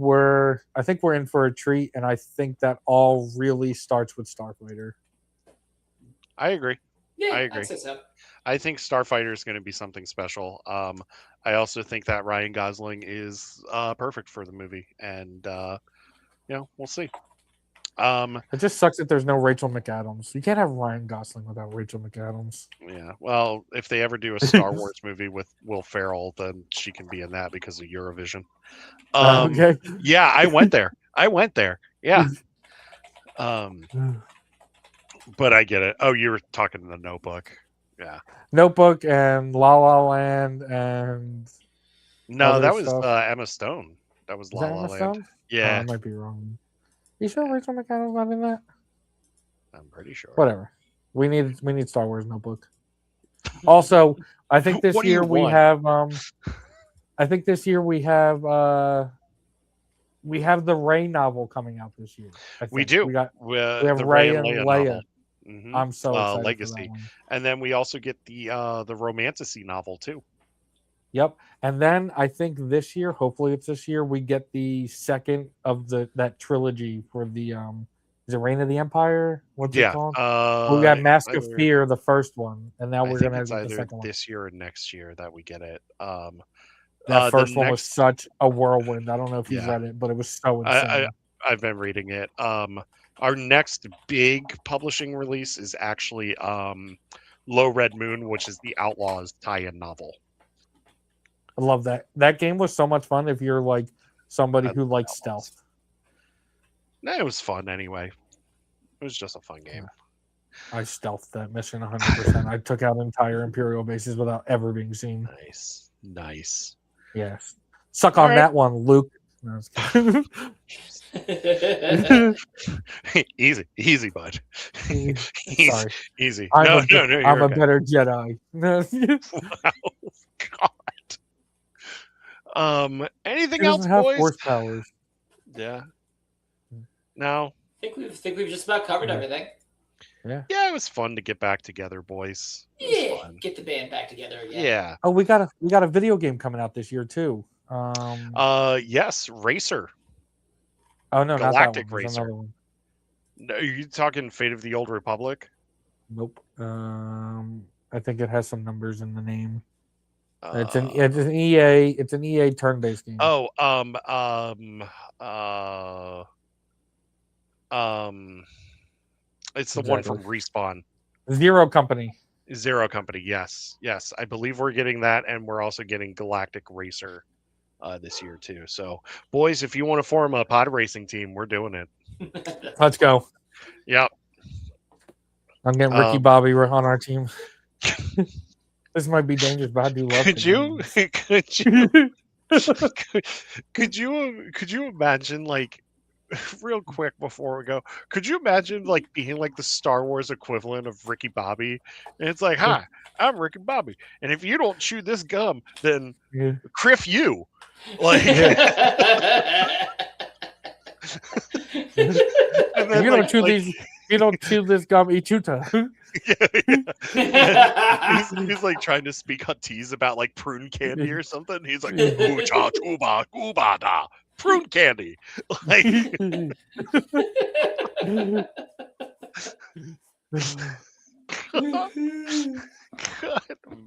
we're in for a treat, and I think that all really starts with Starfighter. I agree. Yeah, I agree. I'd say so. I think Starfighter is going to be something special. I also think that Ryan Gosling is perfect for the movie, and we'll see. It just sucks that there's no Rachel McAdams. You can't have Ryan Gosling without Rachel McAdams. Yeah, well, if they ever do a Star Wars movie with Will Ferrell, then she can be in that because of Eurovision. Okay. Yeah, I went there. Yeah. But I get it. Oh, you were talking The Notebook. Yeah. Notebook and La La Land and no, that was Emma Stone. That was La La Land. Stone? Yeah, I might be wrong. You sure Rachel McAdams not in that? I'm pretty sure. Whatever. We need Star Wars Notebook. Also, I think this year we have we have the Rey novel coming out this year. We do. We have the Rey and Leia. Mm-hmm. I'm so excited for Legacy. that one. And then we also get the Romantasy novel too. Yep. And then I think this year, hopefully it's this year, we get the second of that trilogy for the is it Reign of the Empire? What's it Yeah. called? We got Mask of Either, Fear, the first one, and now I we're think gonna it's get the either second one. this year or next year that we get it. That The first one was next, such a whirlwind. I don't know if you've yeah, read it, but it was so insane. I've been reading it. Our next big publishing release is actually Low Red Moon, which is the Outlaws tie-in novel. I love that. That game was so much fun if you're like somebody I who love likes Outlaws. stealth. No, it was fun anyway. It was just a fun game. I stealthed that mission 100%. I took out entire Imperial bases without ever being seen. Nice. Yes. Suck All on right. that one, Luke. No, I was kidding. easy, bud. Sorry. Easy. I'm No, a you're okay. better Jedi. God. Anything He else, doesn't have boys? force powers. Yeah. No. I think we've just about covered everything. Yeah. Yeah, it was fun to get back together, boys. Yeah, get the band back together again. Yeah. Oh, we got a video game coming out this year too. Yes, Racer. Oh no, Galactic not that one. There's Racer. another one. No, are you talking Fate of the Old Republic? Nope. I think it has some numbers in the name. It's an EA turn-based game. Oh, it's the one from Respawn. Zero Company. Zero Company, yes. I believe we're getting that, and we're also getting Galactic Racer this year too. So, boys, if you want to form a pod racing team, we're doing it. Let's go. Yep. I'm getting Ricky Bobby on our team. This might be dangerous, but I do love. Could you imagine, like, real quick before we go, could you imagine like being like the Star Wars equivalent of Ricky Bobby? And it's like, hi, I'm Ricky Bobby, and if you don't chew this gum, then criff you. Like, and then, if you don't chew this gum, eat chuta. He's like trying to speak Huttese about like prune candy or something. He's like, "Oocha chuba guba da prune candy." Like, God,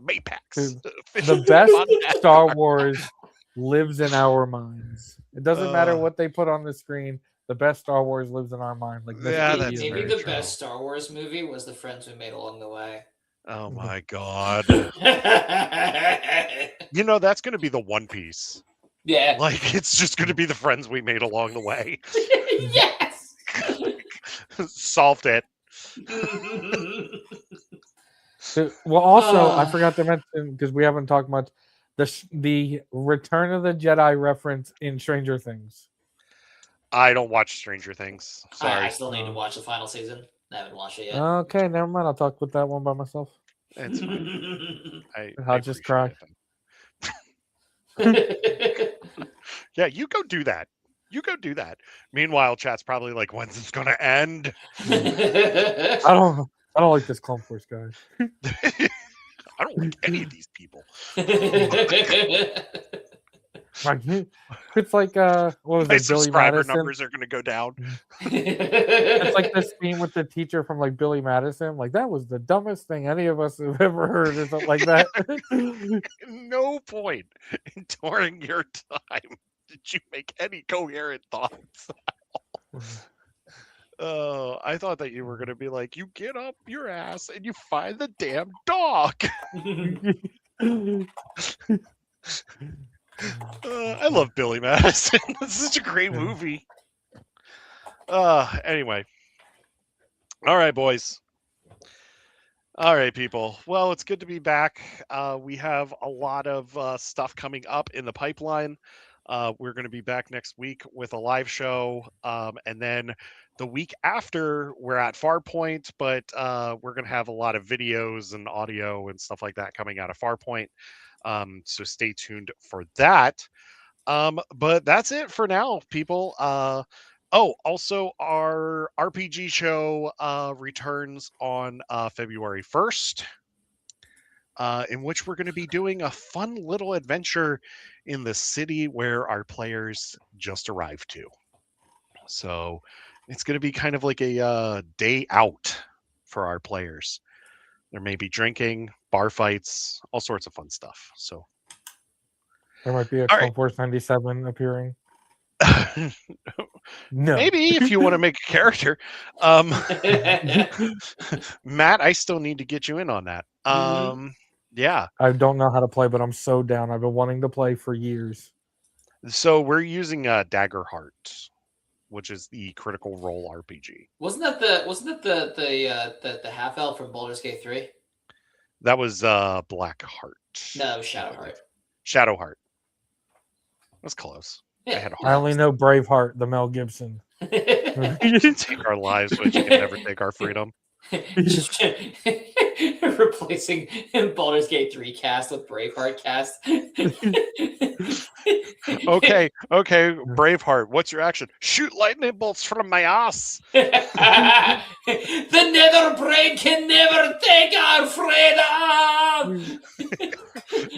Mapex. The best Star Wars lives in our minds. It doesn't matter what they put on the screen. The best Star Wars lives in our mind. Like, maybe the best Star Wars movie was The Friends We Made Along the Way. Oh my God. You know, that's going to be the One Piece. Yeah. Like, it's just going to be the friends we made along the way. Yes. Solved it. Well, also, I forgot to mention, because we haven't talked much, the Return of the Jedi reference in Stranger Things. I don't watch Stranger Things. Sorry. I still need to watch the final season. I haven't watched it yet. Okay, never mind. I'll talk with that one by myself. It's fine. I'll just cry. Yeah, you go do that. Meanwhile, chat's probably like, when's this gonna end? I don't like this Clone Force guy. I don't like any of these people. It's like what was it? Billy Madison numbers are gonna go down. It's like this scene with the teacher from like Billy Madison. Like, that was the dumbest thing any of us have ever heard, or something like that. No point during your time did you make any coherent thoughts. I thought that you were gonna be like, you get up your ass and you find the damn dog. I love Billy Madison. This is such a great movie. Anyway. All right, boys. All right, people. Well, it's good to be back. We have a lot of stuff coming up in the pipeline. We're going to be back next week with a live show. And then the week after, we're at Farpoint, but we're going to have a lot of videos and audio and stuff like that coming out of Farpoint. So stay tuned for that. But that's it for now, people. Oh, also our RPG show returns on February 1st, in which we're going to be doing a fun little adventure in the city where our players just arrived to. So it's going to be kind of like a day out for our players. There may be drinking, bar fights, all sorts of fun stuff. So There might be a all right. Comforce 97 appearing. No. Maybe if you want to make a character. Matt, I still need to get you in on that. Yeah. I don't know how to play, but I'm so down. I've been wanting to play for years. So we're using Daggerheart, which is the Critical Role RPG. Wasn't that the half elf from Baldur's Gate 3? That was Blackheart. No, Shadowheart. Shadowheart. That's close. Yeah, I only know Braveheart, the Mel Gibson. Take our lives, but you can never take our freedom. Just replacing Baldur's Gate 3 cast with Braveheart cast. Okay, Braveheart, what's your action? Shoot lightning bolts from my ass. The Nether Brain can never take our freedom.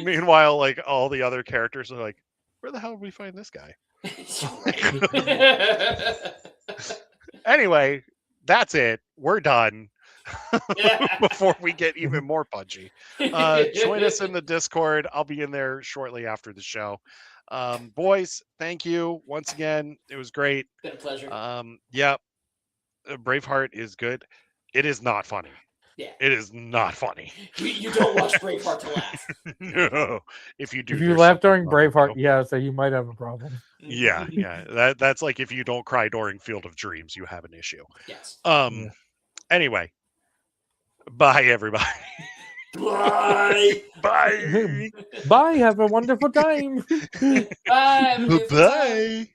Meanwhile, like all the other characters are like, where the hell did we find this guy? Anyway, that's it. We're done. Before we get even more punchy, join us in the Discord. I'll be in there shortly after the show. Boys, thank you once again. It was great. Been a pleasure. Yeah, Braveheart is good. It is not funny. Yeah, it is not funny. You don't watch Braveheart to laugh. No, if you do, if you laugh during Braveheart, yeah, so you might have a problem. Yeah. That's like if you don't cry during Field of Dreams, you have an issue. Yes. Anyway, bye everybody. Bye. Bye. Bye. Have a wonderful time. Bye. Bye.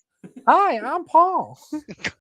Hi, I'm Paul.